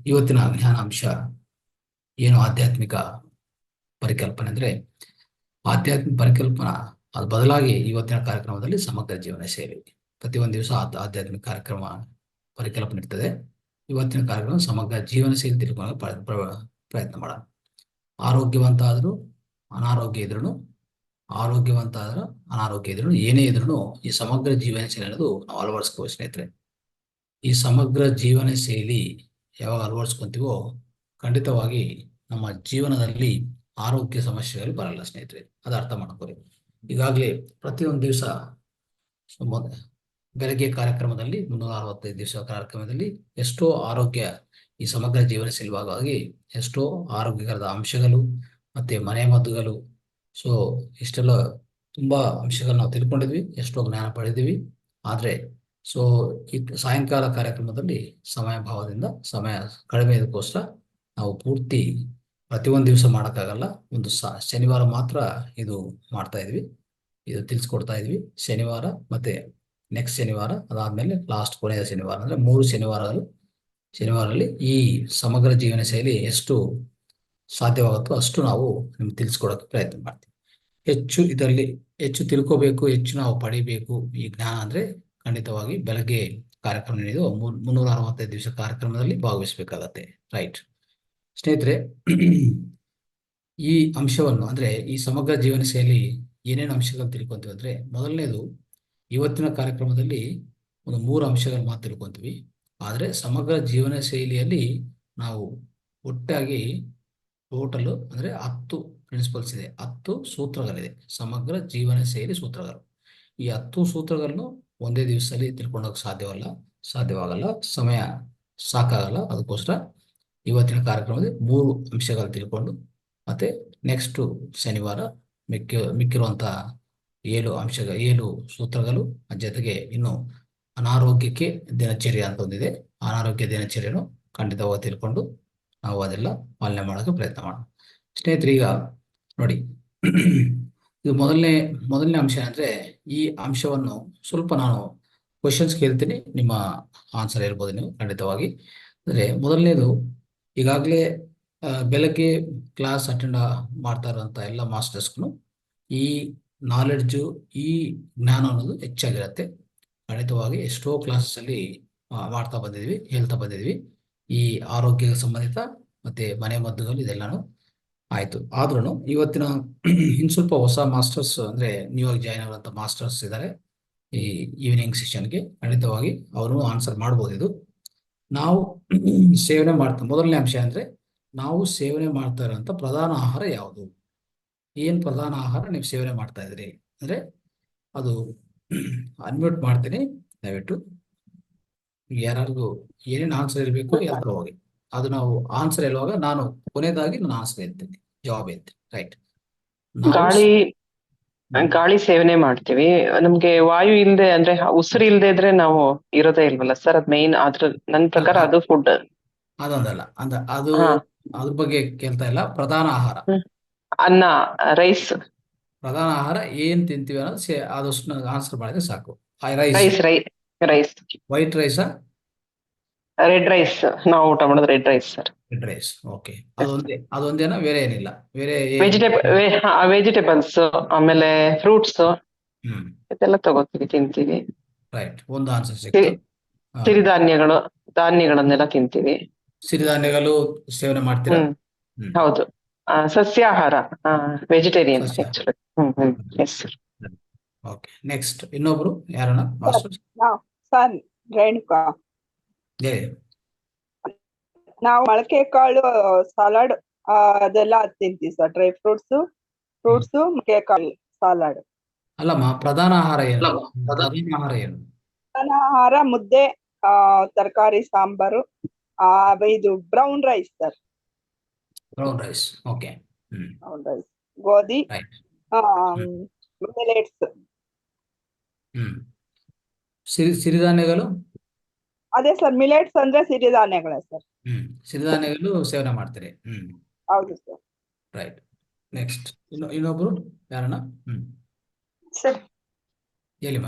ಇವತ್ತಿನ ಜ್ಞಾನಾಂಶ ಏನು ಆಧ್ಯಾತ್ಮಿಕ ಪರಿಕಲ್ಪನೆ ಅಂದ್ರೆ ಆಧ್ಯಾತ್ಮಿಕ ಪರಿಕಲ್ಪನಾ ಅದು ಬದಲಾಗಿ ಇವತ್ತಿನ ಕಾರ್ಯಕ್ರಮದಲ್ಲಿ ಸಮಗ್ರ ಜೀವನ ಶೈಲಿ ಪ್ರತಿಯೊಂದು ದಿವಸ ಆಧ್ಯಾತ್ಮಿಕ ಕಾರ್ಯಕ್ರಮ ಪರಿಕಲ್ಪನೆ ಇರ್ತದೆ. ಇವತ್ತಿನ ಕಾರ್ಯಕ್ರಮ ಸಮಗ್ರ ಜೀವನ ಶೈಲಿ ತಿಳ್ಕೊಳ್ಳೋ ಪ್ರಯತ್ನ ಮಾಡೋಣ. ಆರೋಗ್ಯವಂತ ಆದ್ರೂ ಅನಾರೋಗ್ಯ ಇದ್ರೂ ಅನಾರೋಗ್ಯ ಇದ್ರೂ ಏನೇ ಇದ್ರೂ ಈ ಸಮಗ್ರ ಜೀವನ ಶೈಲಿ ಅನ್ನೋದು ನಾವು ಅಳವಡಿಸ್ಕೋಬೇಕು ಸ್ನೇಹಿತರೆ. ಈ ಸಮಗ್ರ ಜೀವನ ಶೈಲಿ ಯಾವಾಗ ಅಳವಡಿಸ್ಕೊಂತೀವೋ ಖಂಡಿತವಾಗಿ ನಮ್ಮ ಜೀವನದಲ್ಲಿ ಆರೋಗ್ಯ ಸಮಸ್ಯೆಗಳು ಬರಲ್ಲ ಸ್ನೇಹಿತರೆ. ಅದು ಅರ್ಥ ಮಾಡ್ಕೊಳ್ಳಿ. ಈಗಾಗಲೇ ಪ್ರತಿಯೊಂದು ದಿವಸ ಬೆಳಗ್ಗೆ ಕಾರ್ಯಕ್ರಮದಲ್ಲಿ 365 ದಿವಸ ಕಾರ್ಯಕ್ರಮದಲ್ಲಿ ಎಷ್ಟೋ ಆರೋಗ್ಯ ಈ ಸಮಗ್ರ ಜೀವನ ಶೈಲಿ ಭಾಗವಾಗಿ ಎಷ್ಟೋ ಆರೋಗ್ಯಕರದ ಅಂಶಗಳು ಮತ್ತೆ ಮನೆ ಮದ್ದುಗಳು ಸೊ ಇಷ್ಟೆಲ್ಲ ತುಂಬಾ ಅಂಶಗಳನ್ನ ನಾವು ತಿಳ್ಕೊಂಡಿದ್ವಿ, ಎಷ್ಟೋ ಜ್ಞಾನ ಪಡೆದಿವಿ. ಆದ್ರೆ ಸೊ ಈ ಸಾಯಂಕಾಲ ಕಾರ್ಯಕ್ರಮದಲ್ಲಿ ಸಮಯ ಕಡಿಮೆ ಇದಕ್ಕೋಸ್ಕರ ನಾವು ಪೂರ್ತಿ ಪ್ರತಿಯೊಂದು ದಿವಸ ಮಾಡೋಕ್ಕಾಗಲ್ಲ. ಒಂದು ಶನಿವಾರ ಮಾತ್ರ ಇದು ಮಾಡ್ತಾ ಇದ್ವಿ, ಇದು ತಿಳಿಸ್ಕೊಡ್ತಾ ಇದ್ವಿ. ಶನಿವಾರ ಮತ್ತೆ ನೆಕ್ಸ್ಟ್ ಶನಿವಾರ, ಅದಾದ್ಮೇಲೆ ಲಾಸ್ಟ್ ಕೊನೆಯ ಶನಿವಾರ ಅಂದ್ರೆ 3 ಶನಿವಾರದಲ್ಲಿ ಈ ಸಮಗ್ರ ಜೀವನ ಶೈಲಿ ಎಷ್ಟು ಸಾಧ್ಯವಾಗುತ್ತೋ ಅಷ್ಟು ನಾವು ನಿಮ್ಗೆ ತಿಳಿಸ್ಕೊಡೋಕೆ ಪ್ರಯತ್ನ ಮಾಡ್ತೀವಿ. ಹೆಚ್ಚು ತಿಳ್ಕೋಬೇಕು, ಹೆಚ್ಚು ನಾವು ಪಡಿಬೇಕು ಈ ಜ್ಞಾನ ಅಂದ್ರೆ ಖಂಡಿತವಾಗಿ ಬೆಳಗ್ಗೆ ಕಾರ್ಯಕ್ರಮ ನಡೆದು 365 ದಿವಸ ಕಾರ್ಯಕ್ರಮದಲ್ಲಿ ಭಾಗವಹಿಸಬೇಕಾಗತ್ತೆ. ರೈಟ್ ಸ್ನೇಹಿತರೆ, ಈ ಅಂಶವನ್ನು ಅಂದ್ರೆ ಈ ಸಮಗ್ರ ಜೀವನ ಶೈಲಿ ಏನೇನು ಅಂಶಗಳು ತಿಳ್ಕೊಂತೀವಿ ಅಂದ್ರೆ, ಮೊದಲನೇದು ಇವತ್ತಿನ ಕಾರ್ಯಕ್ರಮದಲ್ಲಿ ಒಂದು 3 ಅಂಶಗಳು ಮಾತ್ರ ತಿಳ್ಕೊಂತೀವಿ. ಆದ್ರೆ ಸಮಗ್ರ ಜೀವನ ಶೈಲಿಯಲ್ಲಿ ನಾವು ಒಟ್ಟಾಗಿ ಟೋಟಲ್ ಅಂದ್ರೆ 10 ಪ್ರಿನ್ಸಿಪಲ್ಸ್ ಇದೆ, 10 ಸೂತ್ರಗಳಿದೆ. ಸಮಗ್ರ ಜೀವನ ಶೈಲಿ ಸೂತ್ರಗಳು. ಈ 10 ಸೂತ್ರಗಳನ್ನು ಒಂದೇ ದಿವಸದಲ್ಲಿ ತಿಳ್ಕೊಂಡೋಗಕ್ಕೆ ಸಾಧ್ಯವಾಗಲ್ಲ, ಸಮಯ ಸಾಕಾಗಲ್ಲ. ಅದಕ್ಕೋಸ್ಕರ ಇವತ್ತಿನ ಕಾರ್ಯಕ್ರಮದಲ್ಲಿ 3 ಅಂಶಗಳು ತಿಳ್ಕೊಂಡು ಮತ್ತೆ ನೆಕ್ಸ್ಟ್ ಶನಿವಾರ ಮಿಕ್ಕಿರುವಂತ 7 ಸೂತ್ರಗಳು ಜೊತೆಗೆ ಇನ್ನು ಅನಾರೋಗ್ಯಕ್ಕೆ ದಿನಚರ್ಯ ಅಂತ ಒಂದಿದೆ. ಅನಾರೋಗ್ಯ ದಿನಚರ್ಯನು ಖಂಡಿತವಾಗಿ ತಿಳ್ಕೊಂಡು ನಾವು ಅದೆಲ್ಲ ಪಾಲನೆ ಮಾಡೋಕೆ ಪ್ರಯತ್ನ ಮಾಡೋಣ. ಸ್ನೇಹಿತರೆ, ಈಗ ನೋಡಿ ಇದು ಮೊದಲನೇ ಅಂಶ ಅಂದ್ರೆ ಈ ಅಂಶವನ್ನು ಸ್ವಲ್ಪ ನಾನು ಕ್ವಶನ್ಸ್ ಕೇಳ್ತೀನಿ, ನಿಮ್ಮ ಆನ್ಸರ್ ಹೇಳ್ಬೋದು ನೀವು ಖಂಡಿತವಾಗಿ. ಅಂದ್ರೆ ಮೊದಲನೇದು, ಈಗಾಗಲೇ ಬೆಳಗ್ಗೆ ಕ್ಲಾಸ್ ಅಟೆಂಡ್ ಮಾಡ್ತಾ ಇರುವಂತ ಎಲ್ಲ ಮಾಸ್ಟರ್ಸ್ಗೂ ಈ ನಾಲೆಡ್ಜು ಈ ಜ್ಞಾನ ಅನ್ನೋದು ಹೆಚ್ಚಾಗಿರುತ್ತೆ. ಖಂಡಿತವಾಗಿ ಎಷ್ಟೋ ಕ್ಲಾಸಸ್ ಅಲ್ಲಿ ಹೇಳ್ತಾ ಬಂದಿದ್ವಿ ಈ ಆರೋಗ್ಯ ಸಂಬಂಧಿತ ಮತ್ತೆ ಮನೆ ಮದ್ದುಗಳು ಇದೆಲ್ಲಾನು ಆಯ್ತು. ಆದ್ರೂ ಇವತ್ತಿನ ಇನ್ ಸ್ವಲ್ಪ ಹೊಸ ಮಾಸ್ಟರ್ಸ್ ಅಂದ್ರೆ ನ್ಯೂಯಾಗಿ ಜಾಯ್ನ್ ಆಗುವಂತ ಮಾಸ್ಟರ್ಸ್ ಇದ್ದಾರೆ ಈ ಈವ್ನಿಂಗ್ ಸೆಷನ್ಗೆ. ಖಂಡಿತವಾಗಿ ಅವರು ಆನ್ಸರ್ ಮಾಡ್ಬೋದು. ಇದು ನಾವು ಸೇವನೆ ಮೊದಲನೇ ಅಂಶ ಅಂದ್ರೆ ನಾವು ಸೇವನೆ ಮಾಡ್ತಾ ಇರುವಂತ ಪ್ರಧಾನ ಆಹಾರ ಯಾವುದು, ಏನ್ ಪ್ರಧಾನ ಆಹಾರ ನೀವು ಸೇವನೆ ಮಾಡ್ತಾ ಇದ್ರಿ ಅಂದ್ರೆ ಅದು ಅನ್ಮ್ಯೂಟ್ ಮಾಡ್ತೀನಿ. ದಯವಿಟ್ಟು ಯಾರಿಗೂ ಏನೇನು ಆನ್ಸರ್ ಇರಬೇಕು ಎಲ್ಲರೂ ಹೋಗಿ ಅದು ನಾವು ಆನ್ಸರ್ ಹೇಳುವಾಗ ನಾನು ಕೊನೆಯದಾಗಿ ನಾನು ಆನ್ಸರ್ ಹೇಳ್ತೀನಿ, ಜವಾಬ್ ಹೇಳ್ತೀನಿ. ರೈಟ್, ಗಾಳಿ ಸೇವನೆ ಮಾಡ್ತೀವಿ. ನಮ್ಗೆ ವಾಯು ಇಲ್ದೆ ಅಂದ್ರೆ ಉಸಿರು ಇಲ್ದೆ ಇದ್ರೆ ನಾವು ಇರೋದೇ ಇಲ್ವಲ್ಲ ಸರ್, ಅದ್ ಮೇನ್. ನನ್ ಪ್ರಕಾರ ಅದು ಫುಡ್ ಅದೊಂದಲ್ಲ ಅದು ಅದ್ರ ಬಗ್ಗೆ ಕೇಳ್ತಾ ಇಲ್ಲ. ಪ್ರಧಾನ ಆಹಾರ ಅನ್ನ, ರೈಸ್. ಪ್ರಧಾನ ಆಹಾರ ಏನ್ ತಿಂತೀವಿ ಅನ್ನೋದು ಆದಷ್ಟು ಆನ್ಸರ್ ಮಾಡಿದ್ರೆ ಸಾಕು. ರೈಸ್. ವೈಟ್ ರೈಸಾ? Red rice. ನಾವು ಊಟ ಮಾಡೋದು red rice sir. Red rice, okay. ಅದೊಂದೇನಾ, ಬೇರೆ ಏನಿಲ್ಲ? ಬೇರೆ ವೆಜಿಟೇಬಲ್ಸ್ ಆಮೇಲೆ ಫ್ರೂಟ್ಸ್ ಇದೆಲ್ಲ ತಿಂತೀವಿ. ರೈಟ್, ಒಂದು ಆನ್ಸರ್ ಸಿಕ್ತು. ಧಾನ್ಯಗಳನ್ನೆಲ್ಲ ತಿಂತೀವಿ. ಸಿರಿಧಾನ್ಯಗಳು ಸೇವನೆ ಮಾಡ್ತೀರಾ? ಹೌದು. ಸಸ್ಯಾಹಾರ, ವೆಜಿಟೇರಿಯನ್. ಓಕೆ, ನೆಕ್ಸ್ಟ್ ಇನ್ನೊಬ್ರು ಯಾರನ್ನ? ಸರ್ ರೇಣುಕಾ. ನಾವು ಮೊಳಕೆ ಕಾಳು ಸಲಾಡ್ ಅದೆಲ್ಲ ತಿಂತೀವಿ ಸರ್. ಡ್ರೈ ಫ್ರೂಟ್ಸ್ ಮೊಳಕೆ ಕಾಳು ಸಲಾಡ್. ಅಲ್ಲಮ್ಮ, ಪ್ರಧಾನ ಆಹಾರ ಏನು? ಪ್ರಧಾನ ಆಹಾರ ಮುದ್ದೆ, ತರಕಾರಿ, ಸಾಂಬಾರು, ಇದು brown rice sir. Brown rice, okay. Brown rice, ಗೋಧಿ, ಮಿಲೆಟ್ಸ್. ಸಿರಿಧಾನ್ಯಗಳು? ಅದೇ ಸರ್, ಮಿಲೆಟ್ಸ್ ಅಂದ್ರೆ ಸಿರಿಧಾನ್ಯಗಳೇ ಸರ್. ಸಿರಿಧಾನ್ಯಗಳು ಸೇವನೆ ಮಾಡ್ತೀರಿ? ಹೌದು ಸರ್. ರೈಟ್, ನೆಕ್ಸ್ಟ್ ಇನ್ನೊಬ್ರು ಯಾರನ್ನ? ಸರ್ ಹೇಳಿ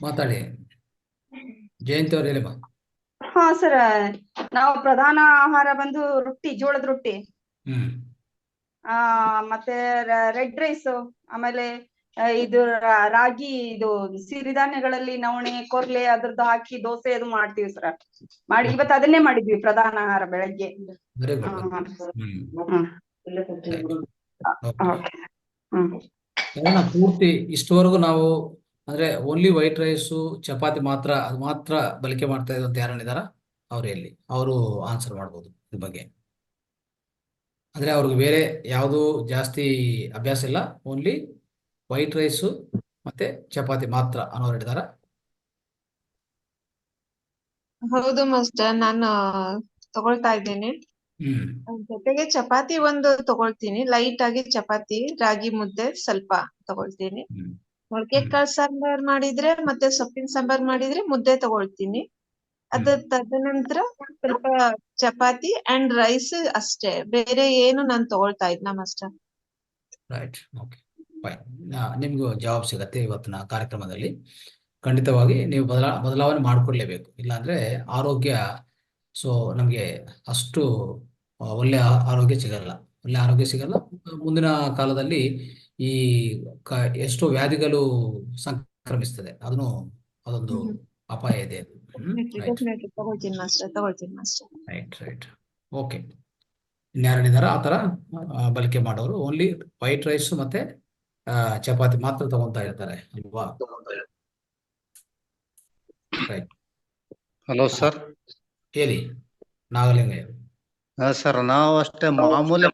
ಮಾತಾಡಿ. ಜಯಂತಿ ಅವ್ರು ಹೇಳಿಮ್ಮ. ಹಾ ಸರ್, ನಾವು ಪ್ರಧಾನ ಆಹಾರ ಬಂದು ರೊಟ್ಟಿ, ಜೋಳದ ರೊಟ್ಟಿ, ಹ್ಮ್ ಮತ್ತೆ ರೆಡ್ ರೈಸ್, ಆಮೇಲೆ ಇದು ರಾಗಿ, ಇದು ಸಿರಿಧಾನ್ಯಗಳಲ್ಲಿ ನವಣೆ, ಕೊರ್ಲೆ ಅದ್ರದ್ದು ಹಾಕಿ ದೋಸೆ ಅದು ಮಾಡ್ತೀವಿ ಸರ್. ಇವತ್ತು ಅದನ್ನೇ ಮಾಡಿದ್ವಿ ಪ್ರಧಾನ ಆಹಾರ ಬೆಳಗ್ಗೆ. Very good. ಕಾರಣ ಪೂರ್ತಿ ಇಷ್ಟವರೆಗೂ ನಾವು ಅಂದ್ರೆ ಓನ್ಲಿ ವೈಟ್ ರೈಸು ಚಪಾತಿ ಮಾತ್ರ, ಅದು ಮಾತ್ರ ಬಳಕೆ ಮಾಡ್ತಾ ಇದ್ರು ಅಂತ ಯಾರನ್ನಿದಾರ ಅವ್ರು ಎಲ್ಲಿ ಅವರು ಆನ್ಸರ್ ಮಾಡ್ಬೋದು ಇದ್ರ ಬಗ್ಗೆ. ಅಂದ್ರೆ ಅವ್ರಿಗೆ ಬೇರೆ ಯಾವುದು ಜಾಸ್ತಿ ಅಭ್ಯಾಸ ಇಲ್ಲ, ಓನ್ಲಿ ವೈಟ್ ರೈಸು ಮತ್ತೆ ಚಪಾತಿ ಮಾತ್ರ ಅನ್ನೋರು ಇದ್ದಾರ. ಹೌದು ಮಾಸ್ಟರ್, ನಾನು ತಗೊಳ್ತಾ ಇದ್ದೇನೆ. ಜೊತೆಗೆ ಚಪಾತಿ ಒಂದು ತಗೊಳ್ತೀನಿ, ಲೈಟ್ ಆಗಿ ಚಪಾತಿ, ರಾಗಿ ಮುದ್ದೆ ಸ್ವಲ್ಪ ತಗೊಳ್ತೀನಿ. ಮೊಳಕೆ ಕಾಳು ಸಾಂಬಾರ್ ಮಾಡಿದ್ರೆ ಮತ್ತೆ ಸೊಪ್ಪಿನ ಸಾಂಬಾರ್ ಮಾಡಿದ್ರೆ ಮುದ್ದೆ ತಗೊಳ್ತೀನಿ. ತದನಂತರ ಸ್ವಲ್ಪ ಚಪಾತಿ ಅಂಡ್ ರೈಸ್ ಅಷ್ಟೇ, ಬೇರೆ ಏನು ನಾನು ತಗೊಳ್ತಾ ಇದ್ನ ಮಾಸ್ಟರ್. Right, okay, fine. ನಿಮ್ಗೂ ಜವಾಬ್ ಸಿಗತ್ತೆ ಇವತ್ತಿನ ಕಾರ್ಯಕ್ರಮದಲ್ಲಿ. ಖಂಡಿತವಾಗಿ ನೀವು ಬದಲಾವಣೆ ಮಾಡಿಕೊಡ್ಲೇಬೇಕು, ಇಲ್ಲಾಂದ್ರೆ ಆರೋಗ್ಯ ನಮಗೆ ಅಷ್ಟು ಒಳ್ಳೆ ಆರೋಗ್ಯ ಸಿಗಲ್ಲ. ಒಳ್ಳೆ ಆರೋಗ್ಯ ಸಿಗಲ್ಲ. ಮುಂದಿನ ಕಾಲದಲ್ಲಿ ಈ ಎಷ್ಟೋ ವ್ಯಾಧಿಗಳು ಸಂಕ್ರಮಿಸ್ತದೆ, ಅದೊಂದು ಅಪಾಯ ಇದೆ. ತಗೊಳ್ತೀನಿ ಮಾಸ್ಟರ್. ರೈಟ್. ಓಕೆ, ಇನ್ಯಾರಿದ್ದಾರೆ ಆ ಥರ ಬಳಕೆ ಮಾಡೋರು? ಓನ್ಲಿ ವೈಟ್ ರೈಸ್ ಮತ್ತೆ ಚಪಾತಿ ಮಾತ್ರ ತಗೊಂತಾ ಇರ್ತಾರೆ ಅಲ್ವಾ? ರೈಟ್. ಹಲೋ ಸರ್, ಹೇಳಿ ನಾಗಲಿಂಗಯ್ಯ. ಸರ್ ನಾವು ಅಷ್ಟೇ ಮಾಮೂಲಿ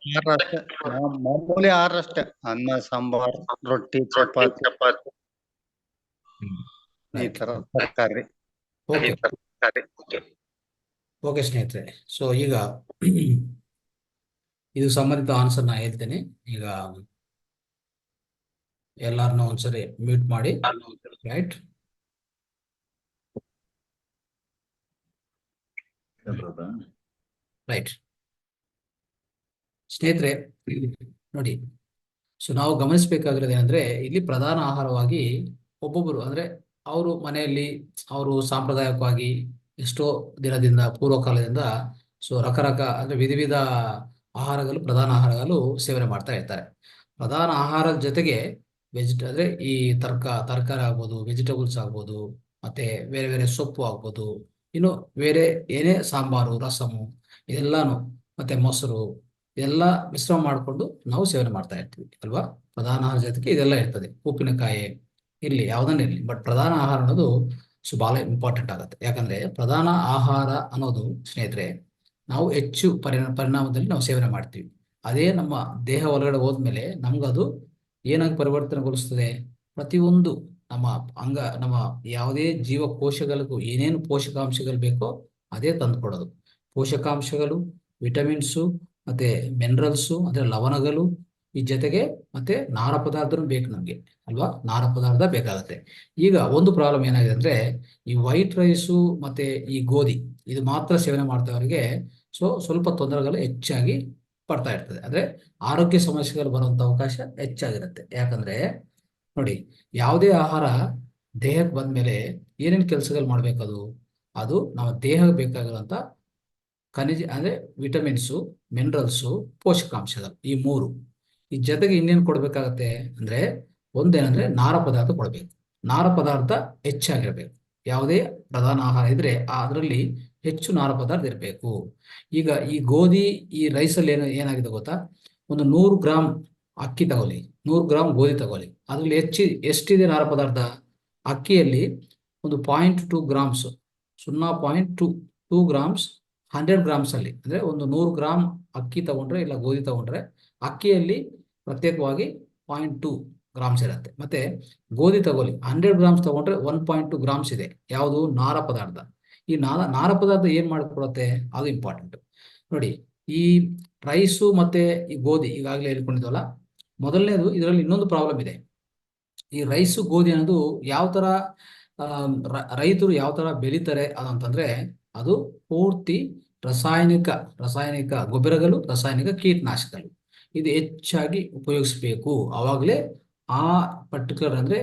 ಆಹಾರ ಅಷ್ಟೇ, ಅನ್ನ ಸಾಂಬಾರ್, ರೊಟ್ಟಿ, ಚಪಾತಿ, ಈ ತರ ತರಕಾರಿ. ಓಕೆ ಸ್ನೇಹಿತರೆ, ಈಗ ಇದು ಸಂಬಂಧಿತ ಆನ್ಸರ್ ನಾ ಹೇಳ್ತೇನೆ. ಈಗ ಎಲ್ಲಾರನ್ನೂ ಒಂದ್ಸರಿ ಮ್ಯೂಟ್ ಮಾಡಿ. ರೈಟ್, ಸ್ನೇಹಿತರೆ ನೋಡಿ, ನಾವು ಗಮನಿಸಬೇಕಾಗಿರೋದು ಏನಂದ್ರೆ, ಇಲ್ಲಿ ಪ್ರಧಾನ ಆಹಾರವಾಗಿ ಒಬ್ಬೊಬ್ಬರು ಅಂದ್ರೆ ಅವರು ಮನೆಯಲ್ಲಿ ಅವರು ಸಾಂಪ್ರದಾಯಿಕವಾಗಿ ಎಷ್ಟೋ ದಿನದಿಂದ ಪೂರ್ವಕಾಲದಿಂದ ಅಂದ್ರೆ ವಿಧ ಆಹಾರಗಳು, ಪ್ರಧಾನ ಆಹಾರಗಳು ಸೇವನೆ ಮಾಡ್ತಾ ಇರ್ತಾರೆ. ಪ್ರಧಾನ ಆಹಾರದ ಜೊತೆಗೆ ಅಂದ್ರೆ ಈ ತರಕಾರಿ ಆಗ್ಬೋದು, ವೆಜಿಟೇಬಲ್ಸ್ ಆಗ್ಬೋದು, ಮತ್ತೆ ಬೇರೆ ಬೇರೆ ಸೊಪ್ಪು ಆಗ್ಬೋದು, ಇನ್ನು ಬೇರೆ ಏನೇ ಸಾಂಬಾರು, ರಸಮು, ಇದೆಲ್ಲಾನು, ಮತ್ತೆ ಮೊಸರು, ಇದೆಲ್ಲ ಮಿಶ್ರಣ ಮಾಡಿಕೊಂಡು ನಾವು ಸೇವನೆ ಮಾಡ್ತಾ ಇರ್ತೀವಿ ಅಲ್ವಾ? ಪ್ರಧಾನ ಆಹಾರ ಜೊತೆಗೆ ಇದೆಲ್ಲ ಇರ್ತದೆ. ಉಪ್ಪಿನಕಾಯಿ ಇರ್ಲಿ, ಯಾವುದನ್ನ ಇರಲಿ, ಬಟ್ ಪ್ರಧಾನ ಆಹಾರ ಅನ್ನೋದು ಬಹಳ ಇಂಪಾರ್ಟೆಂಟ್ ಆಗುತ್ತೆ. ಯಾಕಂದ್ರೆ ಪ್ರಧಾನ ಆಹಾರ ಅನ್ನೋದು ಸ್ನೇಹಿತರೆ ನಾವು ಹೆಚ್ಚು ಪರಿಣಾಮದಲ್ಲಿ ನಾವು ಸೇವನೆ ಮಾಡ್ತೀವಿ. ಅದೇ ನಮ್ಮ ದೇಹ ಒಳಗಡೆ ಹೋದ್ಮೇಲೆ ನಮ್ಗದು ಏನಾಗಿ ಪರಿವರ್ತನೆಗೊಳಿಸ್ತದೆ? ಪ್ರತಿಯೊಂದು ನಮ್ಮ ಯಾವುದೇ ಜೀವಕೋಶಗಳಿಗೂ ಏನೇನು ಪೋಷಕಾಂಶಗಳು ಬೇಕೋ ಅದೇ ತಂದುಕೊಡೋದು. ಪೋಷಕಾಂಶಗಳು, ವಿಟಮಿನ್ಸು, ಮತ್ತೆ ಮಿನರಲ್ಸು ಅಂದ್ರೆ ಲವಣಗಳು, ಈ ಜೊತೆಗೆ ಮತ್ತೆ ನಾರ ಪದಾರ್ಥನೂ ಬೇಕು ನಮ್ಗೆ ಅಲ್ವಾ? ನಾರ ಪದಾರ್ಥ ಬೇಕಾಗತ್ತೆ. ಈಗ ಒಂದು ಪ್ರಾಬ್ಲಮ್ ಏನಾಗಿದೆ ಅಂದ್ರೆ, ಈ ವೈಟ್ ರೈಸು ಮತ್ತೆ ಈ ಗೋಧಿ ಇದು ಮಾತ್ರ ಸೇವನೆ ಮಾಡ್ತವರಿಗೆ ಸ್ವಲ್ಪ ತೊಂದರೆಗಳು ಹೆಚ್ಚಾಗಿ ಪಡ್ತಾ ಇರ್ತದೆ. ಅಂದ್ರೆ ಆರೋಗ್ಯ ಸಮಸ್ಯೆಗಳು ಬರುವಂತ ಅವಕಾಶ ಹೆಚ್ಚಾಗಿರುತ್ತೆ. ಯಾಕಂದ್ರೆ ನೋಡಿ, ಯಾವುದೇ ಆಹಾರ ದೇಹಕ್ಕೆ ಬಂದ್ಮೇಲೆ ಏನೇನು ಕೆಲಸಗಳು ಮಾಡ್ಬೇಕದು? ಅದು ನಮ್ಮ ದೇಹಕ್ಕೆ ಬೇಕಾಗಿರುವಂತ ಖನಿಜ ಅಂದ್ರೆ ವಿಟಮಿನ್ಸು, ಮಿನರಲ್ಸು, ಪೋಷಕಾಂಶಗಳು, ಈ ಮೂರು. ಈ ಜೊತೆಗೆ ಇನ್ನೇನು ಕೊಡ್ಬೇಕಾಗತ್ತೆ ಅಂದ್ರೆ, ಒಂದೇನಂದ್ರೆ ನಾರ ಪದಾರ್ಥ ಕೊಡ್ಬೇಕು. ನಾರ ಪದಾರ್ಥ ಹೆಚ್ಚಾಗಿರ್ಬೇಕು. ಯಾವುದೇ ಪ್ರಧಾನ ಆಹಾರ ಇದ್ರೆ ಅದರಲ್ಲಿ ಹೆಚ್ಚು ನಾರ ಪದಾರ್ಥ ಇರಬೇಕು. ಈಗ ಈ ಗೋಧಿ, ಈ ರೈಸಲ್ಲಿ ಏನಾಗಿದೆ ಗೊತ್ತಾ? ಒಂದು 100 ಗ್ರಾಮ್ ಅಕ್ಕಿ ತಗೊಳ್ಳಿ, 100 ಗ್ರಾಮ್ ಗೋಧಿ ತಗೊಳ್ಳಿ, ಅದ್ರಲ್ಲಿ ಎಷ್ಟಿದೆ ನಾರ ಪದಾರ್ಥ? ಅಕ್ಕಿಯಲ್ಲಿ ಒಂದು 0.2 ಗ್ರಾಮ್ಸ್, 0.2 ಗ್ರಾಮ್ಸ್ 100 ಗ್ರಾಮ್ಸ್ ಅಲ್ಲಿ, ಅಂದ್ರೆ ಒಂದು 100 ಗ್ರಾಮ್ ಅಕ್ಕಿ ತಗೊಂಡ್ರೆ ಇಲ್ಲ ಗೋಧಿ ತಗೊಂಡ್ರೆ ಅಕ್ಕಿಯಲ್ಲಿ ಪ್ರತ್ಯೇಕವಾಗಿ 0.2 ಗ್ರಾಮ್ಸ್ ಇರುತ್ತೆ. ಮತ್ತೆ ಗೋಧಿ ತಗೊಳ್ಳಿ, 100 ಗ್ರಾಮ್ಸ್ ತಗೊಂಡ್ರೆ 1.2 ಗ್ರಾಮ್ಸ್ ಇದೆ. ಯಾವುದು? ನಾರ ಪದಾರ್ಥ. ಈ ನಾರ ಪದಾರ್ಥ ಏನ್ ಮಾಡಿಕೊಡುತ್ತೆ? ಅದು ಇಂಪಾರ್ಟೆಂಟ್ ನೋಡಿ. ಈ ರೈಸು ಮತ್ತೆ ಈ ಗೋಧಿ ಈಗಾಗಲೇ ಹೇಳ್ಕೊಂಡಿದ್ವಲ್ಲ, ಮೊದಲನೇದು ಇದರಲ್ಲಿ ಇನ್ನೊಂದು ಪ್ರಾಬ್ಲಮ್ ಇದೆ. ಈ ರೈಸು ಗೋಧಿ ಅನ್ನೋದು ಯಾವ ತರ ರೈತರು ಯಾವ ತರ ಬೆಳೀತಾರೆ ಅದಂತಂದ್ರೆ, ಅದು ಪೂರ್ತಿ ರಾಸಾಯನಿಕ ಗೊಬ್ಬರಗಳು, ರಾಸಾಯನಿಕ ಕೀಟನಾಶಕಗಳು ಇದು ಹೆಚ್ಚಾಗಿ ಉಪಯೋಗಿಸ್ಬೇಕು. ಅವಾಗಲೇ ಆ ಪರ್ಟಿಕ್ಯುಲರ್ ಅಂದ್ರೆ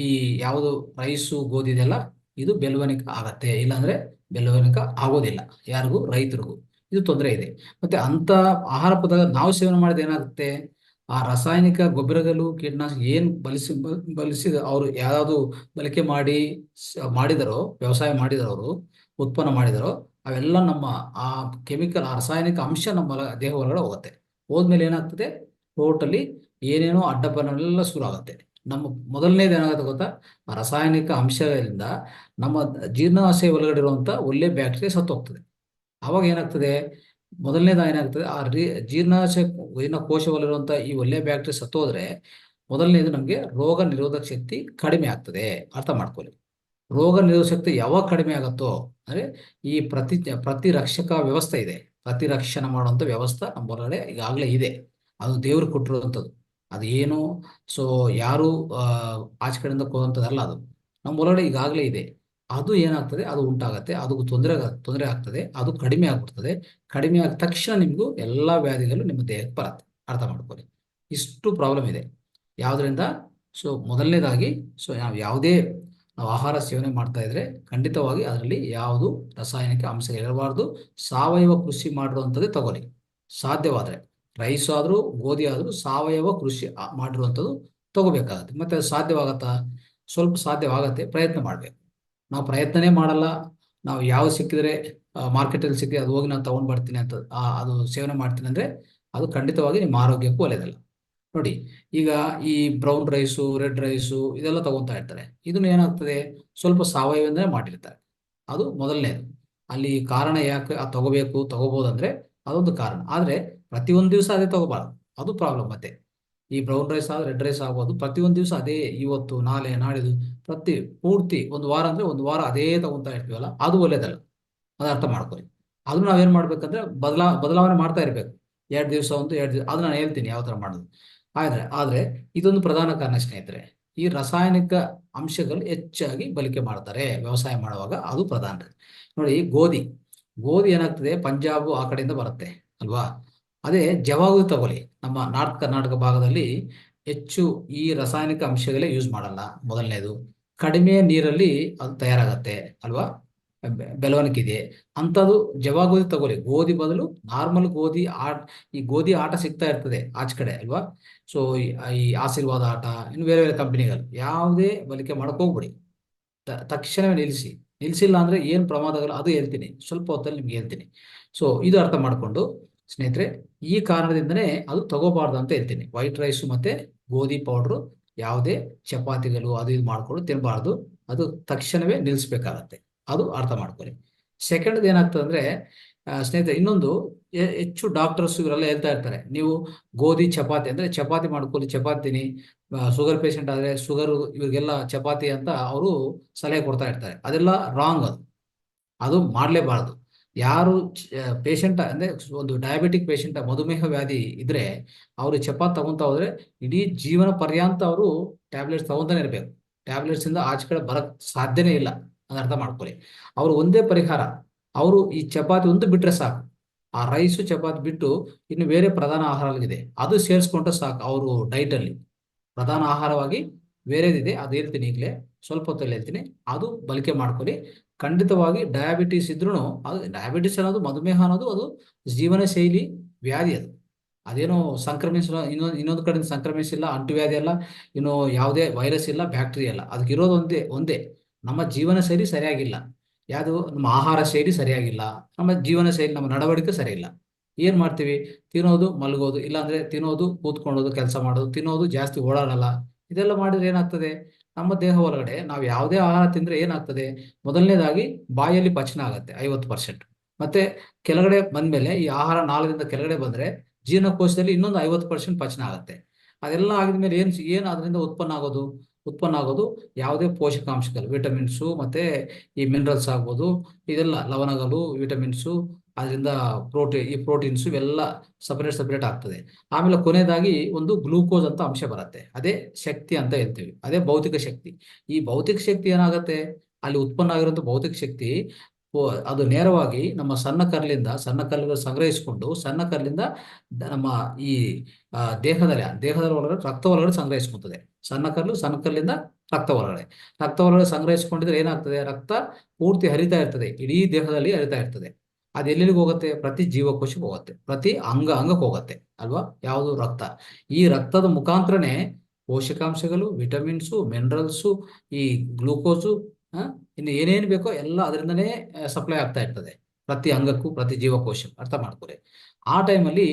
ಈ ಯಾವುದು ರೈಸು ಗೋಧಿ ಇದೆಲ್ಲ ಇದು ಬೆಳವಣಿಗೆ ಆಗತ್ತೆ. ಇಲ್ಲಾಂದ್ರೆ ಬೆಳವಣಿಗೆ ಆಗೋದಿಲ್ಲ, ಯಾರಿಗೂ, ರೈತರಿಗೂ ಇದು ತೊಂದರೆ ಇದೆ. ಮತ್ತೆ ಅಂತ ಆಹಾರ ಪದಾರ್ಥ ನಾವು ಸೇವನೆ ಮಾಡಿದ ಏನಾಗುತ್ತೆ, ಆ ರಾಸಾಯನಿಕ ಗೊಬ್ಬರಗಳು ಕೀಟನಾಶಕ ಏನು ಬಳಸಿ ಅವರು ಯಾವ್ದು ಬಳಕೆ ಮಾಡಿದರೋ, ವ್ಯವಸಾಯ ಮಾಡಿದವರು ಉತ್ಪನ್ನ ಮಾಡಿದರೋ, ಅವೆಲ್ಲ ನಮ್ಮ ಆ ಕೆಮಿಕಲ್, ಆ ರಾಸಾಯನಿಕ ಅಂಶ ನಮ್ಮ ದೇಹ ಒಳಗಡೆ ಹೋಗುತ್ತೆ. ಹೋದ್ಮೇಲೆ ಏನಾಗ್ತದೆ, ಟೋಟಲಿ ಏನೇನೋ ಅಡ್ಡಪ್ಪನೆಲ್ಲ ಶುರು ಆಗುತ್ತೆ. ನಮ್ಮ ಮೊದಲನೇದು ಏನಾಗುತ್ತೆ ಗೊತ್ತಾ, ಆ ರಾಸಾಯನಿಕ ಅಂಶಗಳಿಂದ ನಮ್ಮ ಜೀರ್ಣಾಶಯ ಒಳಗಡೆ ಇರುವಂತ ಒಳ್ಳೆ ಬ್ಯಾಕ್ಟೀರಿಯಾ ಸತ್ತು ಹೋಗ್ತದೆ. ಅವಾಗ ಏನಾಗ್ತದೆ, ಮೊದಲನೇದು ಏನಾಗ್ತದೆ, ಆ ಕೋಶದಲ್ಲಿರುವಂತ ಈ ಒಳ್ಳೆ ಬ್ಯಾಕ್ಟೀರಿಯಾ ಸತ್ತೋದ್ರೆ ಮೊದಲನೇದು ನಮಗೆ ರೋಗ ನಿರೋಧಕ ಶಕ್ತಿ ಕಡಿಮೆ ಆಗ್ತದೆ. ಅರ್ಥ ಮಾಡ್ಕೊಳ್ಳಿ. ರೋಗ ನಿರೋಧಕ ಶಕ್ತಿ ಯಾವಾಗ ಕಡಿಮೆ ಆಗುತ್ತೋ ಅಂದ್ರೆ ಈ ಪ್ರತಿರಕ್ಷಕ ವ್ಯವಸ್ಥೆ ಇದೆ, ಪ್ರತಿರಕ್ಷಣೆ ಮಾಡುವಂತ ವ್ಯವಸ್ಥೆ ನಮ್ಮ ಹೊರಗಡೆ ಈಗಾಗಲೇ ಇದೆ. ಅದು ದೇವ್ರು ಕೊಟ್ಟಿರುವಂಥದ್ದು. ಅದು ಏನು, ಸೊ ಯಾರು ಆಚೆ ಕಡೆಯಿಂದ ಕೊಡುವಂಥದ್ದಲ್ಲ, ಅದು ನಮ್ಮ ಒಳಗಡೆ ಈಗಾಗಲೇ ಇದೆ. ಅದು ಏನಾಗ್ತದೆ, ಅದು ಉಂಟಾಗತ್ತೆ, ಅದಕ್ಕೂ ತೊಂದರೆ ಆಗ್ತದೆ, ಅದು ಕಡಿಮೆ ಆಗ್ಬಿಡ್ತದೆ. ಕಡಿಮೆ ಆದ ತಕ್ಷಣ ನಿಮ್ಗೂ ಎಲ್ಲಾ ವ್ಯಾಧಿಗಳು ನಿಮ್ಮ ದೇಹಕ್ಕೆ ಬರುತ್ತೆ. ಅರ್ಥ ಮಾಡ್ಕೊಳ್ಳಿ. ಇಷ್ಟು ಪ್ರಾಬ್ಲಮ್ ಇದೆ ಯಾವ್ದ್ರಿಂದ. ಸೊ ಮೊದಲನೇದಾಗಿ, ಸೊ ನಾವು ಆಹಾರ ಸೇವನೆ ಮಾಡ್ತಾ ಇದ್ರೆ ಖಂಡಿತವಾಗಿ ಅದರಲ್ಲಿ ಯಾವುದು ರಾಸಾಯನಿಕ ಅಂಶಗಳಿರಬಾರ್ದು. ಸಾವಯವ ಕೃಷಿ ಮಾಡಿರುವಂಥದ್ದೇ ತಗೊಳ್ಳಿ. ಸಾಧ್ಯವಾದ್ರೆ ರೈಸ್ ಆದ್ರೂ ಗೋಧಿ ಆದ್ರೂ ಸಾವಯವ ಕೃಷಿ ಮಾಡಿರುವಂಥದ್ದು ತಗೋಬೇಕಾಗತ್ತೆ. ಮತ್ತೆ ಅದು ಸಾಧ್ಯವಾಗತ್ತಾ? ಸ್ವಲ್ಪ ಸಾಧ್ಯವಾಗತ್ತೆ, ಪ್ರಯತ್ನ ಮಾಡ್ಬೇಕು. ನಾವು ಪ್ರಯತ್ನನೇ ಮಾಡಲ್ಲ, ನಾವು ಯಾವ್ದು ಸಿಕ್ಕಿದ್ರೆ ಮಾರ್ಕೆಟಲ್ಲಿ ಸಿಕ್ಕಿ ಅದು ಹೋಗಿ ನಾನು ತಗೊಂಡ್ ಬರ್ತೀನಿ ಅಂತ ಅದು ಸೇವನೆ ಮಾಡ್ತೀನಿ ಅಂದ್ರೆ ಅದು ಖಂಡಿತವಾಗಿ ನಿಮ್ಮ ಆರೋಗ್ಯಕ್ಕೂ ಒಳ್ಳೆಯದಲ್ಲ. ನೋಡಿ, ಈಗ ಈ ಬ್ರೌನ್ ರೈಸು, ರೆಡ್ ರೈಸು ಇದೆಲ್ಲ ತಗೊಂತಾ ಇರ್ತಾರೆ. ಇದನ್ನ ಏನಾಗ್ತದೆ, ಸ್ವಲ್ಪ ಸಾವಯವನೇ ಮಾಡಿರ್ತಾರೆ. ಅದು ಮೊದಲನೇದು. ಅಲ್ಲಿ ಕಾರಣ ಯಾಕೆ ತಗೋಬಹುದಂದ್ರೆ ಅದೊಂದು ಕಾರಣ. ಆದ್ರೆ ಪ್ರತಿಯೊಂದು ದಿವಸ ಅದೇ ತಗೋಬಾರ್ದು, ಅದು ಪ್ರಾಬ್ಲಮ್. ಮತ್ತೆ ಈ ಬ್ರೌನ್ ರೈಸ್ ಆದ್ರೆ ರೆಡ್ ರೈಸ್ ಆಗ್ಬೋದು, ಪ್ರತಿಯೊಂದು ದಿವಸ ಅದೇ, ಇವತ್ತು ನಾಳೆ ನಾಡಿದ್ದು ಪೂರ್ತಿ ಒಂದು ವಾರ ಅಂದ್ರೆ ಒಂದು ವಾರ ಅದೇ ತಗೊಂತಾ ಇರ್ತೀವಲ್ಲ, ಅದು ಒಳ್ಳೇದಲ್ಲ. ಅದು ಅರ್ಥ ಮಾಡ್ಕೊಳ್ಳಿ. ಅದನ್ನ ನಾವೇನ್ ಮಾಡ್ಬೇಕಂದ್ರೆ ಬದಲಾವಣೆ ಮಾಡ್ತಾ ಇರ್ಬೇಕು. 2 ದಿವಸ ಅದು ನಾನು ಹೇಳ್ತೀನಿ ಯಾವ ತರ ಮಾಡೋದು. ಆದ್ರೆ ಇದೊಂದು ಪ್ರಧಾನ ಕಾರಣ ಸ್ನೇಹಿತರೆ, ಈ ರಾಸಾಯನಿಕ ಅಂಶಗಳು ಹೆಚ್ಚಾಗಿ ಬಳಕೆ ಮಾಡ್ತಾರೆ ವ್ಯವಸಾಯ ಮಾಡುವಾಗ, ಅದು ಪ್ರಧಾನ. ನೋಡಿ, ಗೋಧಿ ಏನಾಗ್ತದೆ, ಪಂಜಾಬ್ ಆ ಕಡೆಯಿಂದ ಬರುತ್ತೆ ಅಲ್ವಾ. ಅದೇ ಜವಾಗು ತಗೊಳ್ಳಿ, ನಮ್ಮ ನಾರ್ತ್ ಕರ್ನಾಟಕ ಭಾಗದಲ್ಲಿ ಹೆಚ್ಚು ಈ ರಾಸಾಯನಿಕ ಅಂಶಗಳೇ ಯೂಸ್ ಮಾಡಲ್ಲ. ಮೊದಲನೇದು, ಕಡಿಮೆ ನೀರಲ್ಲಿ ಅದು ತಯಾರಾಗತ್ತೆ ಅಲ್ವಾ, ಬೆಳವಣಿಗೆ ಇದೆ ಅಂತದ್ದು. ಜವಾಗೋಧಿ ತಗೊಳ್ಳಿ, ಗೋಧಿ ಬದಲು ನಾರ್ಮಲ್ ಈ ಗೋಧಿ ಆಟ ಸಿಗ್ತಾ ಇರ್ತದೆ ಆಚೆ ಕಡೆ ಅಲ್ವಾ. ಸೊ ಈ ಆಶೀರ್ವಾದ ಆಟ, ಇನ್ನು ಬೇರೆ ಬೇರೆ ಕಂಪನಿಗಳು, ಯಾವುದೇ ಬಳಕೆ ಮಾಡಕ್ ಹೋಗ್ಬಿಡಿ. ತಕ್ಷಣವೇ ನಿಲ್ಸಿಲ್ಲ ಅಂದ್ರೆ ಏನ್ ಪ್ರಮಾದಗಳು ಅದು ಹೇಳ್ತೀನಿ, ಸ್ವಲ್ಪ ಹೊತ್ತಲ್ಲಿ ನಿಮ್ಗೆ ಹೇಳ್ತೀನಿ. ಸೊ ಇದು ಅರ್ಥ ಮಾಡ್ಕೊಂಡು ಸ್ನೇಹಿತರೆ, ಈ ಕಾರಣದಿಂದನೇ ಅದು ತಗೋಬಾರ್ದು ಅಂತ ಹೇಳ್ತೀನಿ. ವೈಟ್ ರೈಸ್ ಮತ್ತೆ ಗೋಧಿ ಪೌಡ್ರು, ಯಾವುದೇ ಚಪಾತಿಗಳು ಅದು ಇದು ಮಾಡ್ಕೊಂಡು ತಿನ್ನಬಾರ್ದು. ಅದು ತಕ್ಷಣವೇ ನಿಲ್ಲಿಸ್ಬೇಕಾಗತ್ತೆ. ಅದು ಅರ್ಥ ಮಾಡ್ಕೊಳ್ಳಿ. ಸೆಕೆಂಡ್ ಏನಾಗ್ತದೆ ಅಂದ್ರೆ ಸ್ನೇಹಿತರೆ, ಇನ್ನೊಂದು ಹೆಚ್ಚು ಡಾಕ್ಟರ್ಸ್ ಇವರೆಲ್ಲ ಹೇಳ್ತಾ ಇರ್ತಾರೆ, ನೀವು ಗೋಧಿ ಚಪಾತಿ ಅಂದ್ರೆ ಚಪಾತಿ ಮಾಡ್ಕೊಳ್ಳಿ, ಚಪಾತಿ ತಿನ್ನಿ. ಶುಗರ್ ಪೇಷಂಟ್ ಆದ್ರೆ ಶುಗರ್, ಇವ್ರಿಗೆಲ್ಲ ಚಪಾತಿ ಅಂತ ಅವರು ಸಲಹೆ ಕೊಡ್ತಾ ಇರ್ತಾರೆ. ಅದೆಲ್ಲ ರಾಂಗ್. ಅದು ಮಾಡ್ಲೇಬಾರ್ದು. ಯಾರು ಪೇಷಂಟ್ ಅಂದ್ರೆ ಒಂದು ಡಯಾಬಿಟಿಕ್ ಪೇಷಂಟ್, ಮಧುಮೇಹ ವ್ಯಾಧಿ ಇದ್ರೆ ಅವರು ಚಪಾತಿ ತಗೊಂತ ಹೋದ್ರೆ ಇಡೀ ಜೀವನ ಪರ್ಯಂತ ಅವರು ಟ್ಯಾಬ್ಲೆಟ್ಸ್ ತಗೊಂತಾನೆ ಇರ್ಬೇಕು. ಟ್ಯಾಬ್ಲೆಟ್ಸ್ ಇಂದ ಆಚೆ ಕಡೆ ಬರಕ್ ಸಾಧ್ಯನೇ ಇಲ್ಲ. ಅದು ಅರ್ಥ ಮಾಡ್ಕೊಳ್ಳಿ. ಅವ್ರು ಒಂದೇ ಪರಿಹಾರ, ಅವರು ಈ ಚಪಾತಿ ಒಂದು ಬಿಟ್ರೆ ಸಾಕು. ಆ ರೈಸು ಚಪಾತಿ ಬಿಟ್ಟು ಇನ್ನು ಬೇರೆ ಪ್ರಧಾನ ಆಹಾರಗಳಿದೆ, ಅದು ಸೇರಿಸ್ಕೊಂಡ್ರೆ ಸಾಕು. ಅವರು ಡೈಟ್ ಅಲ್ಲಿ ಪ್ರಧಾನ ಆಹಾರವಾಗಿ ಬೇರೆದಿದೆ, ಅದು ಹೇಳ್ತೀನಿ ಈಗಲೇ, ಸ್ವಲ್ಪ ಹೊತ್ತಲ್ಲಿ ಹೇಳ್ತೀನಿ. ಅದು ಬಳಕೆ ಮಾಡ್ಕೊಳ್ಳಿ. ಖಂಡಿತವಾಗಿ ಡಯಾಬಿಟಿಸ್ ಇದ್ರೂ, ಅದು ಡಯಾಬಿಟಿಸ್ ಅನ್ನೋದು, ಮಧುಮೇಹ ಅನ್ನೋದು ಅದು ಜೀವನ ಶೈಲಿ ವ್ಯಾಧಿ. ಅದೇನೋ ಇನ್ನೊಂದು ಕಡೆಯಿಂದ ಸಂಕ್ರಮಿಸಿಲ್ಲ, ಅಂಟುವ್ಯಾಧಿ ಅಲ್ಲ, ಇನ್ನು ಯಾವುದೇ ವೈರಸ್ ಇಲ್ಲ, ಬ್ಯಾಕ್ಟೀರಿಯಾ ಇಲ್ಲ. ಅದಕ್ಕೆ ಇರೋದು ಒಂದೇ, ನಮ್ಮ ಜೀವನ ಶೈಲಿ ಸರಿಯಾಗಿಲ್ಲ. ಯಾವುದು, ನಮ್ಮ ಆಹಾರ ಶೈಲಿ ಸರಿಯಾಗಿಲ್ಲ, ನಮ್ಮ ಜೀವನ ಶೈಲಿ, ನಮ್ಮ ನಡವಳಿಕೆ ಸರಿಯಿಲ್ಲ. ಏನ್ ಮಾಡ್ತೀವಿ, ತಿನ್ನೋದು ಮಲಗೋದು, ಇಲ್ಲಾಂದ್ರೆ ತಿನ್ನೋದು ಕೂತ್ಕೊಳ್ಳೋದು, ಕೆಲಸ ಮಾಡೋದು, ತಿನ್ನೋದು ಜಾಸ್ತಿ ಓಡಾಡಲ್ಲ. ಇದೆಲ್ಲ ಮಾಡಿದ್ರೆ ಏನಾಗ್ತದೆ, ನಮ್ಮ ದೇಹ ಒಳಗಡೆ ನಾವು ಯಾವುದೇ ಆಹಾರ ತಿಂದ್ರೆ ಏನಾಗ್ತದೆ, ಮೊದಲನೇದಾಗಿ ಬಾಯಲ್ಲಿ ಪಚನ ಆಗತ್ತೆ 50%. ಮತ್ತೆ ಕೆಳಗಡೆ ಬಂದ್ಮೇಲೆ ಈ ಆಹಾರ ನಾಳದಿಂದ ಕೆಳಗಡೆ ಬಂದ್ರೆ ಜೀರ್ಣಕೋಶದಲ್ಲಿ ಇನ್ನೊಂದು 50% ಪಚನ ಆಗತ್ತೆ. ಅದೆಲ್ಲ ಆಗಿದ್ಮೇಲೆ ಏನ್ ಅದರಿಂದ ಉತ್ಪನ್ನ ಆಗೋದು ಯಾವುದೇ ಪೋಷಕಾಂಶಗಳು, ವಿಟಮಿನ್ಸು ಮತ್ತೆ ಈ ಮಿನರಲ್ಸ್ ಆಗ್ಬೋದು, ಇದೆಲ್ಲ ಲವಣಗಳು, ವಿಟಮಿನ್ಸು, ಅದರಿಂದ ಪ್ರೋಟೀನ್ಸು ಇವೆಲ್ಲ ಸಪರೇಟ್ ಆಗ್ತದೆ. ಆಮೇಲೆ ಕೊನೆಯದಾಗಿ ಒಂದು ಗ್ಲೂಕೋಸ್ ಅಂತ ಅಂಶ ಬರುತ್ತೆ, ಅದೇ ಶಕ್ತಿ ಅಂತ ಹೇಳ್ತೀವಿ, ಅದೇ ಭೌತಿಕ ಶಕ್ತಿ. ಈ ಭೌತಿಕ ಶಕ್ತಿ ಏನಾಗುತ್ತೆ, ಅಲ್ಲಿ ಉತ್ಪನ್ನ ಆಗಿರುವಂತ ಭೌತಿಕ ಶಕ್ತಿ ಅದು ನೇರವಾಗಿ ನಮ್ಮ ಸಣ್ಣ ಕಲ್ಲುಗಳು ಸಂಗ್ರಹಿಸಿಕೊಂಡು, ಸಣ್ಣ ಕಲ್ಲಿಂದ ನಮ್ಮ ಈ ದೇಹದ ಒಳಗಡೆ, ರಕ್ತ ಒಳಗಡೆ ಸಂಗ್ರಹಿಸ್ಕೊತದೆ. ಸಣ್ಣ ಕಲ್ಲಿಂದ ರಕ್ತ ಹೊರಗಡೆ ಸಂಗ್ರಹಿಸಿಕೊಂಡಿದ್ರೆ ಏನಾಗ್ತದೆ, ರಕ್ತ ಪೂರ್ತಿ ಹರಿತಾ ಇರ್ತದೆ, ಇಡೀ ದೇಹದಲ್ಲಿ ಹರಿತಾ ಇರ್ತದೆ. ಅದು ಎಲ್ಲೆಲ್ಲಿಗೆ ಹೋಗುತ್ತೆ, ಪ್ರತಿ ಜೀವಕೋಶಕ್ಕೆ ಹೋಗುತ್ತೆ, ಪ್ರತಿ ಅಂಗಕ್ಕೆ ಹೋಗುತ್ತೆ ಅಲ್ವಾ, ಯಾವುದು ರಕ್ತ. ಈ ರಕ್ತದ ಮುಖಾಂತರನೇ ಪೋಷಕಾಂಶಗಳು, ವಿಟಮಿನ್ಸು, ಮಿನರಲ್ಸು, ಈ ಗ್ಲೂಕೋಸು, ಇನ್ನು ಏನೇನು ಬೇಕೋ ಎಲ್ಲ ಅದರಿಂದನೇ ಸಪ್ಲೈ ಆಗ್ತಾ ಇರ್ತದೆ ಪ್ರತಿ ಅಂಗಕ್ಕೂ, ಪ್ರತಿ ಜೀವಕೋಶಕ್ಕೂ. ಅರ್ಥ ಮಾಡ್ಕೊರಿ. ಆ ಟೈಮಲ್ಲಿ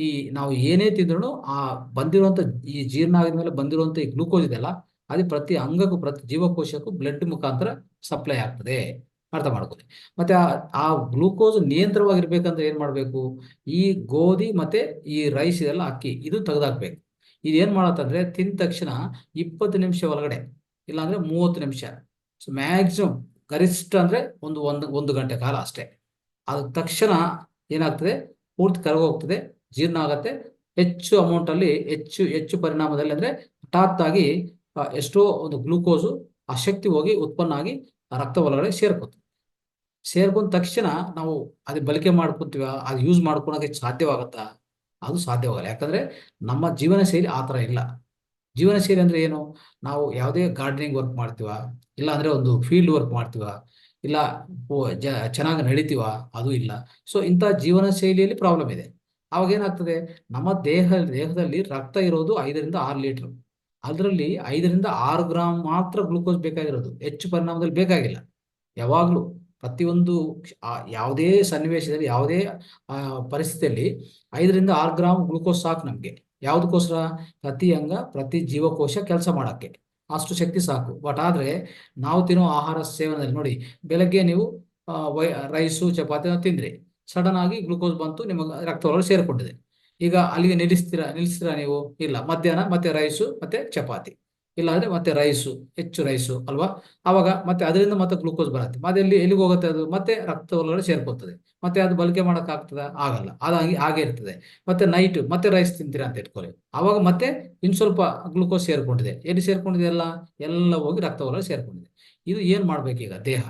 ಈ ನಾವು ಏನೇ ತಿಂದ್ರೂ ಆ ಬಂದಿರುವಂತ, ಈ ಜೀರ್ಣ ಆಗಿದ್ಮೇಲೆ ಬಂದಿರುವಂತ ಈ ಗ್ಲೂಕೋಸ್ ಇದೆಯಲ್ಲ, ಅದು ಪ್ರತಿ ಅಂಗಕ್ಕೂ, ಪ್ರತಿ ಜೀವಕೋಶಕ್ಕೂ ಬ್ಲಡ್ ಮುಖಾಂತರ ಸಪ್ಲೈ ಆಗ್ತದೆ. ಅರ್ಥ ಮಾಡ್ಕೊಳ್ಳಿ. ಮತ್ತೆ ಆ ಗ್ಲೂಕೋಸ್ ನಿಯಂತ್ರವಾಗಿರ್ಬೇಕಂದ್ರೆ ಏನ್ ಮಾಡ್ಬೇಕು, ಈ ಗೋಧಿ ಮತ್ತೆ ಈ ರೈಸ್ ಇದೆಲ್ಲ ಅಕ್ಕಿ ಇದು ತೆಗೆದಾಕ್ಬೇಕು. ಇದೇನ್ ಮಾಡತ್ತಂದ್ರೆ ತಿಂದ ತಕ್ಷಣ 20 ನಿಮಿಷ ಒಳಗಡೆ, ಇಲ್ಲಾಂದ್ರೆ 30 ನಿಮಿಷ, ಸೊ ಮ್ಯಾಕ್ಸಿಮಮ್ ಗರಿಷ್ಠ ಅಂದ್ರೆ ಒಂದು ಗಂಟೆ ಕಾಲ ಅಷ್ಟೇ. ಅದ ತಕ್ಷಣ ಏನಾಗ್ತದೆ, ಪೂರ್ತಿ ಕರಗೋಗ್ತದೆ, ಜೀರ್ಣ ಆಗತ್ತೆ. ಹೆಚ್ಚು ಅಮೌಂಟ್ ಅಲ್ಲಿ, ಹೆಚ್ಚು ಪರಿಣಾಮದಲ್ಲಿ, ಅಂದ್ರೆ ಹಠಾತ್ ಆಗಿ ಎಷ್ಟೋ ಒಂದು ಗ್ಲೂಕೋಸು ಆ ಶಕ್ತಿ ಹೋಗಿ ಉತ್ಪನ್ನ ಆಗಿ ರಕ್ತ ಒಳಗಡೆ ಸೇರ್ಕೊಂಡ ತಕ್ಷಣ ನಾವು ಅದು ಬಳಕೆ ಮಾಡ್ಕೊತೀವ, ಅದು ಯೂಸ್ ಮಾಡ್ಕೊಳಕ್ಕೆ ಸಾಧ್ಯವಾಗತ್ತಾ? ಅದು ಸಾಧ್ಯವಾಗಲ್ಲ. ಯಾಕಂದ್ರೆ ನಮ್ಮ ಜೀವನ ಶೈಲಿ ಆ ಥರ ಇಲ್ಲ. ಜೀವನ ಶೈಲಿ ಅಂದ್ರೆ ಏನು, ನಾವು ಯಾವುದೇ ಗಾರ್ಡನಿಂಗ್ ವರ್ಕ್ ಮಾಡ್ತೀವ, ಇಲ್ಲ ಅಂದ್ರೆ ಒಂದು ಫೀಲ್ಡ್ ವರ್ಕ್ ಮಾಡ್ತೀವ, ಇಲ್ಲ ಚೆನ್ನಾಗಿ ನಡಿತೀವ, ಅದು ಇಲ್ಲ. ಸೊ ಇಂಥ ಜೀವನ ಶೈಲಿಯಲ್ಲಿ ಪ್ರಾಬ್ಲಮ್ ಇದೆ. ಅವಾಗ ಏನಾಗ್ತದೆ, ನಮ್ಮ ದೇಹದಲ್ಲಿ ರಕ್ತ ಇರೋದು 5 ರಿಂದ 6 ಲೀಟರ್. ಅದರಲ್ಲಿ 5 ರಿಂದ 6 ಗ್ರಾಮ್ ಮಾತ್ರ ಗ್ಲೂಕೋಸ್ ಬೇಕಾಗಿರೋದು, ಹೆಚ್ಚು ಪರಿಣಾಮದಲ್ಲಿ ಬೇಕಾಗಿಲ್ಲ. ಯಾವಾಗ್ಲೂ ಪ್ರತಿಯೊಂದು ಯಾವುದೇ ಸನ್ನಿವೇಶದಲ್ಲಿ, ಯಾವುದೇ ಪರಿಸ್ಥಿತಿಯಲ್ಲಿ 5 ರಿಂದ 6 ಗ್ರಾಮ್ ಗ್ಲೂಕೋಸ್ ಸಾಕು ನಮ್ಗೆ. ಯಾವುದಕ್ಕೋಸ್ಕರ, ಪ್ರತಿ ಅಂಗ, ಪ್ರತಿ ಜೀವಕೋಶ ಕೆಲಸ ಮಾಡಕ್ಕೆ ಅಷ್ಟು ಶಕ್ತಿ ಸಾಕು. ಬಟ್ ಆದ್ರೆ ನಾವು ತಿನ್ನೋ ಆಹಾರ ಸೇವನೆಯಲ್ಲಿ ನೋಡಿ, ಬೆಳಗ್ಗೆ ನೀವು ರೈಸು ಚಪಾತಿ ತಿಂದ್ರಿ, ಸಡನ್ ಆಗಿ ಗ್ಲೂಕೋಸ್ ಬಂತು, ನಿಮಗೆ ರಕ್ತ ಒಳಗೆ ಸೇರಿಕೊಂಡಿದೆ. ಈಗ ಅಲ್ಲಿಗೆ ನಿಲ್ಲಿಸ್ತೀರಾ ನೀವು? ಇಲ್ಲ. ಮಧ್ಯಾಹ್ನ ಮತ್ತೆ ರೈಸು ಮತ್ತೆ ಚಪಾತಿ, ಇಲ್ಲಾಂದ್ರೆ ಮತ್ತೆ ಹೆಚ್ಚು ರೈಸು ಅಲ್ವಾ. ಅವಾಗ ಮತ್ತೆ ಅದರಿಂದ ಮತ್ತೆ ಗ್ಲೂಕೋಸ್ ಬರುತ್ತೆ, ಮತ್ತೆ ಎಲ್ಲಿಗೆ ಹೋಗುತ್ತೆ, ಅದು ಮತ್ತೆ ರಕ್ತ ಒಳಗಡೆ ಸೇರ್ಕೊತದೆ. ಮತ್ತೆ ಅದು ಬಳಕೆ ಮಾಡಕ್ ಆಗಲ್ಲ, ಅದಾಗಿ ಹಾಗೆ ಇರ್ತದೆ. ಮತ್ತೆ ನೈಟ್ ಮತ್ತೆ ರೈಸ್ ತಿಂತೀರಾ ಅಂತ ಇಟ್ಕೊಳ್ಳಿ, ಅವಾಗ ಮತ್ತೆ ಇನ್ ಸ್ವಲ್ಪ ಗ್ಲೂಕೋಸ್ ಸೇರ್ಕೊಂಡಿದೆ. ಎಲ್ಲಿ ಸೇರ್ಕೊಂಡಿದೆ? ಎಲ್ಲ ಹೋಗಿ ರಕ್ತ ಒಳಗಡೆ ಸೇರ್ಕೊಂಡಿದೆ. ಇದು ಏನ್ ಮಾಡ್ಬೇಕೀಗ ದೇಹ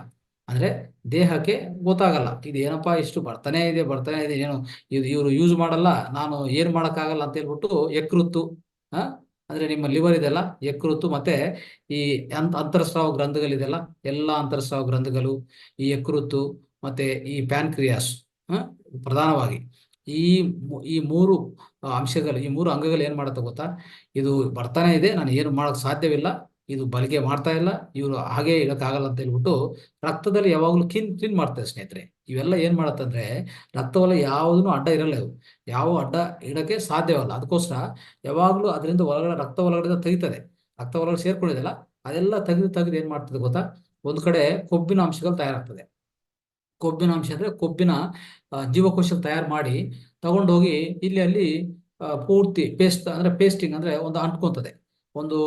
ಅಂದ್ರೆ, ದೇಹಕ್ಕೆ ಗೊತ್ತಾಗಲ್ಲ ಇದು ಏನಪ್ಪಾ ಇಷ್ಟು ಬರ್ತಾನೆ ಇದೆ ಏನು ಇವರು ಯೂಸ್ ಮಾಡಲ್ಲ, ನಾನು ಏನ್ ಮಾಡಕ್ಕಾಗಲ್ಲ ಅಂತ ಹೇಳ್ಬಿಟ್ಟು ಯಕೃತ್ತು, ಅಂದ್ರೆ ನಿಮ್ಮ ಲಿವರ್ ಇದೆಲ್ಲ, ಯಕೃತ್ತು ಮತ್ತೆ ಈ ಅಂತರಸ್ರಾವ ಗ್ರಂಥಿಗಳಿದೆಲ್ಲ, ಎಲ್ಲ ಅಂತರಸ್ರಾವ ಗ್ರಂಥಿಗಳು, ಈ ಯಕೃತ್ತು ಮತ್ತೆ ಈ ಪ್ಯಾನ್ಕ್ರಿಯಾಸ್, ಪ್ರಧಾನವಾಗಿ ಈ ಮೂರು ಅಂಶಗಳು, ಈ 3 ಅಂಗಗಳು ಏನ್ ಮಾಡುತ್ತೆ ಗೊತ್ತಾ, ಇದು ಬರ್ತಾನೆ ಇದೆ, ನಾನು ಏನು ಮಾಡಕ್ ಸಾಧ್ಯವಿಲ್ಲ, ಇದು ಬಳಕೆ ಮಾಡ್ತಾ ಇಲ್ಲ, ಇವರು ಹಾಗೆ ಇಡಕ್ಕಾಗಲ್ಲ ಅಂತ ಹೇಳ್ಬಿಟ್ಟು ರಕ್ತದಲ್ಲಿ ಯಾವಾಗ್ಲೂ ಕ್ಲೀನ್ ಮಾಡ್ತಾರೆ ಸ್ನೇಹಿತರೆ. ಇವೆಲ್ಲ ಏನ್ ಮಾಡತ್ತಂದ್ರೆ, ರಕ್ತವಲ್ಲ ಯಾವುದನ್ನು ಅಡ್ಡ ಇರಲ್ಲ, ಇವು ಯಾವ ಅಡ್ಡ ಇಡಕ್ಕೆ ಸಾಧ್ಯವಲ್ಲ. ಅದಕ್ಕೋಸ್ಕರ ಯಾವಾಗ್ಲೂ ಅದರಿಂದ ರಕ್ತ ಒಳಗಡೆ ತೆಗಿತದೆ, ರಕ್ತ ಒಳಗಡೆ ಸೇರ್ಕೊಂಡಿದೆಲ್ಲ ಅದೆಲ್ಲ ತೆಗೆದು ಏನ್ ಮಾಡ್ತದೆ ಗೊತ್ತಾ, ಒಂದ್ ಕಡೆ ಕೊಬ್ಬಿನ ಅಂಶಗಳು ತಯಾರಾಗ್ತದೆ. ಕೊಬ್ಬಿನ ಅಂಶ ಅಂದ್ರೆ ಕೊಬ್ಬಿನ ಜೀವಕೋಶ ತಯಾರು ಮಾಡಿ ತಗೊಂಡೋಗಿ ಅಲ್ಲಿ ಪೂರ್ತಿ ಪೇಸ್ಟಿಂಗ್ ಅಂದ್ರೆ ಒಂದು ಅಂಟ್ಕೊಂತದೆ. ಒಂದು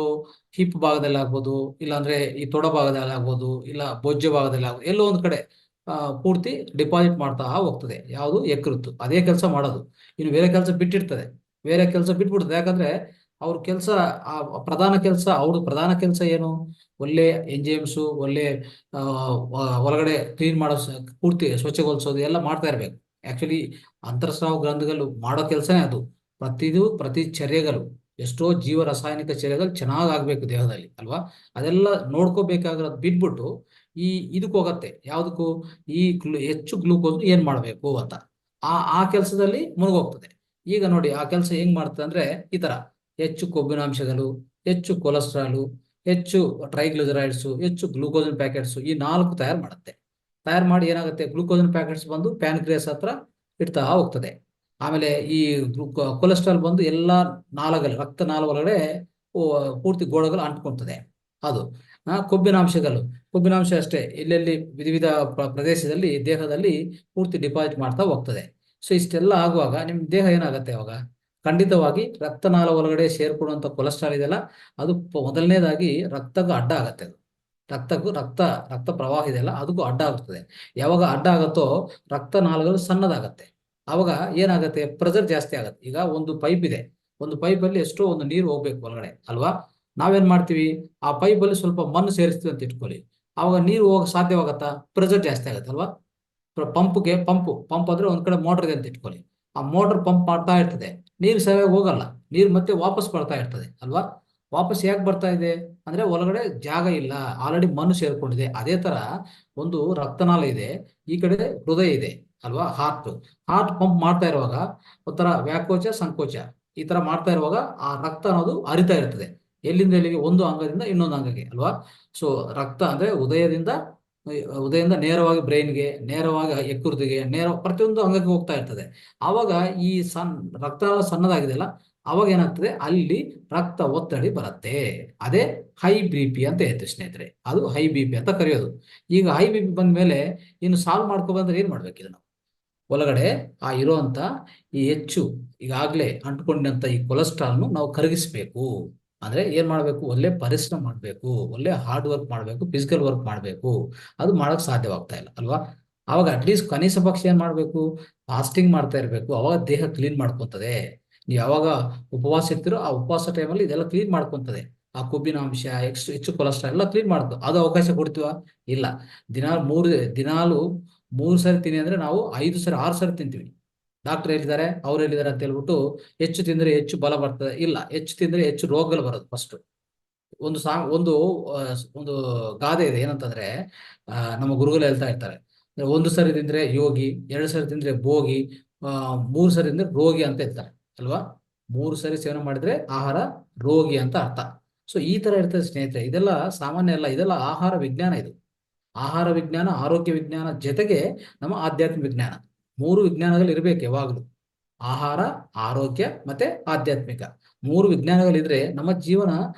ಹಿಪ್ ಭಾಗದಲ್ಲಿ ಆಗ್ಬೋದು, ಇಲ್ಲಾಂದ್ರೆ ಈ ತೊಡ ಭಾಗದಲ್ಲಿ ಆಗ್ಬೋದು, ಇಲ್ಲ ಬೊಜ್ಜು ಭಾಗದಲ್ಲಿ ಆಗ್ಬೋದು, ಎಲ್ಲೋ ಒಂದ್ ಕಡೆ ಪೂರ್ತಿ ಡಿಪಾಸಿಟ್ ಮಾಡ್ತಾ ಹೋಗ್ತದೆ. ಯಾವುದು? ಯಕೃತ್ತು ಅದೇ ಕೆಲಸ ಮಾಡೋದು. ಇನ್ನು ಬೇರೆ ಕೆಲಸ ಬಿಟ್ಬಿಡ್ತದೆ. ಯಾಕಂದ್ರೆ ಅವ್ರ ಕೆಲಸ, ಅವ್ರ ಪ್ರಧಾನ ಕೆಲಸ ಏನು, ಒಳ್ಳೆ ಎಂಜೈಮ್ಸು, ಒಳ್ಳೆ ಒಳಗಡೆ ಕ್ಲೀನ್ ಮಾಡೋ, ಪೂರ್ತಿ ಸ್ವಚ್ಛಗೊಳಿಸೋದು ಎಲ್ಲ ಮಾಡ್ತಾ ಇರ್ಬೇಕು. ಆಕ್ಚುಲಿ ಅಂತರಸ್ರಾವ ಗ್ರಂಥಿಗಳು ಮಾಡೋ ಕೆಲಸನೇ ಅದು. ಪ್ರತಿ ಚರ್ಯಗಳು, ಎಷ್ಟೋ ಜೀವ ರಾಸಾಯನಿಕ ಚರ್ಯಗಳು ಚೆನ್ನಾಗ್ ಆಗ್ಬೇಕು ದೇಹದಲ್ಲಿ ಅಲ್ವಾ, ಅದೆಲ್ಲ ನೋಡ್ಕೋಬೇಕಾಗಿರೋದು ಬಿಟ್ಬಿಟ್ಟು ಇದಕ್ಕೆ ಹೋಗತ್ತೆ. ಯಾವ್ದಕ್ಕೂ? ಹೆಚ್ಚು ಗ್ಲೂಕೋಸ್ ಏನ್ ಮಾಡ್ಬೇಕು ಅಂತ ಆ ಕೆಲಸದಲ್ಲಿ ಮುಳುಗೋಗ್ತದೆ. ಈಗ ನೋಡಿ ಆ ಕೆಲಸ ಹೆಂಗ್ ಮಾಡ್ತದೆ ಅಂದ್ರೆ, ಈ ತರ ಹೆಚ್ಚು ಕೊಬ್ಬಿನಾಂಶಗಳು, ಹೆಚ್ಚು ಕೊಲೆಸ್ಟ್ರಾಲು, ಹೆಚ್ಚು ಟ್ರೈಗ್ಲಿಸರೈಡ್ಸು, ಹೆಚ್ಚು ಗ್ಲೂಕೋಸಿನ್ ಪ್ಯಾಕೆಟ್ಸು, ಈ 4 ತಯಾರು ಮಾಡಿ ಏನಾಗುತ್ತೆ, ಗ್ಲೂಕೋಸಿನ್ ಪ್ಯಾಕೆಟ್ಸ್ ಬಂದು ಪ್ಯಾನ್ಕ್ರಿಯಾಸ್ ಹತ್ರ ಇಡ್ತಾ ಹೋಗ್ತದೆ. ಆಮೇಲೆ ಈ ಕೊಲೆಸ್ಟ್ರಾಲ್ ಬಂದು ಎಲ್ಲ ರಕ್ತ ನಾಳ ಒಳಗಡೆ ಪೂರ್ತಿ ಗೋಡೆಗಳು ಅಂಟ್ಕೊಂತದೆ. ಅದು ಕೊಬ್ಬಿನಾಂಶ ಅಷ್ಟೇ, ಎಲ್ಲೆಲ್ಲಿ ವಿಧ ಪ್ರದೇಶದಲ್ಲಿ ದೇಹದಲ್ಲಿ ಪೂರ್ತಿ ಡಿಪಾಸಿಟ್ ಮಾಡ್ತಾ ಹೋಗ್ತದೆ. ಸೊ ಇಷ್ಟೆಲ್ಲ ಆಗುವಾಗ ನಿಮ್ ದೇಹ ಏನಾಗುತ್ತೆ, ಅವಾಗ ಖಂಡಿತವಾಗಿ ರಕ್ತನಾಳ ಒಳಗಡೆ ಸೇರ್ಕೊಳ್ಳುವಂತ ಕೊಲೆಸ್ಟ್ರಾಲ್ ಇದೆಯಲ್ಲ, ಅದು ಮೊದಲನೇದಾಗಿ ರಕ್ತಕ್ಕೂ ಅಡ್ಡ ಆಗತ್ತೆ. ಅದು ರಕ್ತ ಪ್ರವಾಹ ಇದೆಯಲ್ಲ, ಅದಕ್ಕೂ ಅಡ್ಡ ಆಗುತ್ತದೆ. ಯಾವಾಗ ಅಡ್ಡ ಆಗತ್ತೋ ರಕ್ತನಾಳಗಳು ಸಣ್ಣದಾಗತ್ತೆ. ಅವಾಗ ಏನಾಗತ್ತೆ, ಪ್ರೆಷರ್ ಜಾಸ್ತಿ ಆಗತ್ತೆ. ಈಗ ಒಂದು ಪೈಪ್ ಇದೆ, ಒಂದು ಪೈಪಲ್ಲಿ ಎಷ್ಟೋ ಒಂದು ನೀರು ಹೋಗ್ಬೇಕು ಒಳಗಡೆ ಅಲ್ವಾ. ನಾವೇನ್ ಮಾಡ್ತೀವಿ, ಆ ಪೈಪಲ್ಲಿ ಸ್ವಲ್ಪ ಮಣ್ಣು ಸೇರಿಸ್ತೀವಿ ಅಂತ ಇಟ್ಕೊಳ್ಳಿ, ಅವಾಗ ನೀರು ಹೋಗಕ್ ಸಾಧ್ಯವಾಗತ್ತಾ? ಪ್ರೆಷರ್ ಜಾಸ್ತಿ ಆಗತ್ತೆ ಅಲ್ವಾ. ಪಂಪ್ ಅಂದ್ರೆ ಒಂದ್ ಕಡೆ ಮೋಟರ್ ಇದೆ ಅಂತ ಇಟ್ಕೊಳ್ಳಿ, ಆ ಮೋಟರ್ ಪಂಪ್ ಮಾಡ್ತಾ ಇರ್ತದೆ, ನೀರು ಸರಿಯಾಗಿ ಹೋಗಲ್ಲ, ನೀರು ಮತ್ತೆ ವಾಪಸ್ ಬರ್ತಾ ಇರ್ತದೆ ಅಲ್ವಾ. ವಾಪಸ್ ಯಾಕೆ ಬರ್ತಾ ಇದೆ ಅಂದ್ರೆ ಒಳಗಡೆ ಜಾಗ ಇಲ್ಲ, ಆಲ್ರೆಡಿ ಮಣ್ಣು ಸೇರ್ಕೊಂಡಿದೆ. ಅದೇ ತರ ಒಂದು ರಕ್ತನಾಳ ಇದೆ, ಈ ಕಡೆ ಹೃದಯ ಇದೆ ಅಲ್ವಾ, ಹಾರ್ಟ್ ಪಂಪ್ ಮಾಡ್ತಾ ಇರುವಾಗ ಒಂಥರ ವ್ಯಾಕೋಚ ಸಂಕೋಚ ಈ ತರ ಮಾಡ್ತಾ ಇರುವಾಗ ಆ ರಕ್ತ ಅನ್ನೋದು ಹರಿತಾ ಇರ್ತದೆ ಎಲ್ಲಿಂದ ಎಲ್ಲಿಗೆ, ಒಂದು ಅಂಗದಿಂದ ಇನ್ನೊಂದು ಅಂಗಕ್ಕೆ ಅಲ್ವಾ. ಸೊ ರಕ್ತ ಅಂದ್ರೆ ಉದಯದಿಂದ ನೇರವಾಗಿ ಬ್ರೈನ್ಗೆ, ನೇರವಾಗಿ ಯಕೃತಿಗೆ, ಪ್ರತಿಯೊಂದು ಅಂಗಕ್ಕೆ ಹೋಗ್ತಾ ಇರ್ತದೆ. ಆವಾಗ ಈ ರಕ್ತನಾಳ ಸಣ್ಣದಾಗಿದೆಯಲ್ಲ, ಅವಾಗ ಏನಾಗ್ತದೆ, ಅಲ್ಲಿ ರಕ್ತ ಒತ್ತಡ ಬರುತ್ತೆ. ಅದೇ ಹೈ BP ಅಂತ ಹೇಳ್ತೀವಿ ಸ್ನೇಹಿತರೆ, ಅದು ಹೈ BP ಅಂತ ಕರೆಯೋದು. ಈಗ ಹೈ BP ಬಂದ ಮೇಲೆ ಇನ್ನು ಸಾಲ್ವ್ ಮಾಡ್ಕೊಬಂದ್ರೆ ಏನ್ ಮಾಡ್ಬೇಕು, ಇದನ್ನು ಒಳಗಡೆ ಆ ಇರುವಂತ ಈ ಹೆಚ್ಚು ಈಗಾಗಲೇ ಅಂಟ್ಕೊಂಡಂತ ಈ ಕೊಲೆಸ್ಟ್ರಾಲ್ನು ನಾವು ಕರಗಿಸ್ಬೇಕು. ಅಂದ್ರೆ ಏನ್ ಮಾಡ್ಬೇಕು, ಒಳ್ಳೆ ಪರಿಶ್ರಮ ಮಾಡ್ಬೇಕು, ಒಳ್ಳೆ ಹಾರ್ಡ್ ವರ್ಕ್ ಮಾಡ್ಬೇಕು, ಫಿಸಿಕಲ್ ವರ್ಕ್ ಮಾಡ್ಬೇಕು. ಅದು ಮಾಡಕ್ ಸಾಧ್ಯವಾಗ್ತಾ ಇಲ್ಲ ಅಲ್ವಾ. ಅವಾಗ ಅಟ್ಲೀಸ್ಟ್ ಕನಿಷ್ಠ ಪಕ್ಷ ಏನ್ ಮಾಡ್ಬೇಕು, ಫಾಸ್ಟಿಂಗ್ ಮಾಡ್ತಾ ಇರ್ಬೇಕು. ಅವಾಗ ದೇಹ ಕ್ಲೀನ್ ಮಾಡ್ಕೊತದೆ. ನೀವು ಯಾವಾಗ ಉಪವಾಸ ಇರ್ತೀರೋ ಆ ಉಪವಾಸ ಟೈಮಲ್ಲಿ ಇದೆಲ್ಲ ಕ್ಲೀನ್ ಮಾಡ್ಕೊಂತದೆ. ಆ ಕೊಬ್ಬಿನ ಅಂಶ, ಹೆಚ್ಚು ಕೊಲೆಸ್ಟ್ರಾಲ್ ಎಲ್ಲ ಕ್ಲೀನ್ ಮಾಡ್ತು. ಅದು ಅವಕಾಶ ಕೊಡ್ತೀವ? ಇಲ್ಲ. ದಿನಾಲು 3 ಸರಿ ತಿನ್ನಿ ಅಂದ್ರೆ ನಾವು 5 ಸರಿ 6 ಸರಿ ತಿಂತೀವಿ. ಡಾಕ್ಟರ್ ಹೇಳಿದ್ದಾರೆ, ಅವ್ರು ಹೇಳಿದ್ದಾರೆ ಅಂತ ಹೇಳ್ಬಿಟ್ಟು ಹೆಚ್ಚು ತಿಂದ್ರೆ ಹೆಚ್ಚು ಬಲ ಬರ್ತದೆ. ಇಲ್ಲ, ಹೆಚ್ಚು ತಿಂದ್ರೆ ಹೆಚ್ಚು ರೋಗಗಳು ಬರೋದು. ಫಸ್ಟ್ ಒಂದು ಗಾದೆ ಇದೆ, ಏನಂತಂದ್ರೆ ನಮ್ಮ ಗುರುಗಳು ಹೇಳ್ತಾ ಇರ್ತಾರೆ, 1 ಸರಿ ತಿಂದ್ರೆ ಯೋಗಿ, 2 ಸರಿ ತಿಂದ್ರೆ ಭೋಗಿ, 3 ಸರಿ ತಿಂದ್ರೆ ರೋಗಿ ಅಂತ ಹೇಳ್ತಾರೆ ಅಲ್ವಾ. 3 ಸರಿ ಸೇವನೆ ಮಾಡಿದ್ರೆ ಆಹಾರ ರೋಗಿ ಅಂತ ಅರ್ಥ. ಸೊ ಈ ತರ ಇರ್ತದೆ ಸ್ನೇಹಿತರೆ. ಇದೆಲ್ಲ ಸಾಮಾನ್ಯ ಅಲ್ಲ, ಇದೆಲ್ಲ ಆಹಾರ ವಿಜ್ಞಾನ. ಇದು ಆಹಾರ ವಿಜ್ಞಾನ, ಆರೋಗ್ಯ ವಿಜ್ಞಾನ ಜೊತೆಗೆ ನಮ್ಮ ಆಧ್ಯಾತ್ಮಿಕ ವಿಜ್ಞಾನ, 3 ವಿಜ್ಞಾನಗಳು ಇರ್ಬೇಕು ಯಾವಾಗಲೂ. ಆಹಾರ, ಆರೋಗ್ಯ ಮತ್ತೆ ಆಧ್ಯಾತ್ಮಿಕ 3 ವಿಜ್ಞಾನಗಳಿದ್ರೆ ನಮ್ಮ ಜೀವನ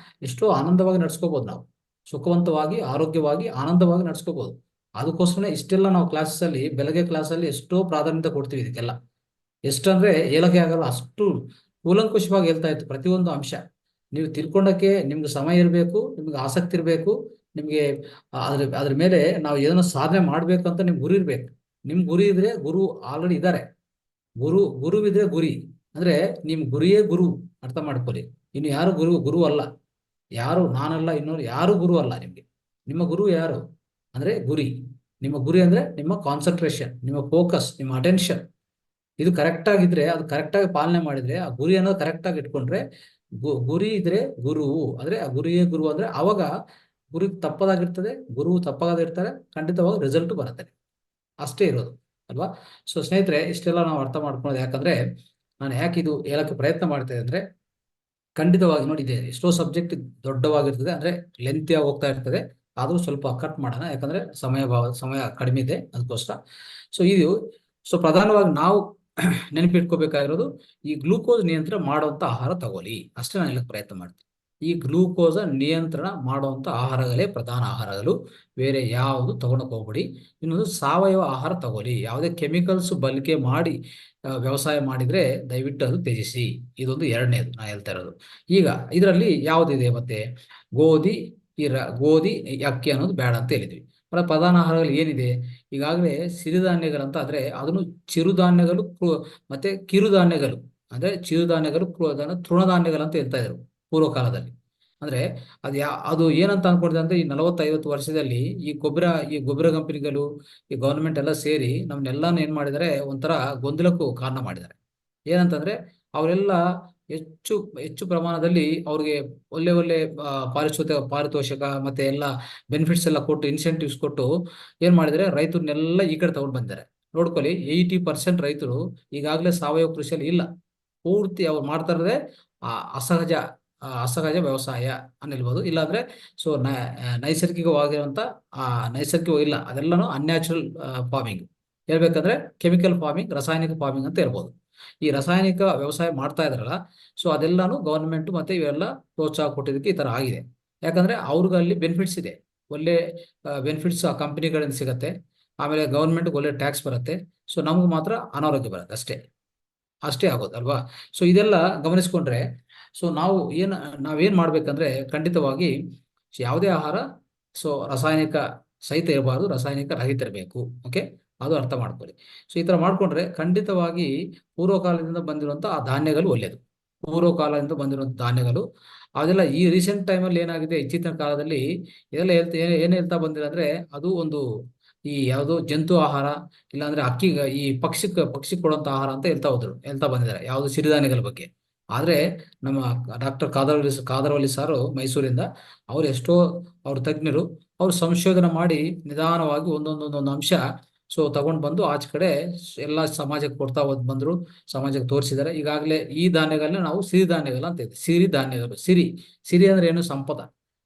ಎಷ್ಟೋ ಆನಂದವಾಗಿ ನಡ್ಸ್ಕೋಬಹುದು. ನಾವು ಸುಖವಂತವಾಗಿ, ಆರೋಗ್ಯವಾಗಿ, ಆನಂದವಾಗಿ ನಡ್ಸ್ಕೋಬಹುದು. ಅದಕ್ಕೋಸ್ಕರ ಇಷ್ಟೆಲ್ಲ ನಾವು ಕ್ಲಾಸಲ್ಲಿ, ಬೆಳಗ್ಗೆ ಕ್ಲಾಸಲ್ಲಿ ಎಷ್ಟೋ ಪ್ರಾಧಾನ್ಯತೆ ಕೊಡ್ತೀವಿ ಇದಕ್ಕೆಲ್ಲ. ಎಷ್ಟಂದ್ರೆ ಹೇಳಕ್ಕೆ ಆಗಲ್ಲ, ಅಷ್ಟು ಕೂಲಂಕುಷವಾಗಿ ಹೇಳ್ತಾ ಇತ್ತು ಪ್ರತಿಯೊಂದು ಅಂಶ. ನೀವು ತಿಳ್ಕೊಂಡಕ್ಕೆ ನಿಮ್ಗೆ ಸಮಯ ಇರಬೇಕು, ನಿಮ್ಗೆ ಆಸಕ್ತಿ ಇರಬೇಕು, ನಿಮ್ಗೆ ಅದ್ರ ಮೇಲೆ ನಾವು ಏನೋ ಸಾಧನೆ ಮಾಡ್ಬೇಕು ಅಂತ ನಿಮ್ ಗುರಿ ಇರ್ಬೇಕು. ನಿಮ್ ಗುರಿ ಇದ್ರೆ ಗುರು ಆಲ್ರೆಡಿ ಇದ್ದಾರೆ. ಗುರುವಿದ್ರೆ ಗುರಿ ಅಂದ್ರೆ ನಿಮ್ ಗುರಿಯೇ ಗುರು, ಅರ್ಥ ಮಾಡ್ಕೊಳ್ಳಿ. ಇನ್ನು ಯಾರು ಗುರು ಅಲ್ಲ, ಯಾರು ನಾನಲ್ಲ, ಇನ್ನೊಂದು ಯಾರು ಗುರು ಅಲ್ಲ ನಿಮ್ಗೆ. ನಿಮ್ಮ ಗುರು ಯಾರು ಅಂದ್ರೆ ಗುರಿ. ನಿಮ್ಮ ಗುರಿ ಅಂದ್ರೆ ನಿಮ್ಮ ಕಾನ್ಸಂಟ್ರೇಷನ್, ನಿಮ್ಮ ಫೋಕಸ್, ನಿಮ್ಮ ಅಟೆನ್ಷನ್ ಇದು ಕರೆಕ್ಟ್ ಆಗಿದ್ರೆ, ಅದು ಕರೆಕ್ಟ್ ಆಗಿ ಪಾಲನೆ ಮಾಡಿದ್ರೆ, ಆ ಗುರಿ ಅನ್ನೋದು ಕರೆಕ್ಟ್ ಆಗಿ ಇಟ್ಕೊಂಡ್ರೆ, ಗುರಿ ಇದ್ರೆ ಗುರು ಅಂದ್ರೆ ಆ ಗುರಿಯೇ ಗುರು ಅಂದ್ರೆ ಅವಾಗ ಗುರಿ ತಪ್ಪದಾಗಿರ್ತದೆ, ಗುರು ತಪ್ಪಾಗದಿರ್ತಾರೆ, ಖಂಡಿತವಾಗಿ ರಿಸಲ್ಟ್ ಬರುತ್ತೆ. ಅಷ್ಟೇ ಇರೋದು ಅಲ್ವಾ. ಸೊ ಸ್ನೇಹಿತರೆ, ಇಷ್ಟೆಲ್ಲ ನಾವು ಅರ್ಥ ಮಾಡ್ಕೊಳ್ಳೋದು ಯಾಕಂದ್ರೆ, ನಾನು ಯಾಕೆ ಇದು ಹೇಳಕ್ಕೆ ಪ್ರಯತ್ನ ಮಾಡ್ತೇನೆ ಅಂದ್ರೆ, ಖಂಡಿತವಾಗಿ ನೋಡಿದೆ ಎಷ್ಟೋ ಸಬ್ಜೆಕ್ಟ್ ದೊಡ್ಡವಾಗಿರ್ತದೆ, ಅಂದ್ರೆ ಲೆಂತಿಯಾಗಿ ಹೋಗ್ತಾ ಇರ್ತದೆ. ಆದ್ರೂ ಸ್ವಲ್ಪ ಕಟ್ ಮಾಡೋಣ, ಯಾಕಂದ್ರೆ ಸಮಯ ಕಡಿಮೆ ಇದೆ, ಅದಕ್ಕೋಸ್ಕರ. ಸೊ ಪ್ರಧಾನವಾಗಿ ನಾವು ನೆನಪಿಟ್ಕೋಬೇಕಾಗಿರೋದು, ಈ ಗ್ಲೂಕೋಸ್ ನಿಯಂತ್ರಣ ಮಾಡುವಂತ ಆಹಾರ ತಗೊಳ್ಳಿ, ಅಷ್ಟೇ ನಾನು ಹೇಳಕ್ ಪ್ರಯತ್ನ ಮಾಡ್ತೀನಿ. ಈ ಗ್ಲೂಕೋಸ್ ನಿಯಂತ್ರಣ ಮಾಡುವಂತ ಆಹಾರಗಳೇ ಪ್ರಧಾನ ಆಹಾರಗಳು, ಬೇರೆ ಯಾವುದು ತಗೊಳಕ್ ಹೋಗ್ಬೇಡಿ. ಇನ್ನೊಂದು ಸಾವಯವ ಆಹಾರ ತಗೊಳ್ಳಿ. ಯಾವುದೇ ಕೆಮಿಕಲ್ಸ್ ಬಳಕೆ ಮಾಡಿ ವ್ಯವಸಾಯ ಮಾಡಿದ್ರೆ ದಯವಿಟ್ಟು ಅದು ತ್ಯಜಿಸಿ. ಇದೊಂದು ಎರಡನೇದು ನಾ ಹೇಳ್ತಾ ಇರೋದು. ಈಗ ಇದರಲ್ಲಿ ಯಾವುದಿದೆ ಮತ್ತೆ, ಗೋಧಿ, ಅಕ್ಕಿ ಅನ್ನೋದು ಬೇಡ ಅಂತ ಹೇಳಿದ್ವಿ. ಪ್ರಧಾನ ಆಹಾರಗಳು ಏನಿದೆ, ಈಗಾಗಲೇ ಸಿರಿಧಾನ್ಯಗಳಂತ ಅಂದ್ರೆ ಅದನ್ನು ಚಿರುಧಾನ್ಯಗಳು ಮತ್ತೆ ಕಿರುಧಾನ್ಯಗಳು, ಅಂದ್ರೆ ಚಿರುಧಾನ್ಯಗಳು ತೃಣಧಾನ್ಯಗಳು ಅಂತ ಹೇಳ್ತಾ ಇದ್ರು ಪೂರ್ವ ಕಾಲದಲ್ಲಿ. ಅಂದ್ರೆ ಅದು ಏನಂತ ಅನ್ಕೊಂಡಿದೆ ಅಂದ್ರೆ, ಈ 40-50 ವರ್ಷದಲ್ಲಿ ಈ ಗೊಬ್ಬರ ಕಂಪನಿಗಳು, ಈ ಗವರ್ಮೆಂಟ್ ಎಲ್ಲ ಸೇರಿ ನಮ್ನೆಲ್ಲಾನು ಏನ್ ಮಾಡಿದ್ದಾರೆ, ಒಂಥರ ಗೊಂದಲಕ್ಕೂ ಕಾರಣ ಮಾಡಿದ್ದಾರೆ. ಏನಂತಂದ್ರೆ ಅವರೆಲ್ಲ ಹೆಚ್ಚು ಪ್ರಮಾಣದಲ್ಲಿ ಅವ್ರಿಗೆ ಒಳ್ಳೆ ಪಾರಿತೋಷಕ ಮತ್ತೆ ಎಲ್ಲ ಬೆನಿಫಿಟ್ಸ್ ಎಲ್ಲ ಕೊಟ್ಟು, ಇನ್ಸೆಂಟಿವ್ಸ್ ಕೊಟ್ಟು ಏನ್ ಮಾಡಿದ್ರೆ, ರೈತರನ್ನೆಲ್ಲ ಈ ಕಡೆ ತಗೊಂಡು ಬಂದಿದ್ದಾರೆ. ನೋಡ್ಕೊಳ್ಳಿ, 80% ರೈತರು ಈಗಾಗಲೇ ಸಾವಯವ ಕೃಷಿಯಲ್ಲಿ ಇಲ್ಲ. ಪೂರ್ತಿ ಅವ್ರು ಮಾಡ್ತಾ ಇರೋದೇ ಅಸಹಜ ವ್ಯವಸಾಯ ಅನ್ನಿಲ್ಬೋದು, ಇಲ್ಲಾಂದ್ರೆ ಸೊ ನೈಸರ್ಗಿಕವಾಗಿರುವಂತ ನೈಸರ್ಗಿಕ ಇಲ್ಲ, ಅದೆಲ್ಲನೂ ಅನ್ಯಾಚುರಲ್ ಫಾರ್ಮಿಂಗ್. ಹೇಳ್ಬೇಕಂದ್ರೆ ಕೆಮಿಕಲ್ ಫಾರ್ಮಿಂಗ್, ರಾಸಾಯನಿಕ ಫಾರ್ಮಿಂಗ್ ಅಂತ ಹೇಳ್ಬೋದು. ಈ ರಾಸಾಯನಿಕ ವ್ಯವಸಾಯ ಮಾಡ್ತಾ ಇದ್ರಲ್ಲ, ಸೊ ಅದೆಲ್ಲಾನು ಗವರ್ಮೆಂಟ್ ಮತ್ತೆ ಇವೆಲ್ಲ ಪ್ರೋತ್ಸಾಹ ಕೊಟ್ಟಿದ್ದಕ್ಕೆ ಈ ತರ ಆಗಿದೆ. ಯಾಕಂದ್ರೆ ಅವ್ರಿಗೆ ಅಲ್ಲಿ ಬೆನಿಫಿಟ್ಸ್ ಇದೆ, ಒಳ್ಳೆ ಬೆನಿಫಿಟ್ಸ್ ಆ ಕಂಪನಿಗಳಿಂದ ಸಿಗತ್ತೆ. ಆಮೇಲೆ ಗವರ್ಮೆಂಟ್ಗೆ ಒಳ್ಳೆ ಟ್ಯಾಕ್ಸ್ ಬರುತ್ತೆ. ಸೊ ನಮ್ಗೆ ಮಾತ್ರ ಅನಾರೋಗ್ಯ ಬರುತ್ತೆ, ಅಷ್ಟೇ ಆಗೋದು ಅಲ್ವಾ. ಸೊ ಇದೆಲ್ಲ ಗಮನಿಸ್ಕೊಂಡ್ರೆ, ಸೊ ನಾವೇನ್ ಮಾಡ್ಬೇಕಂದ್ರೆ, ಖಂಡಿತವಾಗಿ ಯಾವುದೇ ಆಹಾರ ರಾಸಾಯನಿಕ ಸಹಿತ ಇರಬಾರ್ದು, ರಾಸಾಯನಿಕ ರಹಿತ ಇರಬೇಕು. ಓಕೆ, ಅದು ಅರ್ಥ ಮಾಡ್ಕೊಳ್ಳಿ. ಸೊ ಈ ತರ ಮಾಡ್ಕೊಂಡ್ರೆ ಖಂಡಿತವಾಗಿ ಪೂರ್ವಕಾಲದಿಂದ ಬಂದಿರುವಂತ ಆ ಧಾನ್ಯಗಳು ಒಳ್ಳೆಯದು. ಪೂರ್ವಕಾಲದಿಂದ ಬಂದಿರುವಂತ ಧಾನ್ಯಗಳು ಅದೆಲ್ಲ ಈ ರೀಸೆಂಟ್ ಟೈಮಲ್ಲಿ ಏನಾಗಿದೆ, ಇತ್ತೀಚಿನ ಕಾಲದಲ್ಲಿ ಇದೆಲ್ಲ ಏನ್ ಹೇಳ್ತಾ ಬಂದಿರ ಅಂದ್ರೆ, ಅದು ಒಂದು ಈ ಯಾವುದು ಜಂತು ಆಹಾರ, ಇಲ್ಲಾಂದ್ರೆ ಪಕ್ಷಿ ಕೊಡುವಂತ ಆಹಾರ ಅಂತ ಹೇಳ್ತಾ ಬಂದಿದ್ದಾರೆ. ಯಾವುದು ಸಿರಿಧಾನ್ಯಗಳ ಬಗ್ಗೆ. ಆದ್ರೆ ನಮ್ಮ ಡಾಕ್ಟರ್ ಕಾದರವಲ್ಲಿ ಸಾರು ಮೈಸೂರಿಂದ ಅವ್ರು ಎಷ್ಟೋ ಅವ್ರ ತಜ್ಞರು ಅವ್ರು ಸಂಶೋಧನೆ ಮಾಡಿ ನಿಧಾನವಾಗಿ ಒಂದೊಂದೊಂದೊಂದು ಅಂಶ ಸೊ ತಗೊಂಡ್ ಬಂದು ಆಚೆ ಕಡೆ ಎಲ್ಲ ಸಮಾಜಕ್ಕೆ ಕೊಡ್ತಾ ಬಂದ್ರು, ಸಮಾಜಕ್ಕೆ ತೋರಿಸಿದ್ದಾರೆ. ಈಗಾಗಲೇ ಈ ಧಾನ್ಯಗಳನ್ನ ನಾವು ಸಿರಿಧಾನ್ಯಗಳು ಅಂತ ಇದ್ದೀವಿ. ಸಿರಿಧಾನ್ಯಗಳು. ಸಿರಿ ಅಂದ್ರೆ ಏನು? ಸಂಪದ.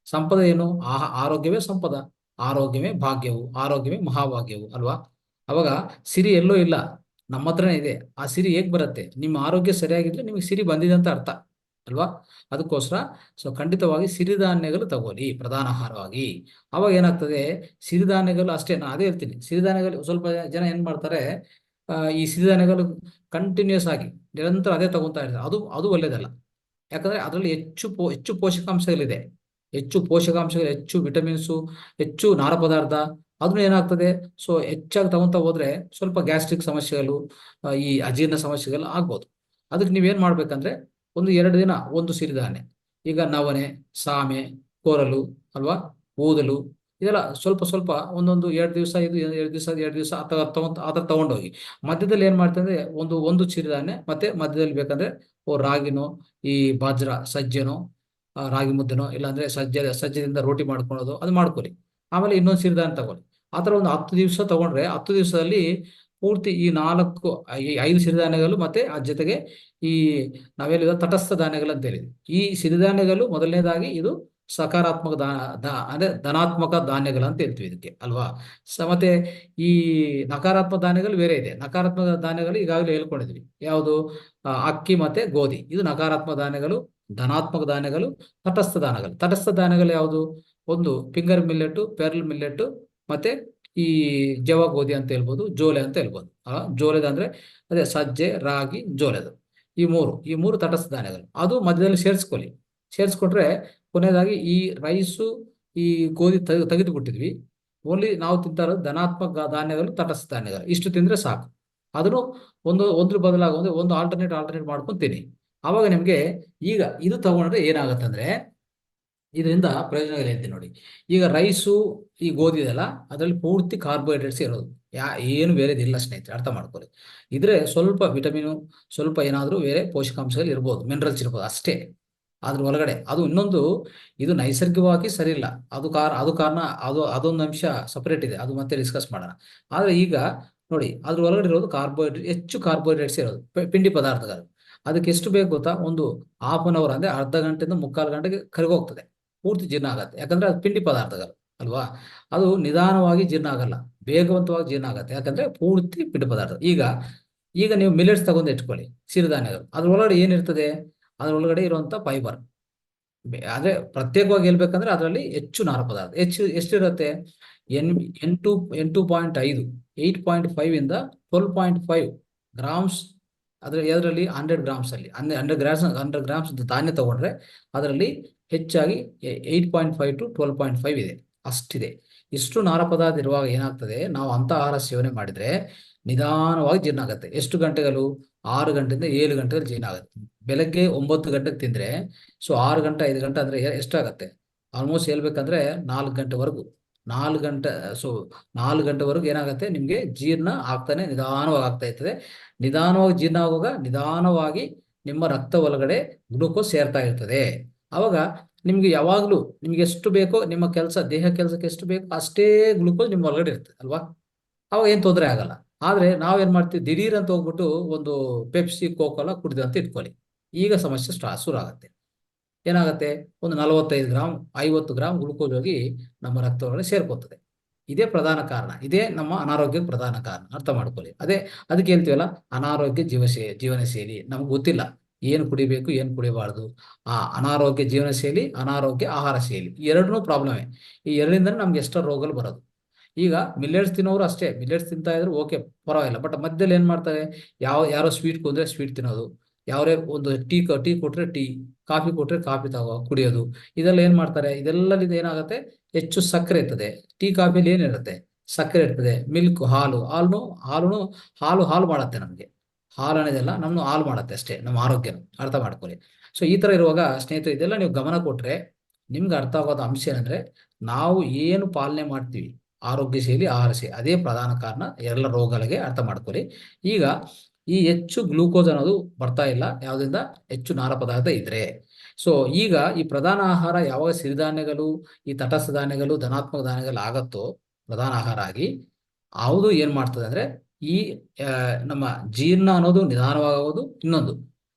ಸಂಪದ ಏನು? ಆರೋಗ್ಯವೇ ಸಂಪದ, ಆರೋಗ್ಯವೇ ಭಾಗ್ಯವು, ಆರೋಗ್ಯವೇ ಮಹಾಭಾಗ್ಯವು ಅಲ್ವಾ? ಅವಾಗ ಸಿರಿ ಎಲ್ಲೋ ಇಲ್ಲ, ನಮ್ಮ ಹತ್ರನೇ ಇದೆ. ಆ ಸಿರಿ ಹೇಗ್ ಬರುತ್ತೆ? ನಿಮ್ಮ ಆರೋಗ್ಯ ಸರಿಯಾಗಿದ್ರೆ ನಿಮಗೆ ಸಿರಿ ಬಂದಿದೆ ಅಂತ ಅರ್ಥ ಅಲ್ವಾ? ಅದಕ್ಕೋಸ್ಕರ ಸೊ ಖಂಡಿತವಾಗಿ ಸಿರಿಧಾನ್ಯಗಳು ತಗೊಳ್ಳಿ ಪ್ರಧಾನ ಆಹಾರವಾಗಿ. ಅವಾಗ ಏನಾಗ್ತದೆ, ಸಿರಿಧಾನ್ಯಗಳು ಅಷ್ಟೇ. ನಾನು ಅದೇ ಹೇಳ್ತೀನಿ, ಸಿರಿಧಾನ್ಯಗಳು ಸ್ವಲ್ಪ ಜನ ಏನ್ ಮಾಡ್ತಾರೆ, ಈ ಸಿರಿಧಾನ್ಯಗಳು ಕಂಟಿನ್ಯೂಸ್ ಆಗಿ ನಿರಂತರ ಅದೇ ತಗೊಂತಾ ಇರ್ತಾರೆ. ಅದು ಒಳ್ಳೇದಲ್ಲ. ಯಾಕಂದ್ರೆ ಅದರಲ್ಲಿ ಹೆಚ್ಚು ಪೋಷಕಾಂಶಗಳಿದೆ, ಹೆಚ್ಚು ಪೋಷಕಾಂಶಗಳು, ಹೆಚ್ಚು ವಿಟಮಿನ್ಸು, ಹೆಚ್ಚು ನಾರ ಪದಾರ್ಥ. ಅದನ್ನು ಏನಾಗ್ತದೆ, ಸೊ ಹೆಚ್ಚಾಗಿ ತಗೊಂತ ಹೋದ್ರೆ ಸ್ವಲ್ಪ ಗ್ಯಾಸ್ಟ್ರಿಕ್ ಸಮಸ್ಯೆಗಳು, ಈ ಅಜೀರ್ಣ ಸಮಸ್ಯೆಗಳು ಆಗ್ಬೋದು. ಅದಕ್ಕೆ ನೀವೇನ್ ಮಾಡ್ಬೇಕಂದ್ರೆ, 1-2 ದಿನ ಒಂದು ಸಿರಿಧಾನ್ಯ, ಈಗ ನವಣೆ, ಸಾಮೆ, ಕೊರಲು ಅಲ್ವಾ, ಊದಲು, ಇದೆಲ್ಲ ಸ್ವಲ್ಪ ಸ್ವಲ್ಪ ಒಂದೊಂದು 2 ದಿವಸ, ಇದು 2 ದಿವಸ ಆ ಥರ ತಗೊಂಡೋಗಿ ಮಧ್ಯದಲ್ಲಿ ಏನ್ ಮಾಡ್ತಂದ್ರೆ ಒಂದು ಸಿರಿಧಾನ್ಯ, ಮತ್ತೆ ಮಧ್ಯದಲ್ಲಿ ಬೇಕಂದ್ರೆ ರಾಗಿನೋ, ಈ ಬಾಜ್ರ ಸಜ್ಜೆನೋ, ರಾಗಿ ಮುದ್ದೆನೋ, ಇಲ್ಲಾಂದ್ರೆ ಸಜ್ಜದಿಂದ ರೋಟಿ ಮಾಡ್ಕೊಳೋದು, ಅದು ಮಾಡ್ಕೊಳ್ಳಿ. ಆಮೇಲೆ ಇನ್ನೊಂದು ಸಿರಿಧಾನ್ಯ ತಗೊಳ್ಳಿ. ಆ ಥರ ಒಂದು 10 ದಿವಸ ತಗೊಂಡ್ರೆ 10 ದಿವಸದಲ್ಲಿ ಪೂರ್ತಿ ಈ 5 ಸಿರಿಧಾನ್ಯಗಳು ಮತ್ತೆ ಆ ಜೊತೆಗೆ ಈ ನಾವೆಲ್ಲ ತಟಸ್ಥ ಧಾನ್ಯಗಳು ಅಂತ ಹೇಳಿದ್ವಿ. ಈ ಸಿರಿಧಾನ್ಯಗಳು ಮೊದಲನೇದಾಗಿ ಇದು ಸಕಾರಾತ್ಮಕ ಅಂದ್ರೆ ಧನಾತ್ಮಕ ಧಾನ್ಯಗಳು ಅಂತ ಹೇಳ್ತೀವಿ ಇದಕ್ಕೆ ಅಲ್ವಾ? ಮತ್ತೆ ಈ ನಕಾರಾತ್ಮಕ ಧಾನ್ಯಗಳು ಬೇರೆ ಇದೆ. ನಕಾರಾತ್ಮಕ ಧಾನ್ಯಗಳು ಈಗಾಗಲೇ ಹೇಳ್ಕೊಂಡಿದ್ವಿ, ಯಾವುದು? ಅಕ್ಕಿ ಮತ್ತೆ ಗೋಧಿ, ಇದು ನಕಾರಾತ್ಮಕ ಧಾನ್ಯಗಳು. ಧನಾತ್ಮಕ ಧಾನ್ಯಗಳು ತಟಸ್ಥ ಧಾನ್ಯಗಳು. ತಟಸ್ಥ ಧಾನ್ಯಗಳು ಯಾವುದು? ಒಂದು ಫಿಂಗರ್ ಮಿಲ್ಲೆಟ್, ಪೆರ್ಲ್ ಮಿಲ್ಲೆಟ್, ಮತ್ತೆ ಈ ಜವ ಗೋಧಿ ಅಂತ ಹೇಳ್ಬೋದು, ಜೋಲೆ ಅಂತ ಹೇಳ್ಬೋದು. ಜೋಲೆದ ಅಂದ್ರೆ ಅದೇ ಸಜ್ಜೆ, ರಾಗಿ, ಜೋಲೆದು. ಈ ಮೂರು ತಟಸ್ಥ ಧಾನ್ಯಗಳು. ಅದು ಮಧ್ಯದಲ್ಲಿ ಸೇರಿಸ್ಕೊಂಡ್ರೆ ಕೊನೆಯದಾಗಿ ಈ ರೈಸು, ಈ ಗೋಧಿ ತೆಗೆದು ಬಿಟ್ಟಿದ್ವಿ. ಓನ್ಲಿ ನಾವು ತಿಂತಾ ಇರೋದು ಧನಾತ್ಮಕ ಧಾನ್ಯಗಳು, ತಟಸ್ಥ ಧಾನ್ಯಗಳು. ಇಷ್ಟು ತಿಂದ್ರೆ ಸಾಕು. ಅದನ್ನು ಒಂದ್ರ ಬದಲಾಗಿ ಒಂದು ಆಲ್ಟರ್ನೇಟ್ ಮಾಡ್ಕೊಂಡು ತಿನ್ನಿ. ಆವಾಗ ನಿಮ್ಗೆ ಈಗ ಇದು ತಗೊಂಡ್ರೆ ಏನಾಗುತ್ತೆ ಅಂದ್ರೆ, ಇದರಿಂದ ಪ್ರಯೋಜನಗಳು ಹೇಳ್ತೀನಿ ನೋಡಿ. ಈಗ ರೈಸು, ಈ ಗೋಧಿ ಇದೆಲ್ಲ, ಅದರಲ್ಲಿ ಪೂರ್ತಿ ಕಾರ್ಬೋಹೈಡ್ರೇಟ್ಸ್ ಇರೋದು, ಏನು ಬೇರೆದಿಲ್ಲ ಸ್ನೇಹಿತರೆ, ಅರ್ಥ ಮಾಡ್ಕೊಳ್ಳಿ. ಇದ್ರೆ ಸ್ವಲ್ಪ ವಿಟಮಿನು, ಸ್ವಲ್ಪ ಏನಾದರೂ ಬೇರೆ ಪೋಷಕಾಂಶಗಳು ಇರ್ಬೋದು, ಮಿನರಲ್ಸ್ ಇರ್ಬೋದು ಅಷ್ಟೇ ಅದ್ರ ಒಳಗಡೆ. ಅದು ಇನ್ನೊಂದು, ಇದು ನೈಸರ್ಗಿಕವಾಗಿ ಸರಿ ಇಲ್ಲ, ಅದು ಕಾರಣ, ಅದೊಂದು ಅಂಶ ಸಪರೇಟ್ ಇದೆ, ಅದು ಮತ್ತೆ ಡಿಸ್ಕಸ್ ಮಾಡೋಣ. ಆದ್ರೆ ಈಗ ನೋಡಿ, ಅದ್ರ ಒಳಗಡೆ ಇರೋದು ಕಾರ್ಬೋಹೈಡ್ರೇಟ್, ಹೆಚ್ಚು ಕಾರ್ಬೋಹೈಡ್ರೇಟ್ಸ್ ಇರೋದು, ಪಿಂಡಿ ಪದಾರ್ಥಗಳು. ಅದಕ್ಕೆ ಎಷ್ಟು ಬೇಕು ಗೊತ್ತಾ? ಒಂದು 1/2 ಅವರ್ ಅಂದ್ರೆ ಅರ್ಧ ಗಂಟೆಯಿಂದ 3/4 ಗಂಟೆಗೆ ಕರಗೋಗ್ತದೆ, ಪೂರ್ತಿ ಜೀರ್ಣ ಆಗತ್ತೆ. ಯಾಕಂದ್ರೆ ಅದು ಪಿಂಡಿ ಪದಾರ್ಥಗಳು ಅಲ್ವಾ? ಅದು ನಿಧಾನವಾಗಿ ಜೀರ್ಣ ಆಗಲ್ಲ, ವೇಗವಂತವಾಗಿ ಜೀರ್ಣ ಆಗತ್ತೆ, ಯಾಕಂದ್ರೆ ಪೂರ್ತಿ ಪಿಂಡಿ ಪದಾರ್ಥ. ಈಗ ನೀವು ಮಿಲೆಟ್ಸ್ ತಗೊಂಡು ಇಟ್ಕೊಳ್ಳಿ, ಸಿರಿಧಾನ್ಯಗಳು. ಅದ್ರೊಳಗಡೆ ಏನಿರ್ತದೆ? ಅದ್ರೊಳಗಡೆ ಇರುವಂತ ಫೈಬರ್, ಅಂದ್ರೆ ಪ್ರತ್ಯೇಕವಾಗಿ ಹೇಳ್ಬೇಕಂದ್ರೆ ಅದರಲ್ಲಿ ಹೆಚ್ಚು ನಾರ ಪದಾರ್ಥ ಎಷ್ಟಿರುತ್ತೆ? 8.5 8.5 ಇಂದ 12.5 ಗ್ರಾಮ್ಸ್. ಅದರಲ್ಲಿ 100 ಗ್ರಾಮ್ಸ್ ಅಲ್ಲಿ 100 ಗ್ರಾಮ್ಸ್ ಧಾನ್ಯ ತಗೊಂಡ್ರೆ ಅದರಲ್ಲಿ ಹೆಚ್ಚಾಗಿ 8.5 to 12.5 ಇದೆ, ಅಷ್ಟಿದೆ. ಇಷ್ಟು ನಾರ ಪದಾರ್ಥ ಇರುವಾಗ ಏನಾಗ್ತದೆ, ನಾವು ಅಂತ ಆಹಾರ ಸೇವನೆ ಮಾಡಿದ್ರೆ ನಿಧಾನವಾಗಿ ಜೀರ್ಣ ಆಗುತ್ತೆ. ಎಷ್ಟು ಗಂಟೆಗಳು? 6 ಗಂಟೆಯಿಂದ 7 ಗಂಟೆಯಲ್ಲಿ ಜೀರ್ಣ ಆಗುತ್ತೆ. ಬೆಳಗ್ಗೆ 9 ಗಂಟೆಗೆ ತಿಂದ್ರೆ ಸೊ 6 ಗಂಟೆ 5 ಗಂಟೆ ಅಂದ್ರೆ ಎಷ್ಟಾಗತ್ತೆ? ಆಲ್ಮೋಸ್ಟ್ ಹೇಳ್ಬೇಕಂದ್ರೆ 4 ಗಂಟೆವರೆಗೂ 4 ಗಂಟೆ. ಸೊ 4 ಗಂಟೆವರೆಗೂ ಏನಾಗುತ್ತೆ, ನಿಮ್ಗೆ ಜೀರ್ಣ ಆಗ್ತಾನೆ ನಿಧಾನವಾಗಿ ಆಗ್ತಾ ಇರ್ತದೆ. ನಿಧಾನವಾಗಿ ಜೀರ್ಣ ಆಗುವಾಗ ನಿಧಾನವಾಗಿ ನಿಮ್ಮ ರಕ್ತ ಒಳಗಡೆ ಗ್ಲೂಕೋಸ್ ಸೇರ್ತಾ ಇರ್ತದೆ. ಅವಾಗ ನಿಮ್ಗೆ ಯಾವಾಗ್ಲೂ ನಿಮ್ಗೆ ಎಷ್ಟು ಬೇಕೋ, ನಿಮ್ಮ ದೇಹ ಕೆಲಸಕ್ಕೆ ಎಷ್ಟು ಬೇಕೋ ಅಷ್ಟೇ ಗ್ಲೂಕೋಸ್ ನಿಮ್ಮ ಒಳಗಡೆ ಇರ್ತದೆ ಅಲ್ವಾ? ಅವಾಗ ಏನ್ ತೊಂದರೆ ಆಗಲ್ಲ. ಆದ್ರೆ ನಾವೇನ್ ಮಾಡ್ತೀವಿ, ದಿಢೀರ್ ಅಂತ ಹೋಗ್ಬಿಟ್ಟು ಒಂದು ಪೆಪ್ಸಿ, ಕೋಕೋಲಾ ಕುಡಿದು ಅಂತ ಇಟ್ಕೊಳ್ಳಿ, ಈಗ ಸಮಸ್ಯೆ ಶುರು ಆಗತ್ತೆ. ಏನಾಗುತ್ತೆ? ಒಂದು 45 ಗ್ರಾಮ್ 50 ಗ್ರಾಮ್ ಗ್ಲೂಕೋಸ್ ಹೋಗಿ ನಮ್ಮ ರಕ್ತ ಒಳಗಡೆ ಸೇರ್ಕೋತದೆ. ಇದೇ ಪ್ರಧಾನ ಕಾರಣ, ಇದೇ ನಮ್ಮ ಅನಾರೋಗ್ಯಕ್ಕೆ ಪ್ರಧಾನ ಕಾರಣ, ಅರ್ಥ ಮಾಡ್ಕೊಳ್ಳಿ. ಅದಕ್ಕೆ ಹೇಳ್ತೀವಲ್ಲ, ಅನಾರೋಗ್ಯ ಜೀವನ ಶೈಲಿ. ನಮ್ಗೆ ಗೊತ್ತಿಲ್ಲ ಏನು ಕುಡಿಬೇಕು, ಏನು ಕುಡಿಬಾರ್ದು. ಅನಾರೋಗ್ಯ ಜೀವನ ಶೈಲಿ, ಅನಾರೋಗ್ಯ ಆಹಾರ ಶೈಲಿ, ಎರಡನ್ನೂ ಪ್ರಾಬ್ಲಮೇ. ಈ ಎರಡರಿಂದನೇ ನಮ್ಗೆ ಎಷ್ಟೋ ರೋಗಗಳು ಬರೋದು. ಈಗ ಮಿಲ್ಲೆಟ್ಸ್ ತಿನ್ನೋರು ಅಷ್ಟೇ, ಮಿಲ್ಲೆಟ್ಸ್ ತಿಂತಾ ಇದ್ರು ಓಕೆ ಪರವಾಗಿಲ್ಲ. ಬಟ್ ಮಧ್ಯದಲ್ಲಿ ಏನ್ ಮಾಡ್ತಾರೆ, ಯಾರೋ ಸ್ವೀಟ್ ಕೊದ್ರೆ ಸ್ವೀಟ್ ತಿನ್ನೋದು, ಯಾವ್ದೇ ಒಂದು ಟೀ ಕೊಟ್ರೆ ಟೀ, ಕಾಫಿ ಕೊಟ್ರೆ ಕಾಫಿ ಕುಡಿಯೋದು, ಇದೆಲ್ಲ ಏನ್ ಮಾಡ್ತಾರೆ. ಇದೆಲ್ಲದಿಂದ ಏನಾಗುತ್ತೆ, ಹೆಚ್ಚು ಸಕ್ಕರೆ ಇರ್ತದೆ. ಟೀ ಕಾಫಿಲಿ ಏನಿರುತ್ತೆ? ಸಕ್ಕರೆ ಇರ್ತದೆ. ಮಿಲ್ಕ್, ಹಾಲು ಮಾಡುತ್ತೆ ನಮ್ಗೆ. ಹಾಲು ಅನ್ನೋದೆಲ್ಲ ನಮ್ನು ಹಾಲು ಮಾಡುತ್ತೆ ಅಷ್ಟೇ, ನಮ್ಮ ಆರೋಗ್ಯನ, ಅರ್ಥ ಮಾಡ್ಕೊಳ್ಳಿ. ಸೊ ಈ ತರ ಇರುವಾಗ ಸ್ನೇಹಿತರೆ, ಇದೆಲ್ಲ ನೀವು ಗಮನ ಕೊಟ್ರೆ ನಿಮ್ಗೆ ಅರ್ಥ ಆಗೋದ ಅಂಶ ಏನಂದ್ರೆ, ನಾವು ಏನು ಪಾಲನೆ ಮಾಡ್ತೀವಿ, ಆರೋಗ್ಯ ಶೈಲಿ, ಆಹಾರ ಶೈಲಿ, ಅದೇ ಪ್ರಧಾನ ಕಾರಣ ಎಲ್ಲ ರೋಗಗಳಿಗೆ, ಅರ್ಥ ಮಾಡ್ಕೊಳ್ಳಿ. ಈಗ ಈ ಹೆಚ್ಚು ಗ್ಲೂಕೋಸ್ ಅನ್ನೋದು ಬರ್ತಾ ಇಲ್ಲ ಯಾವುದರಿಂದ, ಹೆಚ್ಚು ನಾರ ಪದಾರ್ಥ ಇದ್ರೆ. ಸೊ ಈಗ ಈ ಪ್ರಧಾನ ಆಹಾರ ಯಾವಾಗ ಸಿರಿಧಾನ್ಯಗಳು, ಈ ತಟಸ್ಥ ಧಾನ್ಯಗಳು, ಧನಾತ್ಮಕ ಧಾನ್ಯಗಳು ಆಗತ್ತೋ ಪ್ರಧಾನ ಆಹಾರ ಆಗಿ, ಯಾವುದು ಏನ್ ಮಾಡ್ತದೆ ಅಂದ್ರೆ ಈ ನಮ್ಮ ಜೀರ್ಣ ಅನ್ನೋದು ನಿಧಾನವಾಗೋದು. ಇನ್ನೊಂದು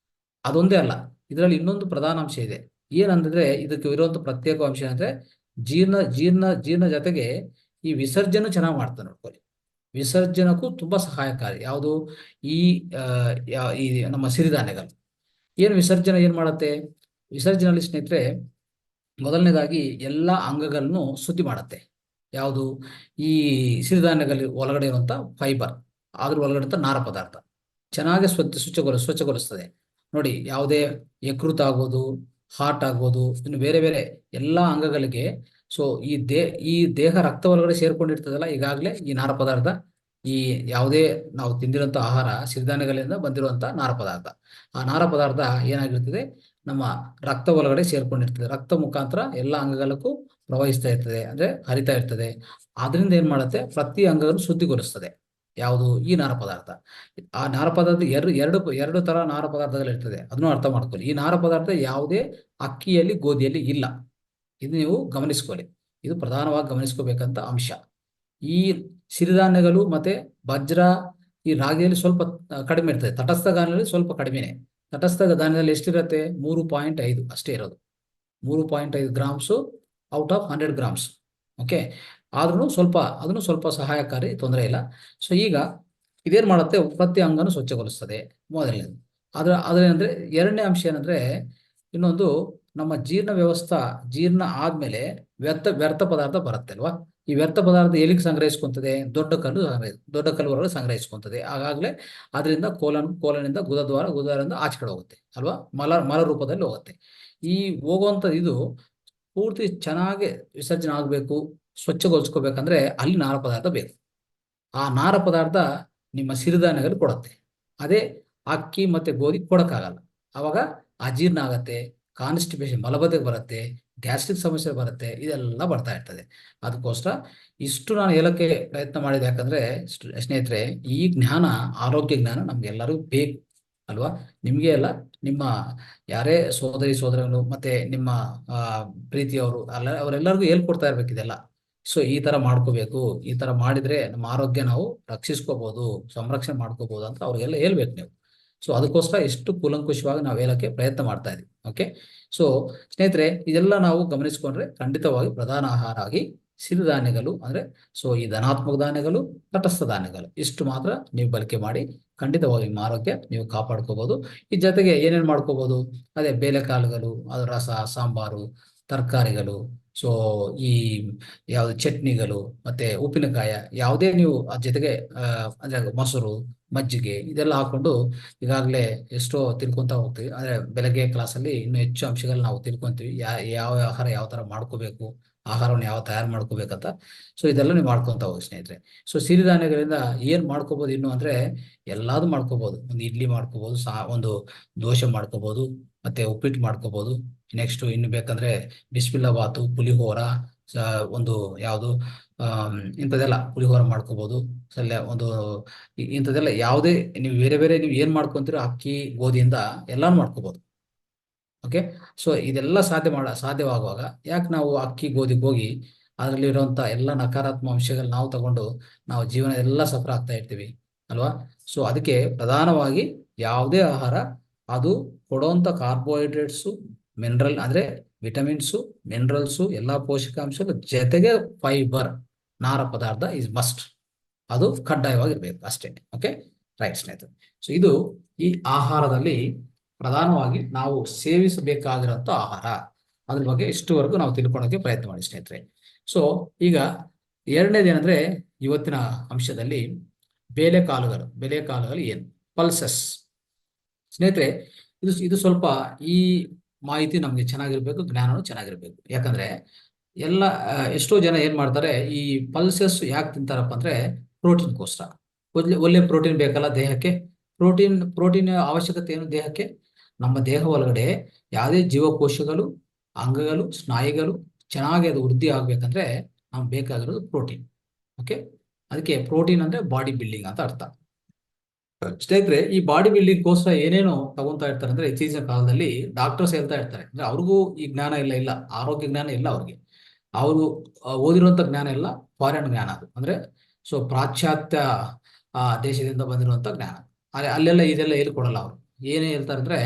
ಅದೊಂದೇ ಅಲ್ಲ, ಇದರಲ್ಲಿ ಇನ್ನೊಂದು ಪ್ರಧಾನ ಅಂಶ ಇದೆ. ಏನಂದ್ರೆ ಇದಕ್ಕೆ ಇರುವಂತ ಪ್ರತ್ಯೇಕ ಅಂಶ ಅಂದ್ರೆ ಜೀರ್ಣ ಜೊತೆಗೆ ಈ ವಿಸರ್ಜನೆ ಚೆನ್ನಾಗಿ ಮಾಡ್ತಾರೆ. ನೋಡ್ಕೊಳ್ಳಿ, ವಿಸರ್ಜನಕ್ಕೂ ತುಂಬಾ ಸಹಾಯಕಾರಿ ಯಾವುದು, ಈ ನಮ್ಮ ಸಿರಿಧಾನ್ಯಗಳು. ಏನು ವಿಸರ್ಜನೆ ಏನ್ ಮಾಡುತ್ತೆ, ವಿಸರ್ಜನೆಯಲ್ಲಿ ಸ್ನೇಹಿತರೆ ಮೊದಲನೇದಾಗಿ ಎಲ್ಲ ಅಂಗಗಳನ್ನು ಶುದ್ಧಿ ಮಾಡುತ್ತೆ. ಯಾವುದು, ಈ ಸಿರಿಧಾನ್ಯಗಳಲ್ಲಿ ಒಳಗಡೆ ಇರುವಂತ ಫೈಬರ್, ಅದ್ರ ಒಳಗಡೆ ಇರುವಂತ ನಾರ ಪದಾರ್ಥ ಚೆನ್ನಾಗಿ ಸ್ವಚ್ಛಗೊಳಿಸ್ತದೆ. ನೋಡಿ, ಯಾವುದೇ ಯಕೃತ್ ಆಗ್ಬೋದು, ಹಾರ್ಟ್ ಆಗ್ಬೋದು, ಇನ್ನು ಬೇರೆ ಬೇರೆ ಎಲ್ಲಾ ಅಂಗಗಳಿಗೆ. ಸೊ ಈ ದೇಹ ರಕ್ತ ಒಳಗಡೆ ಸೇರ್ಕೊಂಡಿರ್ತದಲ್ಲ ಈಗಾಗಲೇ ಈ ನಾರ ಪದಾರ್ಥ, ಈ ಯಾವುದೇ ನಾವು ತಿಂದಿರುವಂತ ಆಹಾರ ಸಿರಿಧಾನ್ಯಗಳಿಂದ ಬಂದಿರುವಂತ ನಾರ ಪದಾರ್ಥ. ಆ ನಾರ ಪದಾರ್ಥ ಏನಾಗಿರ್ತದೆ, ನಮ್ಮ ರಕ್ತ ಒಳಗಡೆ ಸೇರ್ಕೊಂಡಿರ್ತದೆ. ರಕ್ತ ಮುಖಾಂತರ ಎಲ್ಲ ಅಂಗಗಳಕ್ಕೂ ಪ್ರವಹಿಸ್ತಾ ಇರ್ತದೆ, ಅಂದ್ರೆ ಹರಿತಾ ಇರ್ತದೆ. ಆದ್ರಿಂದ ಏನ್ ಮಾಡುತ್ತೆ, ಪ್ರತಿ ಅಂಗಗಳನ್ನು ಶುದ್ಧಿಗೊಳಿಸ್ತದೆ. ಯಾವುದು, ಈ ನಾರ ಪದಾರ್ಥ. ಆ ನಾರ ಪದಾರ್ಥ ಎರಡು ತರ ನಾರ ಪದಾರ್ಥಗಳಿರ್ತದೆ, ಅದನ್ನು ಅರ್ಥ ಮಾಡ್ಕೊಳ್ಳಿ. ಈ ನಾರ ಪದಾರ್ಥ ಯಾವುದೇ ಅಕ್ಕಿಯಲ್ಲಿ, ಗೋಧಿಯಲ್ಲಿ ಇಲ್ಲ. ಇದು ನೀವು ಗಮನಿಸ್ಕೊಳ್ಳಿ, ಇದು ಪ್ರಧಾನವಾಗಿ ಗಮನಿಸ್ಕೋಬೇಕಂತ ಅಂಶ. ಈ ಸಿರಿಧಾನ್ಯಗಳು ಮತ್ತೆ ವಜ್ರ, ಈ ರಾಗಿಯಲ್ಲಿ ಸ್ವಲ್ಪ ಕಡಿಮೆ ಇರ್ತದೆ. ತಟಸ್ಥ ಧಾನ್ಯದಲ್ಲಿ ಸ್ವಲ್ಪ ಕಡಿಮೆನೆ. ತಟಸ್ಥ ಧಾನ್ಯದಲ್ಲಿ ಎಷ್ಟಿರುತ್ತೆ, 3.5 ಅಷ್ಟೇ ಇರೋದು. 3.5 grams out of 100 grams. Okay, ಆದ್ರೂ ಅದನ್ನು ಸ್ವಲ್ಪ ಸಹಾಯಕಾರಿ, ತೊಂದರೆ ಇಲ್ಲ. ಸೊ ಈಗ ಇದೇನ್ ಮಾಡುತ್ತೆ, ಪ್ರತಿ ಅಂಗನು ಸ್ವಚ್ಛಗೊಳಿಸ್ತದೆ ಮೊದಲನೇದು. ಅದೇನಂದ್ರೆ ಎರಡನೇ ಅಂಶ ಏನಂದ್ರೆ, ಇನ್ನೊಂದು ನಮ್ಮ ಜೀರ್ಣ ವ್ಯವಸ್ಥೆ, ಜೀರ್ಣ ಆದ್ಮೇಲೆ ವ್ಯರ್ಥ ಪದಾರ್ಥ ಬರುತ್ತೆ ಅಲ್ವಾ. ಈ ವ್ಯರ್ಥ ಪದಾರ್ಥ ಎಲ್ಲಿಗೆ ಸಂಗ್ರಹಿಸ್ಕೊಂತದೆ, ದೊಡ್ಡ ಕಲ್ಲು ಒಳಗಡೆ ಸಂಗ್ರಹಿಸ್ಕೊಂತದೆ. ಆಗಾಗ್ಲೇ ಅದರಿಂದ ಕೋಲನಿಂದ ಗುದದ್ವಾರದಿಂದ ಆಚೆ ಕಡೆ ಹೋಗುತ್ತೆ ಅಲ್ವಾ, ಮಲ ರೂಪದಲ್ಲಿ ಹೋಗುತ್ತೆ. ಈ ಹೋಗುವಂತ ಇದು ಪೂರ್ತಿ ಚೆನ್ನಾಗಿ ವಿಸರ್ಜನೆ ಆಗ್ಬೇಕು, ಸ್ವಚ್ಛಗೊಳಿಸ್ಕೋಬೇಕಂದ್ರೆ ಅಲ್ಲಿ ನಾರ ಪದಾರ್ಥ ಬೇಕು. ಆ ನಾರ ಪದಾರ್ಥ ನಿಮ್ಮ ಸಿರಿಧಾನ್ಯಗಳು ಕೊಡುತ್ತೆ. ಅದೇ ಅಕ್ಕಿ ಮತ್ತೆ ಗೋಧಿ ಕೊಡಕ್ಕಾಗಲ್ಲ. ಅವಾಗ ಅಜೀರ್ಣ ಆಗತ್ತೆ, ಕಾನ್ಸ್ಟಿಪೇಷನ್, ಮಲಬದ್ಧತೆ ಬರುತ್ತೆ, ಗ್ಯಾಸ್ಟ್ರಿಕ್ ಸಮಸ್ಯೆ ಬರುತ್ತೆ, ಇದೆಲ್ಲ ಬರ್ತಾ ಇರ್ತದೆ. ಅದಕ್ಕೋಸ್ಕರ ಇಷ್ಟು ನಾನು ಹೇಳಕ್ಕೆ ಪ್ರಯತ್ನ ಮಾಡಿದೆ. ಯಾಕಂದ್ರೆ ಸ್ನೇಹಿತರೆ, ಈ ಜ್ಞಾನ, ಆರೋಗ್ಯ ಜ್ಞಾನ ನಮ್ಗೆಲ್ಲರಿಗೂ ಬೇಕು ಅಲ್ವಾ. ನಿಮ್ಗೆ ಅಲ್ಲ, ನಿಮ್ಮ ಯಾರೇ ಸೋದರಗಳು ಮತ್ತೆ ನಿಮ್ಮ ಪ್ರೀತಿಯವರು ಅವರೆಲ್ಲರಿಗೂ ಹೇಳ್ಕೊಡ್ತಾ ಇರ್ಬೇಕು ಇದೆಲ್ಲ. ಸೊ ಈ ತರ ಮಾಡ್ಕೋಬೇಕು, ಈ ತರ ಮಾಡಿದ್ರೆ ನಮ್ಮ ಆರೋಗ್ಯ ನಾವು ರಕ್ಷಿಸ್ಕೋಬಹುದು, ಸಂರಕ್ಷಣೆ ಮಾಡ್ಕೋಬಹುದು ಅಂತ ಅವ್ರಿಗೆಲ್ಲ ಹೇಳ್ಬೇಕು ನೀವು. ಸೊ ಅದಕ್ಕೋಸ್ಕರ ಎಷ್ಟು ಕೂಲಂಕುಷವಾಗಿ ನಾವು ಹೇಳಕ್ಕೆ ಪ್ರಯತ್ನ ಮಾಡ್ತಾ ಇದೀವಿ. ಓಕೆ, ಸೊ ಸ್ನೇಹಿತರೆ, ಇದೆಲ್ಲ ನಾವು ಗಮನಿಸ್ಕೊಂಡ್ರೆ ಖಂಡಿತವಾಗಿ ಪ್ರಧಾನ ಆಹಾರ ಆಗಿ ಸಿರಿಧಾನ್ಯಗಳು ಅಂದ್ರೆ, ಸೊ ಈ ಧನಾತ್ಮಕ ಧಾನ್ಯಗಳು, ತಟಸ್ಥ ಧಾನ್ಯಗಳು ಇಷ್ಟು ಮಾತ್ರ ನೀವು ಬಳಕೆ ಮಾಡಿ ಖಂಡಿತವಾಗಿ ನಿಮ್ಮ ಆರೋಗ್ಯ ನೀವು ಕಾಪಾಡ್ಕೋಬಹುದು. ಈ ಜೊತೆಗೆ ಏನೇನ್ ಮಾಡ್ಕೋಬಹುದು, ಅದೇ ಬೇಳೆಕಾಳುಗಳು, ಅದು ರಸ, ಸಾಂಬಾರು, ತರಕಾರಿಗಳು, ಸೊ ಈ ಯಾವ್ದು ಚಟ್ನಿಗಳು, ಮತ್ತೆ ಉಪ್ಪಿನಕಾಯ, ಯಾವುದೇ ನೀವು ಅದ್ರ ಜೊತೆಗೆ ಅಂದ್ರೆ ಮೊಸರು, ಮಜ್ಜಿಗೆ ಇದೆಲ್ಲ ಹಾಕೊಂಡು ಈಗಾಗಲೇ ಎಷ್ಟೋ ತಿಳ್ಕೊಂತ ಹೋಗ್ತೀವಿ. ಅಂದ್ರೆ ಬೆಳಗ್ಗೆ ಕ್ಲಾಸಲ್ಲಿ ಇನ್ನೂ ಹೆಚ್ಚು ಅಂಶಗಳನ್ನ ನಾವು ತಿಳ್ಕೊಂತೀವಿ. ಯಾವ ಆಹಾರ ಯಾವ ತರ ಮಾಡ್ಕೋಬೇಕು, ಆಹಾರವನ್ನು ಯಾವ ತಯಾರು ಮಾಡ್ಕೋಬೇಕಂತ. ಸೊ ಇದೆಲ್ಲ ನೀವು ಮಾಡ್ಕೊಂತ ಹೋಗಿ ಸ್ನೇಹಿತರೆ. ಸೊ ಸಿರಿಧಾನ್ಯಗಳಿಂದ ಏನ್ ಮಾಡ್ಕೋಬಹುದು ಇನ್ನು ಅಂದ್ರೆ, ಎಲ್ಲಾದು ಮಾಡ್ಕೋಬಹುದು. ಒಂದು ಇಡ್ಲಿ ಮಾಡ್ಕೋಬಹುದು, ಒಂದು ದೋಸೆ ಮಾಡ್ಕೋಬಹುದು, ಮತ್ತೆ ಉಪ್ಪಿಟ್ಟು ಮಾಡ್ಕೋಬಹುದು. ನೆಕ್ಸ್ಟ್ ಇನ್ನು ಬೇಕಂದ್ರೆ ಬಿಸಿಬೇಳೆಬಾತು, ಪುಳಿಹೋರ, ಒಂದು ಯಾವುದು ಇಂಥದೆಲ್ಲ ಪುಳಿಹೋರ ಮಾಡ್ಕೋಬಹುದು. ಇಂಥದೆಲ್ಲ ಯಾವುದೇ ನೀವು ಬೇರೆ ನೀವು ಏನ್ ಮಾಡ್ಕೊಂತೀರೋ ಅಕ್ಕಿ, ಗೋಧಿಯಿಂದ ಎಲ್ಲಾನು ಮಾಡ್ಕೋಬಹುದು. ಓಕೆ, ಸೊ ಇದೆಲ್ಲ ಸಾಧ್ಯವಾಗುವಾಗ ಯಾಕೆ ನಾವು ಅಕ್ಕಿ, ಗೋಧಿಗೆ ಹೋಗಿ ಅದರಲ್ಲಿ ಇರುವಂತ ಎಲ್ಲ ನಕಾರಾತ್ಮಕ ಅಂಶಗಳು ನಾವು ತಗೊಂಡು ನಾವು ಜೀವನ ಎಲ್ಲ ಸಫರ್ ಆಗ್ತಾ ಇರ್ತೀವಿ ಅಲ್ವಾ. ಸೊ ಅದಕ್ಕೆ ಪ್ರಧಾನವಾಗಿ ಯಾವುದೇ ಆಹಾರ ಅದು ಕೊಡುವಂತ ಕಾರ್ಬೋಹೈಡ್ರೇಟ್ಸು, ಮಿನರಲ್ ಅಂದ್ರೆ ವಿಟಮಿನ್ಸು, ಮಿನರಲ್ಸು, ಎಲ್ಲಾ ಪೋಷಕಾಂಶಗಳ ಜೊತೆಗೆ ಫೈಬರ್, ನಾರ ಪದಾರ್ಥ ಇಸ್ ಮಸ್ಟ್. ಅದು ಕಡ್ಡಾಯವಾಗಿರ್ಬೇಕು ಅಷ್ಟೇ. ಓಕೆ, ರೈಟ್ ಸ್ನೇಹಿತರೆ. ಸೊ ಇದು ಈ ಆಹಾರದಲ್ಲಿ ಪ್ರಧಾನವಾಗಿ ನಾವು ಸೇವಿಸಬೇಕಾಗಿರುವಂತ ಆಹಾರ, ಅದ್ರ ಬಗ್ಗೆ ಇಷ್ಟುವರೆಗೂ ನಾವು ತಿಳ್ಕೊಳ್ಳೋಕೆ ಪ್ರಯತ್ನ ಮಾಡಿ ಸ್ನೇಹಿತರೆ. ಸೊ ಈಗ ಎರಡನೇದೇನಂದ್ರೆ, ಇವತ್ತಿನ ಅಂಶದಲ್ಲಿ ಬೇಳೆಕಾಳುಗಳು ಏನು, ಪಲ್ಸಸ್. ಸ್ನೇಹಿತರೆ, ಇದು ಸ್ವಲ್ಪ ಈ ಮಾಹಿತಿ ನಮ್ಗೆ ಚೆನ್ನಾಗಿರ್ಬೇಕು, ಜ್ಞಾನನೂ ಚೆನ್ನಾಗಿರ್ಬೇಕು. ಯಾಕಂದ್ರೆ ಎಷ್ಟೋ ಜನ ಏನ್ ಮಾಡ್ತಾರೆ, ಈ ಪಲ್ಸಸ್ ಯಾಕೆ ತಿಂತಾರಪ್ಪ ಅಂದ್ರೆ ಪ್ರೋಟೀನ್ಗೋಸ್ಕರ. ಒಳ್ಳೆ ಪ್ರೋಟೀನ್ ಬೇಕಲ್ಲ ದೇಹಕ್ಕೆ. ಪ್ರೋಟೀನ್ ಅವಶ್ಯಕತೆ ಏನು ದೇಹಕ್ಕೆ? ನಮ್ಮ ದೇಹ ಒಳಗಡೆ ಯಾವುದೇ ಜೀವಕೋಶಗಳು, ಅಂಗಗಳು, ಸ್ನಾಯುಗಳು ಚೆನ್ನಾಗಿ ಅದು ವೃದ್ಧಿ ಆಗ್ಬೇಕಂದ್ರೆ ನಮ್ಗೆ ಬೇಕಾಗಿರೋದು ಪ್ರೋಟೀನ್. ಓಕೆ, ಅದಕ್ಕೆ ಪ್ರೋಟೀನ್ ಅಂದ್ರೆ ಬಾಡಿ ಬಿಲ್ಡಿಂಗ್ ಅಂತ ಅರ್ಥ. ಸ್ನೇಹಿತರೆ, ಈ ಬಾಡಿ ಬಿಲ್ಡಿಂಗ್ ಗೋಸ್ಕರ ಏನೇನೋ ತಗೊಂತಾ ಇರ್ತಾರೆ ಅಂದ್ರೆ ಇತ್ತೀಚಿನ ಕಾಲದಲ್ಲಿ ಡಾಕ್ಟರ್ಸ್ ಹೇಳ್ತಾ ಇರ್ತಾರೆ ಅಂದ್ರೆ ಅವ್ರಿಗೂ ಈ ಜ್ಞಾನ ಇಲ್ಲ ಆರೋಗ್ಯ ಜ್ಞಾನ ಇಲ್ಲ ಅವ್ರಿಗೆ. ಅವರು ಓದಿರುವಂತ ಜ್ಞಾನ ಎಲ್ಲ ಫಾರಿನ್ ಜ್ಞಾನ ಅದು ಅಂದ್ರೆ ಸೊ ಪಾಶ್ಚಾತ್ಯ ದೇಶದಿಂದ ಬಂದಿರುವಂತ ಜ್ಞಾನ. ಅಲ್ಲೆಲ್ಲ ಇದೆಲ್ಲ ಹೇಳ್ಕೊಡಲ್ಲ ಅವರು. ಏನೇ ಹೇಳ್ತಾರೆ ಅಂದ್ರೆ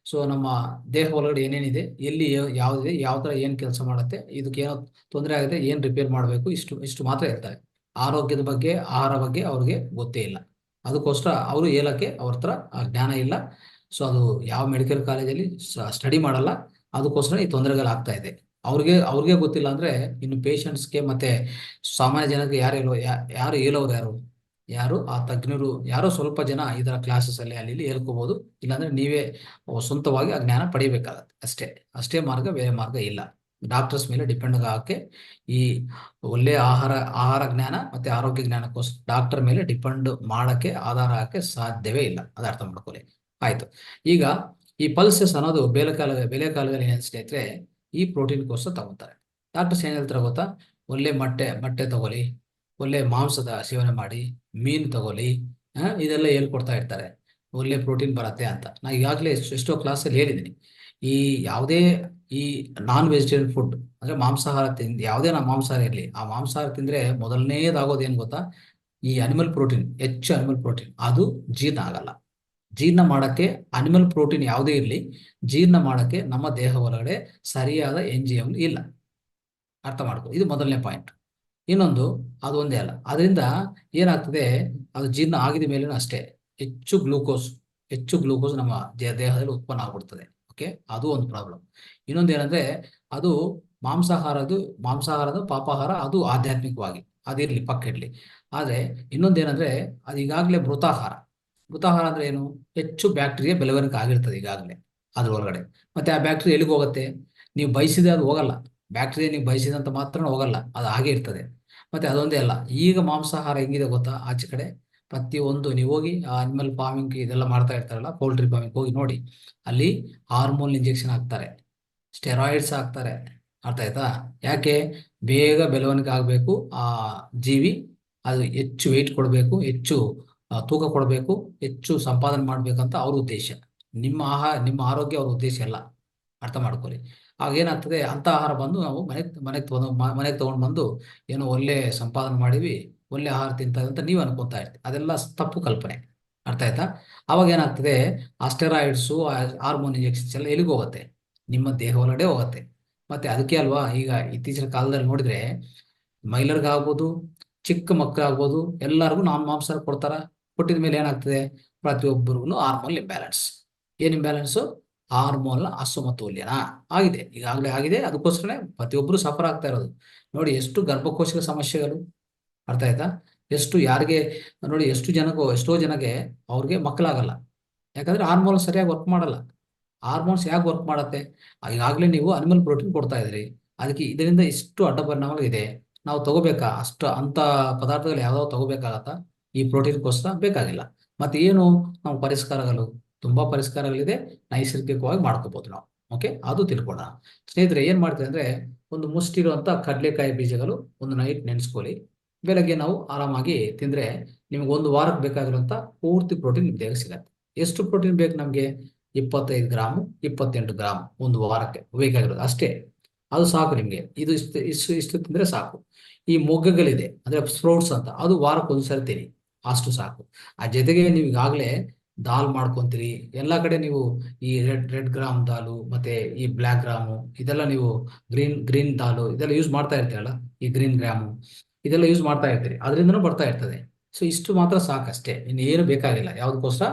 ಸೊ ನಮ್ಮ ದೇಹ ಒಳಗಡೆ ಏನೇನಿದೆ, ಎಲ್ಲಿ ಯಾವ್ದಿದೆ, ಯಾವ ತರ ಏನ್ ಕೆಲಸ ಮಾಡುತ್ತೆ, ಇದಕ್ಕೆ ಏನೋ ತೊಂದರೆ ಆಗಿದೆ, ಏನ್ ರಿಪೇರ್ ಮಾಡಬೇಕು, ಇಷ್ಟು ಮಾತ್ರ ಹೇಳ್ತಾರೆ. ಆರೋಗ್ಯದ ಬಗ್ಗೆ, ಆಹಾರ ಬಗ್ಗೆ ಅವ್ರಿಗೆ ಗೊತ್ತೇ ಇಲ್ಲ. ಅದಕ್ಕೋಸ್ಕರ ಅವರು ಹೇಳಕ್ಕೆ ಅವ್ರ ಹತ್ರ ಆ ಜ್ಞಾನ ಇಲ್ಲ. ಸೊ ಅದು ಯಾವ ಮೆಡಿಕಲ್ ಕಾಲೇಜಲ್ಲಿ ಸ್ಟಡಿ ಮಾಡಲ್ಲ. ಅದಕ್ಕೋಸ್ಕರ ಈ ತೊಂದರೆಗಳಾಗ್ತಾ ಇದೆ. ಅವ್ರಿಗೆ ಗೊತ್ತಿಲ್ಲ ಅಂದ್ರೆ ಇನ್ನು ಪೇಷಂಟ್ಸ್ಗೆ ಮತ್ತೆ ಸಾಮಾನ್ಯ ಜನಕ್ಕೆ ಯಾರು ಹೇಳೋರು ಯಾರು ಆ ತಜ್ಞರು ಯಾರೋ ಸ್ವಲ್ಪ ಜನ ಇದರ ಕ್ಲಾಸಸ್ ಅಲ್ಲಿ ಅಲ್ಲಿ ಇಲ್ಲಿ ಹೇಳ್ಕೋಬಹುದು. ಇಲ್ಲಾಂದ್ರೆ ನೀವೇ ಸ್ವಂತವಾಗಿ ಆ ಜ್ಞಾನ ಪಡಿಬೇಕಾಗತ್ತೆ. ಅಷ್ಟೇ ಮಾರ್ಗ, ಬೇರೆ ಮಾರ್ಗ ಇಲ್ಲ. ಡಾಕ್ಟರ್ಸ್ ಮೇಲೆ ಡಿಪೆಂಡ್ ಆಗಕ್ಕೆ ಈ ಒಳ್ಳೆ ಆಹಾರ ಜ್ಞಾನ ಮತ್ತೆ ಆರೋಗ್ಯ ಜ್ಞಾನಕ್ಕೋಸ್ಕರ ಡಾಕ್ಟರ್ ಮೇಲೆ ಡಿಪೆಂಡ್ ಮಾಡಕ್ಕೆ, ಆಧಾರ ಆಗಕ್ಕೆ ಸಾಧ್ಯವೇ ಇಲ್ಲ. ಅದು ಅರ್ಥ ಮಾಡ್ಕೊಳ್ಳಿ. ಆಯ್ತು. ಈಗ ಈ ಪಲ್ಸಸ್ ಅನ್ನೋದು ಬೇಳೆಕಾಳುಗಳು ಏನ್ ಸ್ನೇಹಿತರೆ, ಈ ಪ್ರೋಟೀನ್ಗೋಸ್ಕರ ತಗೋತಾರೆ. ಡಾಕ್ಟರ್ಸ್ ಏನ್ ಹೇಳ್ತಾರೆ ಗೊತ್ತಾ? ಒಳ್ಳೆ ಮೊಟ್ಟೆ ತಗೊಳ್ಳಿ, ಒಳ್ಳೆ ಮಾಂಸದ ಸೇವನೆ ಮಾಡಿ, ಮೀನು ತಗೊಳ್ಳಿ, ಇದೆಲ್ಲ ಹೇಳ್ಕೊಡ್ತಾ ಇರ್ತಾರೆ. ಒಳ್ಳೆ ಪ್ರೋಟೀನ್ ಬರತ್ತೆ ಅಂತ. ನಾ ಈಗಾಗಲೇ ಎಷ್ಟೋ ಕ್ಲಾಸಲ್ಲಿ ಹೇಳಿದ್ದೀನಿ. ಈ ಯಾವುದೇ ಈ ನಾನ್ ವೆಜಿಟೇರಿಯನ್ ಫುಡ್ ಅಂದ್ರೆ ಮಾಂಸಾಹಾರ ಯಾವುದೇ ಮಾಂಸಾಹಾರ ಇರಲಿ, ಆ ಮಾಂಸಾಹಾರ ತಿಂದ್ರೆ ಮೊದಲನೇದಾಗೋದು ಏನ್ ಗೊತ್ತಾ? ಈ ಅನಿಮಲ್ ಪ್ರೋಟೀನ್, ಹೆಚ್ಚು ಅನಿಮಲ್ ಪ್ರೋಟೀನ್ ಅದು ಜೀರ್ಣ ಆಗಲ್ಲ. ಜೀರ್ಣ ಮಾಡಕ್ಕೆ ಅನಿಮಲ್ ಪ್ರೋಟೀನ್ ಯಾವುದೇ ಇರಲಿ, ಜೀರ್ಣ ಮಾಡಕ್ಕೆ ನಮ್ಮ ದೇಹ ಒಳಗಡೆ ಸರಿಯಾದ ಎಂಜಿಎಂ ಇಲ್ಲ. ಅರ್ಥ ಮಾಡ್ಕೊ, ಇದು ಮೊದಲನೇ ಪಾಯಿಂಟ್. ಇನ್ನೊಂದು, ಅದು ಒಂದೇ ಅಲ್ಲ, ಅದರಿಂದ ಏನಾಗ್ತದೆ, ಅದು ಜೀರ್ಣ ಆಗಿದ ಮೇಲೂ ಅಷ್ಟೇ ಹೆಚ್ಚು ಗ್ಲೂಕೋಸ್ ನಮ್ಮ ದೇಹದಲ್ಲಿ ಉತ್ಪನ್ನ ಆಗ್ಬಿಡ್ತದೆ. ಓಕೆ, ಅದು ಒಂದು ಪ್ರಾಬ್ಲಮ್. ಇನ್ನೊಂದು ಏನಂದ್ರೆ, ಅದು ಮಾಂಸಾಹಾರದ ಪಾಪಾಹಾರ ಅದು ಆಧ್ಯಾತ್ಮಿಕವಾಗಿ ಅದಿರ್ಲಿ, ಪಕ್ಕ ಇರ್ಲಿ. ಆದ್ರೆ ಇನ್ನೊಂದೇನಂದ್ರೆ, ಅದು ಈಗಾಗಲೇ ಮೃತಾಹಾರ ಅಂದ್ರೆ ಏನು? ಹೆಚ್ಚು ಬ್ಯಾಕ್ಟೀರಿಯಾ ಬೆಳವಣಿಗೆ ಆಗಿರ್ತದೆ ಈಗಾಗಲೇ ಅದ್ರ ಒಳಗಡೆ. ಮತ್ತೆ ಆ ಬ್ಯಾಕ್ಟೀರಿಯಾ ಎಲ್ಲಿಗೆ ಹೋಗುತ್ತೆ? ನೀವು ಬಯಸಿದೆ ಅದು ಹೋಗಲ್ಲ. ಬ್ಯಾಕ್ಟೀರಿಯಾ ನೀವು ಬಯಸಿದಂತ ಮಾತ್ರ ಹೋಗಲ್ಲ, ಅದು ಹಾಗೆ ಇರ್ತದೆ. ಮತ್ತೆ ಅದೊಂದೇ ಅಲ್ಲ, ಈಗ ಮಾಂಸಾಹಾರ ಹೆಂಗಿದೆ ಗೊತ್ತಾ? ಆಚೆ ಕಡೆ ಪ್ರತಿಯೊಂದು ನೀವು ಹೋಗಿ ಅನಿಮಲ್ ಫಾರ್ಮಿಂಗ್ ಇದೆಲ್ಲ ಮಾಡ್ತಾ ಇರ್ತಾರಲ್ಲ, ಪೌಲ್ಟ್ರಿ ಫಾರ್ಮಿಂಗ್ ಹೋಗಿ ನೋಡಿ, ಅಲ್ಲಿ ಹಾರ್ಮೋನ್ ಇಂಜೆಕ್ಷನ್ ಹಾಕ್ತಾರೆ, ಸ್ಟೆರಾಯ್ಡ್ಸ್ ಹಾಕ್ತಾರೆ. ಅರ್ಥ ಆಯ್ತಾ? ಯಾಕೆ? ಬೇಗ ಬೆಳವಣಿಗೆ ಆಗಬೇಕು ಆ ಜೀವಿ, ಅದು ಹೆಚ್ಚು ವೆಯ್ಟ್ ಕೊಡಬೇಕು, ಹೆಚ್ಚು ತೂಕ ಕೊಡಬೇಕು, ಹೆಚ್ಚು ಸಂಪಾದನೆ ಮಾಡ್ಬೇಕಂತ ಅವ್ರ ಉದ್ದೇಶ. ನಿಮ್ಮ ಆರೋಗ್ಯ ಅವ್ರ ಉದ್ದೇಶ ಅಲ್ಲ. ಅರ್ಥ ಮಾಡ್ಕೊಳ್ಳಿ. ಆಗ ಏನಾಗ್ತದೆ, ಅಂತ ಆಹಾರ ಬಂದು ನಾವು ಮನೆಗೆ ತಗೊಂಡು ಬಂದು ಏನೋ ಒಳ್ಳೆ ಸಂಪಾದನೆ ಮಾಡಿವಿ, ಒಳ್ಳೆ ಆಹಾರ ತಿಂತಾ ಅಂತ ನೀವು ಅನ್ಕೊಂತಾ ಇರ್ತೀವಿ. ಅದೆಲ್ಲ ತಪ್ಪು ಕಲ್ಪನೆ. ಅರ್ಥ ಆಯ್ತಾ? ಅವಾಗ ಏನಾಗ್ತದೆ, ಆ ಸ್ಟೆರಾಯ್ಡ್ಸು, ಹಾರ್ಮೋನ್ ಇಂಜೆಕ್ಷನ್ಸ್ ಎಲ್ಲ ಎಲ್ಲಿಗೆ ಹೋಗುತ್ತೆ? ನಿಮ್ಮ ದೇಹ ಒಳಗಡೆ ಹೋಗುತ್ತೆ. ಮತ್ತೆ ಅದಕ್ಕೆ ಅಲ್ವಾ ಈಗ ಇತ್ತೀಚಿನ ಕಾಲದಲ್ಲಿ ನೋಡಿದ್ರೆ ಮಹಿಳೆಯರಿಗಾಗ್ಬೋದು, ಚಿಕ್ಕ ಮಕ್ಕಳಾಗ್ಬೋದು, ಎಲ್ಲರಿಗೂ ಮಾಂಸಾಹಾರ ಕೊಟ್ಟಿದ ಮೇಲೆ ಏನಾಗ್ತದೆ? ಪ್ರತಿಯೊಬ್ಬರಿಗೂ ಹಾರ್ಮೋನ್ ಇಂಬ್ಯಾಲೆನ್ಸ್. ಏನ್ ಇಂಬ್ಯಾಲೆನ್ಸು? ಹಾರ್ಮೋನ್ ಅಸಮತೋಲ್ಯನ ಆಗಿದೆ, ಈಗಾಗಲೇ ಆಗಿದೆ. ಅದಕ್ಕೋಸ್ಕರ ಪ್ರತಿಯೊಬ್ಬರು ಸಫರ್ ಆಗ್ತಾ ಇರೋದು. ನೋಡಿ ಎಷ್ಟು ಗರ್ಭಕೋಶದ ಸಮಸ್ಯೆಗಳು. ಅರ್ಥ ಆಯ್ತಾ? ಯಾರಿಗೆ ನೋಡಿ, ಎಷ್ಟೋ ಜನಕ್ಕೆ ಅವ್ರಿಗೆ ಮಕ್ಕಳಾಗಲ್ಲ. ಯಾಕಂದ್ರೆ ಹಾರ್ಮೋನ್ ಸರಿಯಾಗಿ ವರ್ಕ್ ಮಾಡಲ್ಲ. ಹಾರ್ಮೋನ್ಸ್ ಯಾಕೆ ವರ್ಕ್ ಮಾಡತ್ತೆ? ಈಗಾಗಲೇ ನೀವು ಅನಿಮಲ್ ಪ್ರೋಟೀನ್ ಕೊಡ್ತಾ ಇದ್ರಿ, ಅದಕ್ಕೆ ಇದರಿಂದ ಇಷ್ಟು ಅಡ್ಡ ಪರಿಣಾಮಗಳಿದೆ. ನಾವು ತಗೋಬೇಕಾ? ಅಂತ ಪದಾರ್ಥಗಳು ಯಾವ್ದಾವ್ ತಗೋಬೇಕಾಗತ್ತಾ? ಈ ಪ್ರೋಟೀನ್ಗೋಸ್ಕರ ಬೇಕಾಗಿಲ್ಲ. ಮತ್ತೆ ಏನು ನಾವು ತುಂಬಾ ಪರಿಷ್ಕಾರಗಳಿದೆ, ನೈಸರ್ಗಿಕವಾಗಿ ಮಾಡ್ಕೋಬಹುದು ನಾವು. ಓಕೆ, ಅದು ತಿಳ್ಕೊಳ್ಳೋಣ. ಸ್ನೇಹಿತರೆ, ಏನ್ ಮಾಡ್ತೀವಿ ಅಂದ್ರೆ, ಒಂದು ಮುಷ್ಟಿರುವಂತ ಕಡಲೆಕಾಯಿ ಬೀಜಗಳು ಒಂದು ನೈಟ್ ನೆನೆಸ್ಕೊಳ್ಳಿ. ಬೆಳಗ್ಗೆ ನಾವು ಆರಾಮಾಗಿ ತಿಂದ್ರೆ ನಿಮ್ಗೆ ಒಂದು ವಾರಕ್ಕೆ ಬೇಕಾಗಿರುವಂತ ಪೂರ್ತಿ ಪ್ರೋಟೀನ್ ನಿಮ್ ದೇಹಕ್ಕೆ ಸಿಗತ್ತೆ. ಎಷ್ಟು ಪ್ರೋಟೀನ್ ಬೇಕು ನಮ್ಗೆ? 25 ಗ್ರಾಮು 28 ಗ್ರಾಮ್ ಒಂದು ವಾರಕ್ಕೆ ಬೇಕಾಗಿರೋದು ಅಷ್ಟೇ. ಅದು ಸಾಕು ನಿಮ್ಗೆ. ಇದು ಇಷ್ಟು ತಿಂದ್ರೆ ಸಾಕು. ಈ ಮೊಗ್ಗುಗಳಿದೆ ಅಂದ್ರೆ ಸ್ಪ್ರೌಟ್ಸ್ ಅಂತ, ಅದು ವಾರಕ್ಕೆ ಒಂದ್ಸರಿ ತಿನ್ನಿ, ಅಷ್ಟು ಸಾಕು. ಆ ಜೊತೆಗೆ ನೀವು ಈಗಾಗಲೇ ದಾಲ್ ಮಾಡ್ಕೊಂತೀರಿ. ಎಲ್ಲಾ ಕಡೆ ನೀವು ಈ ರೆಡ್ ಗ್ರಾಮ್ ದಾಲು ಮತ್ತೆ ಈ ಬ್ಲಾಕ್ ಗ್ರಾಮು ಇದೆಲ್ಲ ನೀವು ಗ್ರೀನ್ ದಾಲು ಇದೆಲ್ಲ ಯೂಸ್ ಮಾಡ್ತಾ ಇರ್ತೀರಲ್ಲ, ಈ ಗ್ರೀನ್ ಗ್ರಾಮು ಇದೆಲ್ಲ ಯೂಸ್ ಮಾಡ್ತಾ ಇರ್ತೀರಿ, ಅದರಿಂದನೂ ಬರ್ತಾ ಇರ್ತದೆ. ಸೊ ಇಷ್ಟು ಮಾತ್ರ ಸಾಕಷ್ಟೇ, ಇನ್ನು ಏನು ಬೇಕಾಗಿಲ್ಲ. ಯಾವ್ದಕ್ಕೋಸ್ಕರ?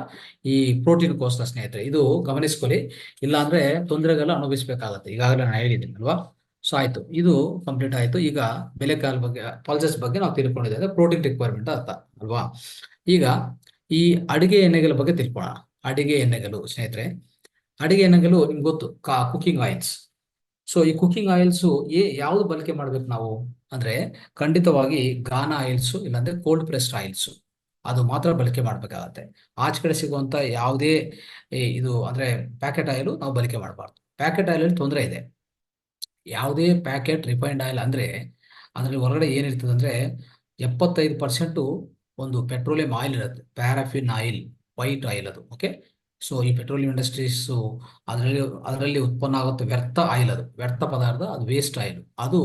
ಈ ಪ್ರೋಟೀನ್ಗೋಸ್ಕರ. ಸ್ನೇಹಿತರೆ, ಇದು ಗಮನಿಸ್ಕೊಳ್ಳಿ, ಇಲ್ಲಾಂದ್ರೆ ತೊಂದರೆಗೆಲ್ಲ ಅನುಭವಿಸ್ಬೇಕಾಗತ್ತೆ. ಈಗಾಗಲೇ ನಾನು ಹೇಳಿದ್ದೀನಿ ಅಲ್ವಾ? ಸೊ ಆಯ್ತು, ಇದು ಕಂಪ್ಲೀಟ್ ಆಯ್ತು. ಈಗ ಬೆಲೆಕಾಳು ಬಗ್ಗೆ, ಪಲ್ಸಸ್ ಬಗ್ಗೆ ನಾವು ತಿಳ್ಕೊಂಡಿದ್ದೇವೆ, ಪ್ರೋಟೀನ್ ರಿಕ್ವೈರ್ಮೆಂಟ್ ಅರ್ಥ ಅಲ್ವಾ? ಈಗ ಈ ಅಡಿಗೆ ಎಣ್ಣೆಗಳ ಬಗ್ಗೆ ತಿಳ್ಕೊಳ್ಳೋಣ. ಅಡಿಗೆ ಎಣ್ಣೆಗಳು ಸ್ನೇಹಿತರೆ, ಅಡಿಗೆ ಎಣ್ಣೆಗಳು ನಿಮ್ಗೆ ಗೊತ್ತು, ಕುಕಿಂಗ್ ಆಯಿಲ್ಸ್. ಸೊ ಈ ಕುಕಿಂಗ್ ಆಯಿಲ್ಸ್ ಯಾವ್ದು ಬಳಕೆ ಮಾಡ್ಬೇಕು ನಾವು ಅಂದ್ರೆ, ಖಂಡಿತವಾಗಿ ಗಾನಾ ಆಯಿಲ್ಸ್ ಇಲ್ಲಾಂದ್ರೆ ಕೋಲ್ಡ್ ಪ್ರೆಸ್ಡ್ ಆಯಿಲ್ಸ್, ಅದು ಮಾತ್ರ ಬಳಕೆ ಮಾಡ್ಬೇಕಾಗತ್ತೆ. ಆಚೆ ಕಡೆ ಸಿಗುವಂತ ಯಾವುದೇ ಇದು ಅಂದ್ರೆ ಪ್ಯಾಕೆಟ್ ಆಯಿಲ್ ನಾವು ಬಳಕೆ ಮಾಡಬಾರ್ದು. ಪ್ಯಾಕೆಟ್ ಆಯಿಲ್ ತೊಂದರೆ ಇದೆ. ಯಾವುದೇ ಪ್ಯಾಕೆಟ್ ರಿಫೈನ್ಡ್ ಆಯಿಲ್ ಅಂದ್ರೆ ಅದ್ರಲ್ಲಿ ಹೊರಗಡೆ ಏನಿರ್ತದೆ ಅಂದ್ರೆ 75% ಒಂದು ಪೆಟ್ರೋಲಿಯಂ ಆಯಿಲ್ ಇರುತ್ತೆ, ಪ್ಯಾರಾಫಿನ್ ಆಯಿಲ್. ವೈಟ್ ಆಯಿಲ್ ಅದು. ಓಕೆ, ಸೊ ಈ ಪೆಟ್ರೋಲಿಯಂ ಇಂಡಸ್ಟ್ರೀಸ್ ಅದರಲ್ಲಿ ಉತ್ಪನ್ನ ಆಗುತ್ತೆ ವ್ಯರ್ಥ ಆಯಿಲ್, ಅದು ವ್ಯರ್ಥ ಪದಾರ್ಥ, ಅದು ವೇಸ್ಟ್ ಆಯಿಲ್. ಅದು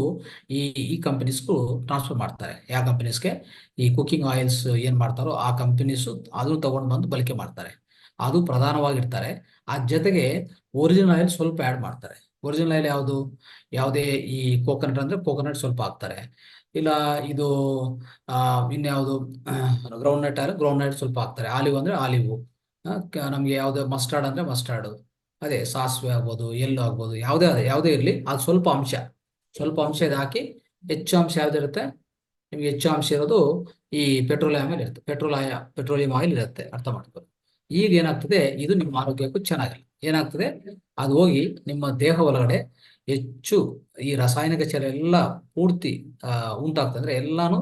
ಈ ಕಂಪನೀಸ್ಗೂ ಟ್ರಾನ್ಸ್ಫರ್ ಮಾಡ್ತಾರೆ. ಯಾವ ಕಂಪನೀಸ್ಗೆ? ಈ ಕುಕಿಂಗ್ ಆಯಿಲ್ಸ್ ಏನ್ ಮಾಡ್ತಾರೋ ಆ ಕಂಪನೀಸು ಅದನ್ನು ತಗೊಂಡು ಬಂದು ಬಳಕೆ ಮಾಡ್ತಾರೆ. ಅದು ಪ್ರಧಾನವಾಗಿರ್ತಾರೆ. ಆ ಜೊತೆಗೆ ಒರಿಜಿನಲ್ ಆಯಿಲ್ ಸ್ವಲ್ಪ ಆ್ಯಡ್ ಮಾಡ್ತಾರೆ. ಒರಿಜಿನಲ್ ಆಯಿಲ್ ಯಾವುದು? ಯಾವುದೇ ಈ ಕೋಕೋನಟ್ ಅಂದ್ರೆ ಕೋಕೋನಟ್ ಸ್ವಲ್ಪ ಹಾಕ್ತಾರೆ, ಇಲ್ಲ ಇದು ಇನ್ಯಾವುದು ಗ್ರೌಂಡ್ ನಟ್ ಆದ್ರೆ ಗ್ರೌಂಡ್ ನಟ್ ಸ್ವಲ್ಪ ಹಾಕ್ತಾರೆ, ಆಲಿವ್ ಅಂದ್ರೆ ಆಲಿವು, ನಮ್ಗೆ ಯಾವ್ದು ಮಸ್ಟರ್ಡ್ ಅಂದ್ರೆ ಮಸ್ಟರ್ಡ್, ಅದೇ ಸಾಸಿವೆ ಆಗ್ಬೋದು, ಎಳ್ಳು ಆಗ್ಬೋದು, ಯಾವುದೇ ಇರಲಿ ಅದು ಸ್ವಲ್ಪ ಅಂಶ ಇದು ಹಾಕಿ. ಹೆಚ್ಚು ಅಂಶ ಯಾವ್ದಿರುತ್ತೆ? ನಿಮ್ಗೆ ಹೆಚ್ಚು ಅಂಶ ಇರೋದು ಈ ಪೆಟ್ರೋಲಿಯಂ ಆಯಿಲ್ ಇರುತ್ತೆ, ಪೆಟ್ರೋಲಿಯಂ ಆಯಿಲ್ ಇರುತ್ತೆ, ಅರ್ಥ ಮಾಡ್ಕೊಳ್ಳಿ. ಈಗ ಏನಾಗ್ತದೆ, ಇದು ನಿಮ್ಮ ಆರೋಗ್ಯಕ್ಕೂ ಚೆನ್ನಾಗಿಲ್ಲ. ಏನಾಗ್ತದೆ, ಅದು ಹೋಗಿ ನಿಮ್ಮ ದೇಹ ಒಳಗಡೆ ಹೆಚ್ಚು ಈ ರಾಸಾಯನಿಕ ಚರ್ಯ ಎಲ್ಲ ಪೂರ್ತಿ ಉಂಟಾಗ್ತದೆ, ಅಂದ್ರೆ ಎಲ್ಲಾನು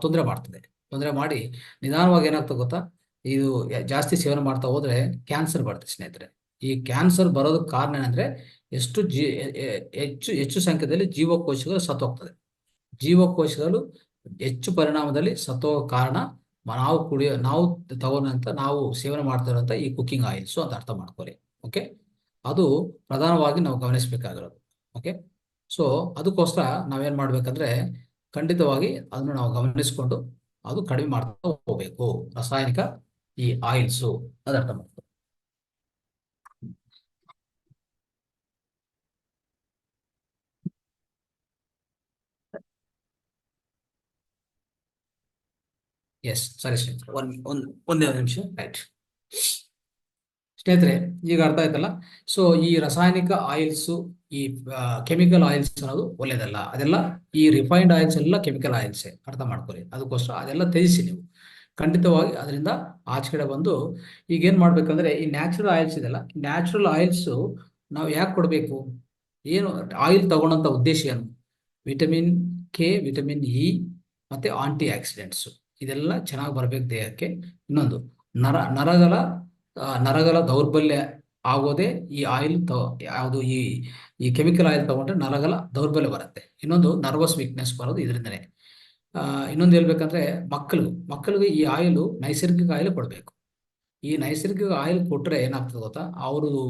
ತೊಂದರೆ ಮಾಡ್ತದೆ. ತೊಂದರೆ ಮಾಡಿ ನಿಧಾನವಾಗಿ ಏನಾಗ್ತದೆ ಗೊತ್ತಾ, ಇದು ಜಾಸ್ತಿ ಸೇವನೆ ಮಾಡ್ತಾ ಹೋದ್ರೆ ಕ್ಯಾನ್ಸರ್ ಬರುತ್ತೆ ಸ್ನೇಹಿತರೆ. ಈ ಕ್ಯಾನ್ಸರ್ ಬರೋದಕ್ಕೆ ಕಾರಣ ಏನಂದ್ರೆ ಹೆಚ್ಚು ಸಂಖ್ಯೆಯಲ್ಲಿ ಜೀವಕೋಶಗಳು ಸತ್ತೋಗ್ತದೆ. ಜೀವಕೋಶಗಳು ಹೆಚ್ಚು ಪರಿಣಾಮದಲ್ಲಿ ಸತ್ತೋಗೋ ಕಾರಣ ನಾವು ತಗೊಂಡಂತ ನಾವು ಸೇವನೆ ಮಾಡ್ತಾ ಇರೋಂಥ ಈ ಕುಕಿಂಗ್ ಆಯಿಲ್ಸ್ ಅಂತ ಅರ್ಥ ಮಾಡ್ಕೊಳ್ಳಿ. ಓಕೆ, ಅದು ಪ್ರಧಾನವಾಗಿ ನಾವು ಗಮನಿಸಬೇಕಾಗಿರೋದು. ಓಕೆ, ಸೊ ಅದಕ್ಕೋಸ್ಕರ ನಾವೇನ್ ಮಾಡ್ಬೇಕಂದ್ರೆ ಖಂಡಿತವಾಗಿ ಅದನ್ನು ನಾವು ಗಮನಿಸ್ಕೊಂಡು ಅದು ಕಡಿಮೆ ಮಾಡ್ತಾ ಹೋಗ್ಬೇಕು, ರಾಸಾಯನಿಕ ಈ ಆಯಿಲ್ಸು, ಅದು ಅರ್ಥ ಮಾಡ್ಕೊಳ್ಳಿ. ಎಸ್, ಸರಿ ಸ್ನೇಹಿತರೆ, ಒಂದೇ ನಿಮಿಷ. ರೈಟ್ ಸ್ನೇಹಿತರೆ, ಈಗ ಅರ್ಥ ಆಯ್ತಲ್ಲ. ಸೊ ಈ ರಾಸಾಯನಿಕ ಆಯಿಲ್ಸ್, ಈ ಕೆಮಿಕಲ್ ಆಯಿಲ್ಸ್ ಅನ್ನೋದು ಒಳ್ಳೇದಲ್ಲ. ಅದೆಲ್ಲ ಈ ರಿಫೈನ್ಡ್ ಆಯಿಲ್ಸ್ ಎಲ್ಲ ಕೆಮಿಕಲ್ ಆಯಿಲ್ಸೇ, ಅರ್ಥ ಮಾಡ್ಕೊಳ್ಳಿ. ಅದಕ್ಕೋಸ್ಕರ ಅದೆಲ್ಲ ತ್ಯಜಿಸಿ ನೀವು ಖಂಡಿತವಾಗಿ ಅದರಿಂದ ಆಚೆ ಕಡೆ ಬಂದು. ಈಗ ಏನ್ ಮಾಡ್ಬೇಕಂದ್ರೆ ಈ ನ್ಯಾಚುರಲ್ ಆಯಿಲ್ಸ್ ಇದೆಲ್ಲ, ನ್ಯಾಚುರಲ್ ಆಯಿಲ್ಸ್ ನಾವು ಯಾಕೆ ಕೊಡಬೇಕು? ಏನು ಆಯಿಲ್ ತಗೊಳ್ಳೋಂಥ ಉದ್ದೇಶ ಏನು? ವಿಟಮಿನ್ ಕೆ, ವಿಟಮಿನ್ ಇ ಮತ್ತೆ ಆಂಟಿ ಆಕ್ಸಿಡೆಂಟ್ಸ್ ಇದೆಲ್ಲ ಚೆನ್ನಾಗಿ ಬರ್ಬೇಕು ದೇಹಕ್ಕೆ. ಇನ್ನೊಂದು ನರಗಳ ದೌರ್ಬಲ್ಯ ಆಗೋದೇ ಈ ಆಯಿಲ್ ಯಾವುದು ಈ ಕೆಮಿಕಲ್ ಆಯಿಲ್ ತಗೊಂಡ್ರೆ ನರಗಳ ದೌರ್ಬಲ್ಯ ಬರುತ್ತೆ. ಇನ್ನೊಂದು ನರ್ವಸ್ ವೀಕ್ನೆಸ್ ಬರೋದು ಇದರಿಂದನೇ. ಇನ್ನೊಂದು ಹೇಳ್ಬೇಕಂದ್ರೆ ಮಕ್ಕಳಿಗೆ ಈ ಆಯಿಲ್ ನೈಸರ್ಗಿಕ ಆಯಿಲ್ ಕೊಡಬೇಕು. ಈ ನೈಸರ್ಗಿಕ ಆಯಿಲ್ ಕೊಟ್ರೆ ಏನಾಗ್ತದೆ ಗೊತ್ತಾ, ಅವ್ರದ್ದು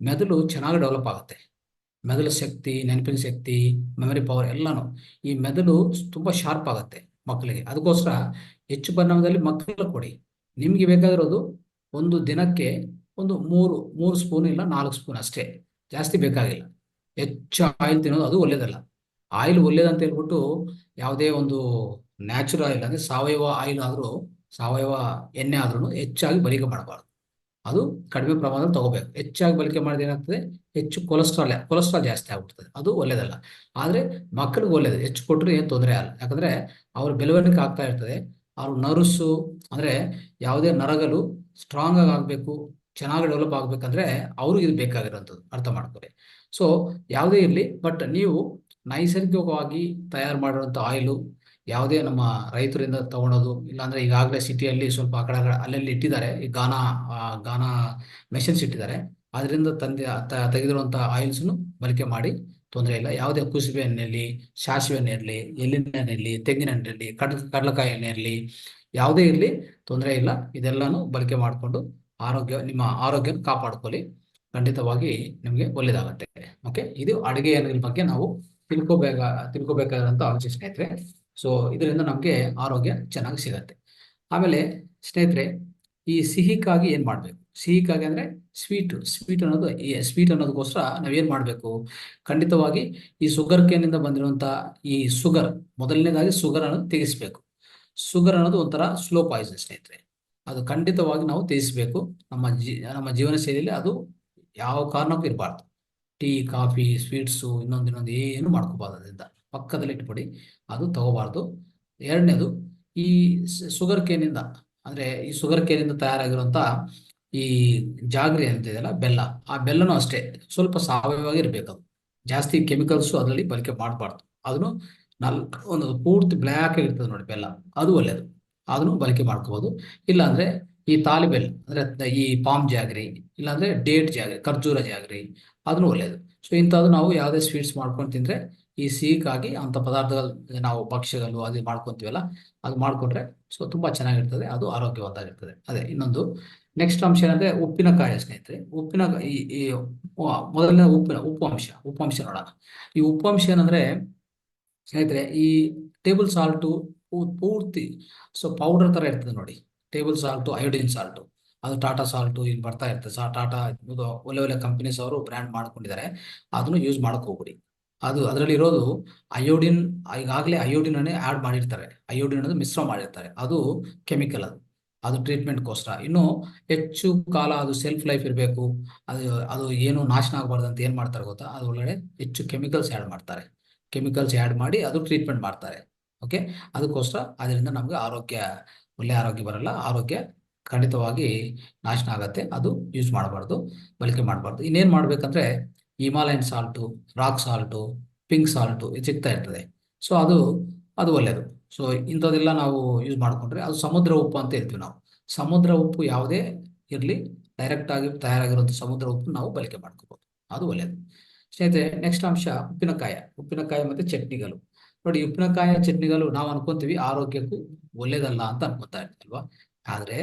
ಮೆದುಳು ಚೆನ್ನಾಗಿ ಡೆವಲಪ್ ಆಗುತ್ತೆ. ಮೆದುಳು ಶಕ್ತಿ, ನೆನಪಿನ ಶಕ್ತಿ, ಮೆಮರಿ ಪವರ್ ಎಲ್ಲಾನು, ಈ ಮೆದುಳು ತುಂಬಾ ಶಾರ್ಪ್ ಆಗುತ್ತೆ ಮಕ್ಕಳಿಗೆ. ಅದಕ್ಕೋಸ್ಕರ ಹೆಚ್ಚು ಪರಿಣಾಮದಲ್ಲಿ ಮಕ್ಕಳು ಕೊಡಿ. ನಿಮ್ಗೆ ಬೇಕಾಗಿರೋದು ಒಂದು ದಿನಕ್ಕೆ ಒಂದು 3 ಸ್ಪೂನ್ ಇಲ್ಲ 4 ಸ್ಪೂನ್ ಅಷ್ಟೇ, ಜಾಸ್ತಿ ಬೇಕಾಗಿಲ್ಲ. ಹೆಚ್ಚು ಆಯಿಲ್ ತಿನ್ನೋದು ಅದು ಒಳ್ಳೇದಲ್ಲ. ಆಯಿಲ್ ಒಳ್ಳೇದಂತ ಹೇಳ್ಬಿಟ್ಟು ಯಾವುದೇ ಒಂದು ನ್ಯಾಚುರಲ್ ಆಯಿಲ್ ಅಂದ್ರೆ ಸಾವಯವ ಆಯಿಲ್ ಆದ್ರೂ, ಸಾವಯವ ಎಣ್ಣೆ ಆದ್ರೂ ಹೆಚ್ಚಾಗಿ ಬಳಕೆ ಮಾಡಬಾರ್ದು. ಅದು ಕಡಿಮೆ ಪ್ರಮಾಣದಲ್ಲಿ ತಗೋಬೇಕು. ಹೆಚ್ಚಾಗಿ ಬಳಕೆ ಮಾಡಿದ್ರೆ ಏನಾಗ್ತದೆ, ಹೆಚ್ಚು ಕೊಲೆಸ್ಟ್ರಾಲ್ ಜಾಸ್ತಿ ಆಗ್ಬಿಡ್ತದೆ, ಅದು ಒಳ್ಳೇದಲ್ಲ. ಆದ್ರೆ ಮಕ್ಕಳಿಗೆ ಒಳ್ಳೇದು, ಹೆಚ್ಚು ಕೊಟ್ಟರೆ ಏನು ತೊಂದರೆ ಆಗಲ್ಲ. ಯಾಕಂದ್ರೆ ಅವ್ರ ಬೆಳವಣಿಗೆ ಆಗ್ತಾ ಇರ್ತದೆ. ಅವ್ರ ನರ್ವ್ಸು ಅಂದ್ರೆ ಯಾವುದೇ ನರಗಳು ಸ್ಟ್ರಾಂಗ್ ಆಗಿ ಆಗ್ಬೇಕು, ಚೆನ್ನಾಗಿ ಡೆವಲಪ್ ಆಗ್ಬೇಕಂದ್ರೆ ಅವ್ರಿಗೆ ಇದು ಬೇಕಾಗಿರೋಂಥದ್ದು, ಅರ್ಥ ಮಾಡ್ಕೊಳ್ಳಿ. ಸೊ ಯಾವುದೇ ಇರಲಿ, ಬಟ್ ನೀವು ನೈಸರ್ಗಿಕವಾಗಿ ತಯಾರು ಮಾಡಿರುವಂಥ ಆಯಿಲು, ಯಾವುದೇ ನಮ್ಮ ರೈತರಿಂದ ತಗೊಳೋದು, ಇಲ್ಲಾಂದ್ರೆ ಈಗಾಗಲೇ ಸಿಟಿಯಲ್ಲಿ ಸ್ವಲ್ಪ ಆ ಕಡೆ ಅಲ್ಲೆಲ್ಲಿ ಇಟ್ಟಿದ್ದಾರೆ, ಈ ಗಾನಾ ಮೆಷಿನ್ಸ್ ಇಟ್ಟಿದ್ದಾರೆ, ಅದರಿಂದ ತೆಗೆದಿರುವಂಥ ಆಯಿಲ್ಸ್ನು ಬಳಕೆ ಮಾಡಿ ತೊಂದರೆ ಇಲ್ಲ. ಯಾವುದೇ ಕುಸುಬೆ ಎಣ್ಣೆ ಇರಲಿ, ಸಾಸಿವೆ ಎಣ್ಣೆ ಇರಲಿ, ಎಳ್ಳಿನ ಎಣ್ಣೆ ಇರಲಿ, ತೆಂಗಿನ ಎಣ್ಣೆ ಇರಲಿ, ಕಡಲೆಕಾಯಿ ಎಣ್ಣೆ ಇರಲಿ, ಯಾವುದೇ ಇರಲಿ ತೊಂದರೆ ಇಲ್ಲ. ಇದೆಲ್ಲಾನು ಬಳಕೆ ಮಾಡಿಕೊಂಡು ನಿಮ್ಮ ಆರೋಗ್ಯ ಕಾಪಾಡ್ಕೊಳ್ಳಿ. ಖಂಡಿತವಾಗಿ ನಿಮಗೆ ಒಳ್ಳೇದಾಗತ್ತೆ. ಓಕೆ, ಇದು ಅಡುಗೆ ಎಣ್ಣೆ ಬಗ್ಗೆ ನಾವು ತಿಳ್ಕೊಬೇಕಾದಂತ ಅಂಶ ಸ್ನೇಹಿತರೆ. ಸೊ ಇದರಿಂದ ನಮಗೆ ಆರೋಗ್ಯ ಚೆನ್ನಾಗಿ ಸಿಗತ್ತೆ. ಆಮೇಲೆ ಸ್ನೇಹಿತರೆ, ಈ ಸಿಹಿಕಾಗಿ ಏನ್ ಮಾಡ್ಬೇಕು? ಸಿಹಿಕಾಗಿ ಅಂದ್ರೆ ಸ್ವೀಟ್ ಅನ್ನೋದಕ್ಕೋಸ್ಕರ ನಾವೇನ್ ಮಾಡ್ಬೇಕು? ಖಂಡಿತವಾಗಿ ಈ ಶುಗರ್ ಕೇನಿಂದ ಬಂದಿರುವಂತ ಈ ಮೊದಲನೇದಾಗಿ ಶುಗರ್ ಅನ್ನೋದು ತೆಗಿಸ್ಬೇಕು. ಶುಗರ್ ಅನ್ನೋದು ಒಂಥರ ಸ್ಲೋ ಪಾಯ್ಸನ್ ಸ್ನೇಹಿತರೆ, ಅದು ಖಂಡಿತವಾಗಿ ನಾವು ತ್ಯಜಿಸ್ಬೇಕು. ನಮ್ಮ ಜೀವನ ಶೈಲಿಯಲ್ಲಿ ಅದು ಯಾವ ಕಾರಣಕ್ಕೂ ಇರಬಾರ್ದು. ಟೀ, ಕಾಫಿ, ಸ್ವೀಟ್ಸು, ಇನ್ನೊಂದು ಏನು ಮಾಡ್ಕೋಬಾರ್ದು. ಅದರಿಂದ ಪಕ್ಕದಲ್ಲಿ ಇಟ್ಬಿಡಿ, ಅದು ತಗೋಬಾರ್ದು. ಎರಡನೇದು, ಈ ಶುಗರ್ ಕೇನಿಂದ ತಯಾರಾಗಿರುವಂತ ಈ ಜಾಗ್ರಿ ಅಂತಿದೆಯಲ್ಲ, ಬೆಲ್ಲ, ಆ ಬೆಲ್ಲನೂ ಅಷ್ಟೇ ಸ್ವಲ್ಪ ಸಾವಯವಾಗಿ ಇರ್ಬೇಕು. ಅದು ಜಾಸ್ತಿ ಕೆಮಿಕಲ್ಸು ಅದರಲ್ಲಿ ಬಳಕೆ ಮಾಡಬಾರ್ದು. ಅದನ್ನು ಒಂದು ಪೂರ್ತಿ ಬ್ಲ್ಯಾಕ್ ಆಗಿರ್ತದೆ ನೋಡಿ ಬೆಲ್ಲ, ಅದು ಒಳ್ಳೇದು, ಅದನ್ನು ಬಳಕೆ ಮಾಡ್ಕೋಬಹುದು. ಇಲ್ಲಾಂದ್ರೆ ಈ ತಾಲಿಬೆಲ್ಲ ಅಂದ್ರೆ ಈ ಪಾಮ್ ಜಾಗ್ರಿ, ಇಲ್ಲಾಂದ್ರೆ ಡೇಟ್ ಜಾಗ್ರಿ, ಖರ್ಜೂರ ಜಾಗ್ರಿ, ಅದನ್ನು ಒಳ್ಳೇದು. ಸೊ ಇಂಥದ್ದು ನಾವು ಯಾವುದೇ ಸ್ವೀಟ್ಸ್ ಮಾಡ್ಕೊಂಡು ತಿಂದ್ರೆ ಈ ಸಿಹಿಗಾಗಿ ಅಂತ ಪದಾರ್ಥಗಳು ನಾವು ಭಕ್ಷ್ಯಗಳು ಅದು ಮಾಡ್ಕೊಂತೀವಲ್ಲ, ಅದು ಮಾಡ್ಕೊಂಡ್ರೆ ಸೊ ತುಂಬಾ ಚೆನ್ನಾಗಿರ್ತದೆ, ಅದು ಆರೋಗ್ಯವಂತಾಗಿರ್ತದೆ. ಅದೇ ಇನ್ನೊಂದು ನೆಕ್ಸ್ಟ್ ಅಂಶ ಏನಂದ್ರೆ ಉಪ್ಪಿನಕಾಯಿ ಸ್ನೇಹಿತರೆ. ಮೊದಲನೇ ಉಪ್ಪು ಅಂಶ ನೋಡೋಣ. ಈ ಉಪ್ಪು ಅಂಶ ಏನಂದ್ರೆ ಸ್ನೇಹಿತರೆ, ಈ ಟೇಬಲ್ ಸಾಲ್ಟು ಪೂರ್ತಿ ಪೌಡರ್ ತರ ಇರ್ತದೆ ನೋಡಿ. ಟೇಬಲ್ ಸಾಲ್ಟು, ಅಯೋಡಿನ್ ಸಾಲ್ಟು, ಅದು ಟಾಟಾ ಸಾಲ್ಟು ಇಲ್ಲಿ ಬರ್ತಾ ಇರ್ತದೆ. ಟಾಟಾ ಒಳ್ಳೆ ಒಳ್ಳೆ ಕಂಪನೀಸ್ ಅವರು ಬ್ರ್ಯಾಂಡ್ ಮಾಡ್ಕೊಂಡಿದ್ದಾರೆ. ಅದನ್ನು ಯೂಸ್ ಮಾಡಕ್ ಹೋಗ್ಬಿಡಿ. ಅದರಲ್ಲಿ ಇರೋದು ಅಯೋಡಿನ್. ಈಗಾಗಲೇ ಅಯೋಡಿನ್ ಅನ್ನೇ ಆಡ್ ಮಾಡಿರ್ತಾರೆ. ಅಯೋಡಿನ್ ಅನ್ನೋದು ಮಿಶ್ರ ಮಾಡಿರ್ತಾರೆ. ಅದು ಕೆಮಿಕಲ್. ಅದು ಟ್ರೀಟ್ಮೆಂಟ್ಗೋಸ್ಕರ. ಇನ್ನು ಹೆಚ್ಚು ಕಾಲ ಅದು ಸೆಲ್ಫ್ ಲೈಫ್ ಇರಬೇಕು, ಅದು ಏನು ನಾಶನ ಆಗಬಾರ್ದು ಅಂತ ಏನ್ ಮಾಡ್ತಾರೆ ಗೊತ್ತಾ, ಅದು ಒಳಗಡೆ ಹೆಚ್ಚು ಕೆಮಿಕಲ್ಸ್ ಆ್ಯಡ್ ಮಾಡ್ತಾರೆ. ಕೆಮಿಕಲ್ಸ್ ಆ್ಯಡ್ ಮಾಡಿ ಅದು ಟ್ರೀಟ್ಮೆಂಟ್ ಮಾಡ್ತಾರೆ. ಓಕೆ, ಅದಕ್ಕೋಸ್ಕರ ಅದರಿಂದ ನಮ್ಗೆ ಒಳ್ಳೆ ಆರೋಗ್ಯ ಬರಲ್ಲ. ಆರೋಗ್ಯ ಖಂಡಿತವಾಗಿ ನಾಶನ ಆಗತ್ತೆ. ಅದು ಯೂಸ್ ಮಾಡಬಾರ್ದು, ಬಳಕೆ ಮಾಡಬಾರ್ದು. ಇನ್ನೇನ್ ಮಾಡ್ಬೇಕಂದ್ರೆ Himalayan salt, rock salt, pink salt ಇದು ಸಿಗ್ತಾ ಇರ್ತದೆ. ಸೊ ಅದು ಒಳ್ಳೆಯದು. ಸೊ ಇಂಥದ್ದೆಲ್ಲ ನಾವು ಯೂಸ್ ಮಾಡ್ಕೊಂಡ್ರೆ ಅದು ಸಮುದ್ರ ಉಪ್ಪು ಅಂತ ಹೇಳ್ತೀವಿ ನಾವು. ಸಮುದ್ರ ಉಪ್ಪು ಯಾವುದೇ ಇರಲಿ, ಡೈರೆಕ್ಟ್ ಆಗಿ ತಯಾರಾಗಿರುವಂಥ ಸಮುದ್ರ ಉಪ್ಪು ನಾವು ಬಳಕೆ ಮಾಡ್ಕೋಬಹುದು. ಅದು ಒಳ್ಳೆಯದು ಸ್ನೇಹಿತರೆ. ನೆಕ್ಸ್ಟ್ ಅಂಶ ಉಪ್ಪಿನಕಾಯಿ ಮತ್ತೆ ಚಟ್ನಿಗಳು. ನೋಡಿ, ಉಪ್ಪಿನಕಾಯಿ ಚಟ್ನಿಗಳು ನಾವು ಅನ್ಕೊಂತೀವಿ ಆರೋಗ್ಯಕ್ಕೂ ಒಳ್ಳೇದಲ್ಲ ಅಂತ ಅನ್ಕೊತಾ ಇರ್ತೀವಿ ಅಲ್ವಾ. ಆದ್ರೆ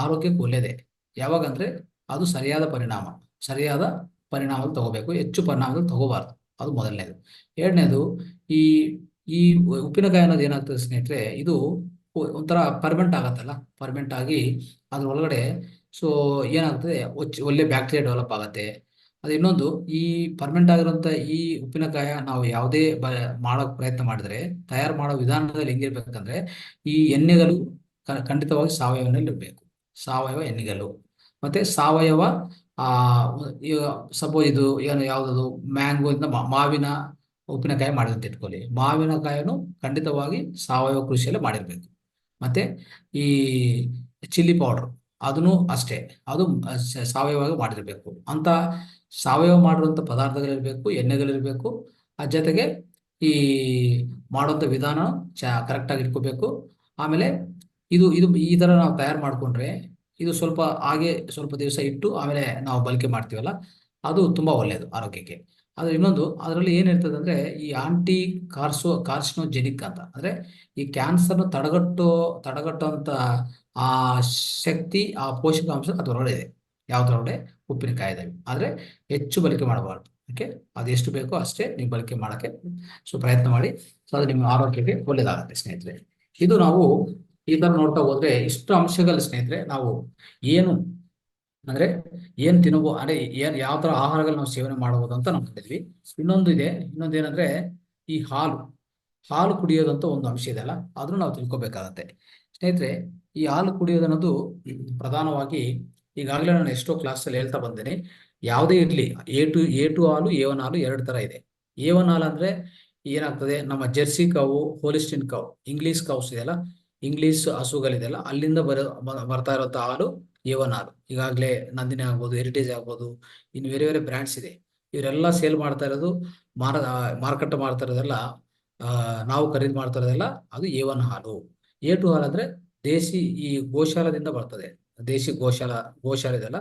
ಆರೋಗ್ಯಕ್ಕೆ ಒಳ್ಳೇದೇ. ಯಾವಾಗಂದ್ರೆ ಅದು ಸರಿಯಾದ ಪರಿಣಾಮ ತಗೋಬೇಕು. ಹೆಚ್ಚು ಪರಿಣಾಮಗಳು ತಗೋಬಾರ್ದು. ಅದು ಮೊದಲನೇದು. ಎರಡನೇದು, ಈ ಉಪ್ಪಿನಕಾಯಿ ಅನ್ನೋದು ಏನಾಗ್ತದೆ ಸ್ನೇಹಿತರೆ, ಇದು ಒಂಥರ ಪರ್ಮೆಂಟ್ ಆಗತ್ತಲ್ಲ. ಪರ್ಮೆಂಟ್ ಆಗಿ ಅದ್ರ ಒಳಗಡೆ ಏನಾಗ್ತದೆ, ಒಳ್ಳೆ ಬ್ಯಾಕ್ಟೀರಿಯಾ ಡೆವಲಪ್ ಆಗತ್ತೆ. ಅದು ಇನ್ನೊಂದು, ಈ ಪರ್ಮೆಂಟ್ ಆಗಿರುವಂತ ಈ ಉಪ್ಪಿನಕಾಯ ನಾವು ಯಾವುದೇ ಮಾಡೋಕ್ ಪ್ರಯತ್ನ ಮಾಡಿದ್ರೆ, ತಯಾರು ಮಾಡೋ ವಿಧಾನದಲ್ಲಿ ಹೆಂಗಿರ್ಬೇಕಂದ್ರೆ, ಈ ಎಣ್ಣೆಗಳು ಖಂಡಿತವಾಗಿ ಸಾವಯವನಲ್ಲಿ ಇರಬೇಕು. ಸಾವಯವ ಎಣ್ಣೆಗಳು ಮತ್ತೆ ಸಾವಯವ ಸಪೋಸ್ ಇದು ಏನು ಯಾವ್ದು ಮ್ಯಾಂಗೋ ಇಂದ ಮಾವಿನ ಉಪ್ಪಿನಕಾಯಿ ಮಾಡಿದಂತ ಇಟ್ಕೊಳ್ಳಿ. ಮಾವಿನಕಾಯನ್ನು ಖಂಡಿತವಾಗಿ ಸಾವಯವ ಕೃಷಿಯಲ್ಲೇ ಮಾಡಿರ್ಬೇಕು. ಮತ್ತೆ ಈ ಚಿಲ್ಲಿ ಪೌಡರ್ ಅದನ್ನು ಅಷ್ಟೇ, ಅದು ಸಾವಯವಾಗಿ ಮಾಡಿರ್ಬೇಕು. ಅಂತ ಸಾವಯವ ಮಾಡಿರುವಂತ ಪದಾರ್ಥಗಳಿರ್ಬೇಕು, ಎಣ್ಣೆಗಳಿರ್ಬೇಕು. ಅದ್ರ ಜೊತೆಗೆ ಈ ಮಾಡುವಂತ ವಿಧಾನ ಕರೆಕ್ಟಾಗಿ ಇಟ್ಕೋಬೇಕು. ಆಮೇಲೆ ಇದು ಈ ತರ ನಾವು ತಯಾರು ಮಾಡ್ಕೊಂಡ್ರೆ, ಇದು ಸ್ವಲ್ಪ ದಿವಸ ಇಟ್ಟು ಆಮೇಲೆ ನಾವು ಬಳಕೆ ಮಾಡ್ತೀವಲ್ಲ, ಅದು ತುಂಬಾ ಒಳ್ಳೆಯದು ಆರೋಗ್ಯಕ್ಕೆ. ಆದ್ರೆ ಇನ್ನೊಂದು, ಅದರಲ್ಲಿ ಏನಿರ್ತದೆ ಅಂದ್ರೆ, ಈ ಆಂಟಿ ಕಾರ್ಸಿನೋಜೆನಿಕ್ ಅಂತ, ಅಂದ್ರೆ ಈ ಕ್ಯಾನ್ಸರ್ನ ತಡೆಗಟ್ಟುವಂತ ಆ ಶಕ್ತಿ, ಆ ಪೋಷಕಾಂಶ ಅದರೊಳಗೆ ಇದೆ. ಯಾವ್ದ್ರೊಳಗಡೆ? ಉಪ್ಪಿನಕಾಯಿದಾವೆ. ಆದ್ರೆ ಹೆಚ್ಚು ಬಳಕೆ ಮಾಡಬಾರ್ದು. ಓಕೆ, ಅದು ಎಷ್ಟು ಬೇಕೋ ಅಷ್ಟೇ ನೀವು ಬಳಕೆ ಮಾಡಕ್ಕೆ ಪ್ರಯತ್ನ ಮಾಡಿ. ಸೊ ಅದು ನಿಮ್ಮ ಆರೋಗ್ಯಕ್ಕೆ ಒಳ್ಳೇದಾಗುತ್ತೆ ಸ್ನೇಹಿತರೆ. ಇದು ನಾವು ಈ ತರ ನೋಡ್ತಾ ಹೋದ್ರೆ ಇಷ್ಟು ಅಂಶಗಳು ಸ್ನೇಹಿತರೆ. ನಾವು ಏನು ತಿನ್ನಬಹುದು, ಅಂದ್ರೆ ಯಾವ ತರ ಆಹಾರಗಳು ನಾವು ಸೇವನೆ ಮಾಡಬಹುದು ಅಂತ ನಾವು ನೋಡಿದ್ವಿ. ಇನ್ನೊಂದೇನಂದ್ರೆ, ಈ ಹಾಲು ಕುಡಿಯೋದಂತ ಒಂದು ಅಂಶ ಇದೆಯಲ್ಲ, ಅದನ್ನು ನಾವು ತಿಳ್ಕೊಬೇಕಾಗತ್ತೆ ಸ್ನೇಹಿತರೆ. ಈ ಹಾಲು ಕುಡಿಯೋದನ್ನೋದು ಪ್ರಧಾನವಾಗಿ ಈಗಾಗಲೇ ನಾನು ಎಷ್ಟೋ ಕ್ಲಾಸಲ್ಲಿ ಹೇಳ್ತಾ ಬಂದೇನೆ. ಯಾವುದೇ ಇರ್ಲಿ, A2 ಹಾಲು, A1 ಹಾಲು 2 ತರ ಇದೆ. A1 ಹಾಲು ಅಂದ್ರೆ ಏನಾಗ್ತದೆ, ನಮ್ಮ ಜೆರ್ಸಿ ಕಾವು, ಹೋಲಿಸ್ಟಿನ್ ಕಾವು, ಇಂಗ್ಲಿಷ್ ಕಾವ್ಸ್ ಇದೆಯಲ್ಲ, ಇಂಗ್ಲಿಷ್ ಹಸುಗಳಿದೆಯಲ್ಲ, ಅಲ್ಲಿಂದ ಬರ್ತಾ ಇರುವಂತ ಹಾಲು A1 ಹಾಲು. ಈಗಾಗಲೇ ನಂದಿನಿ ಆಗ್ಬೋದು, ಹೆರಿಟೇಜ್ ಆಗ್ಬೋದು, ಇನ್ನು ಬೇರೆ ಬೇರೆ ಬ್ರ್ಯಾಂಡ್ಸ್ ಇದೆ. ಇವರೆಲ್ಲ ಸೇಲ್ ಮಾಡ್ತಾ ಇರೋದು, ಮಾರಾಟ ಮಾಡ್ತಾ ಇರೋದೆಲ್ಲ, ನಾವು ಖರೀದಿ ಮಾಡ್ತಾ ಇರೋದೆಲ್ಲ ಅದು A1 ಹಾಲು. A2 ಹಾಲು ಅಂದ್ರೆ ದೇಶಿ, ಈ ಗೋಶಾಲದಿಂದ ಬರ್ತದೆ. ದೇಶಿ ಗೋಶಾಲೆ ಇದೆಲ್ಲ,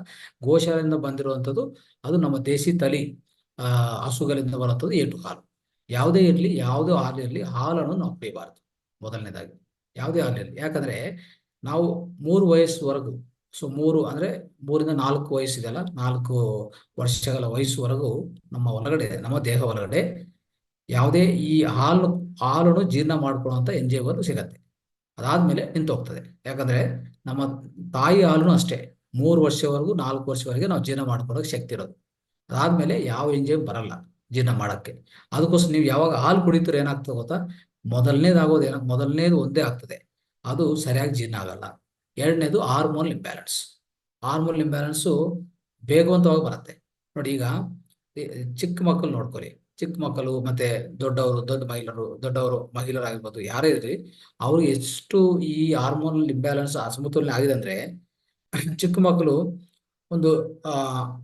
ಗೋಶಾಲೆಯಿಂದ ಬಂದಿರುವಂಥದ್ದು, ಅದು ನಮ್ಮ ದೇಶಿ ತಳಿ ಹಸುಗಳಿಂದ ಬರುವಂಥದ್ದು A2 ಹಾಲು. ಯಾವುದೇ ಇರಲಿ, ಯಾವುದೇ ಹಾಲು ಇರಲಿ, ಹಾಲನ್ನು ನಾವು ಕುಡಿಯಬಾರ್ದು ಮೊದಲನೇದಾಗಿ. ಯಾವುದೇ ಹಾಲು ಇರಲಿ, ಯಾಕಂದ್ರೆ ನಾವು 3 ವಯಸ್ಸುವರೆಗೂ, 3 ಅಂದ್ರೆ 3 ರಿಂದ 4 ವಯಸ್ಸಿದೆಯಲ್ಲ, 4 ವರ್ಷಗಳ ವಯಸ್ಸುವರೆಗೂ ನಮ್ಮ ದೇಹ ಒಳಗಡೆ ಯಾವುದೇ ಈ ಹಾಲನ್ನು ಜೀರ್ಣ ಮಾಡ್ಕೊಳ್ಳುವಂತ ಎಂಜೈಮ್ಗಳು ಸಿಗತ್ತೆ. ಅದಾದ್ಮೇಲೆ ನಿಂತು ಹೋಗ್ತದೆ. ಯಾಕಂದ್ರೆ ನಮ್ಮ ತಾಯಿ ಹಾಲುನು ಅಷ್ಟೇ 3 ವರ್ಷವರೆಗೂ 4 ವರ್ಷವರೆಗೆ ನಾವು ಜೀರ್ಣ ಮಾಡ್ಕೊಳ್ಳೋಕೆ ಶಕ್ತಿ ಇರೋದು. ಅದಾದ್ಮೇಲೆ ಯಾವ ಎಂಜೈಮ್ ಬರಲ್ಲ ಜೀರ್ಣ ಮಾಡಕ್ಕೆ. ಅದಕ್ಕೋಸ್ಕರ ನೀವು ಯಾವಾಗ ಹಾಲು ಕುಡಿತೀರ ಏನಾಗ್ತದೆ ಗೊತ್ತಾ, ಮೊದಲನೇದು ಒಂದೇ ಆಗ್ತದೆ, ಅದು ಸರಿಯಾಗಿ ಜೀರ್ಣ ಆಗಲ್ಲ. ಎರಡನೇದು ಹಾರ್ಮೋನ್ ಇಂಬ್ಯಾಲೆನ್ಸು ಬೇಗವಂತವಾಗಿ ಬರುತ್ತೆ. ನೋಡಿ, ಈಗ ಚಿಕ್ಕ ಮಕ್ಕಳು ನೋಡ್ಕೊಳ್ಳಿ. ಚಿಕ್ಕ ಮಕ್ಕಳು ಮತ್ತೆ ದೊಡ್ಡವರು ಮಹಿಳೆಯರಾಗಿರ್ಬೋದು, ಯಾರೇ ಇರಲಿ, ಅವ್ರು ಎಷ್ಟು ಈ ಹಾರ್ಮೋನಲ್ ಇಂಬ್ಯಾಲೆನ್ಸ್ ಅಸಮತೋಲನ ಆಗಿದೆ ಅಂದ್ರೆ, ಚಿಕ್ಕ ಮಕ್ಕಳು ಒಂದು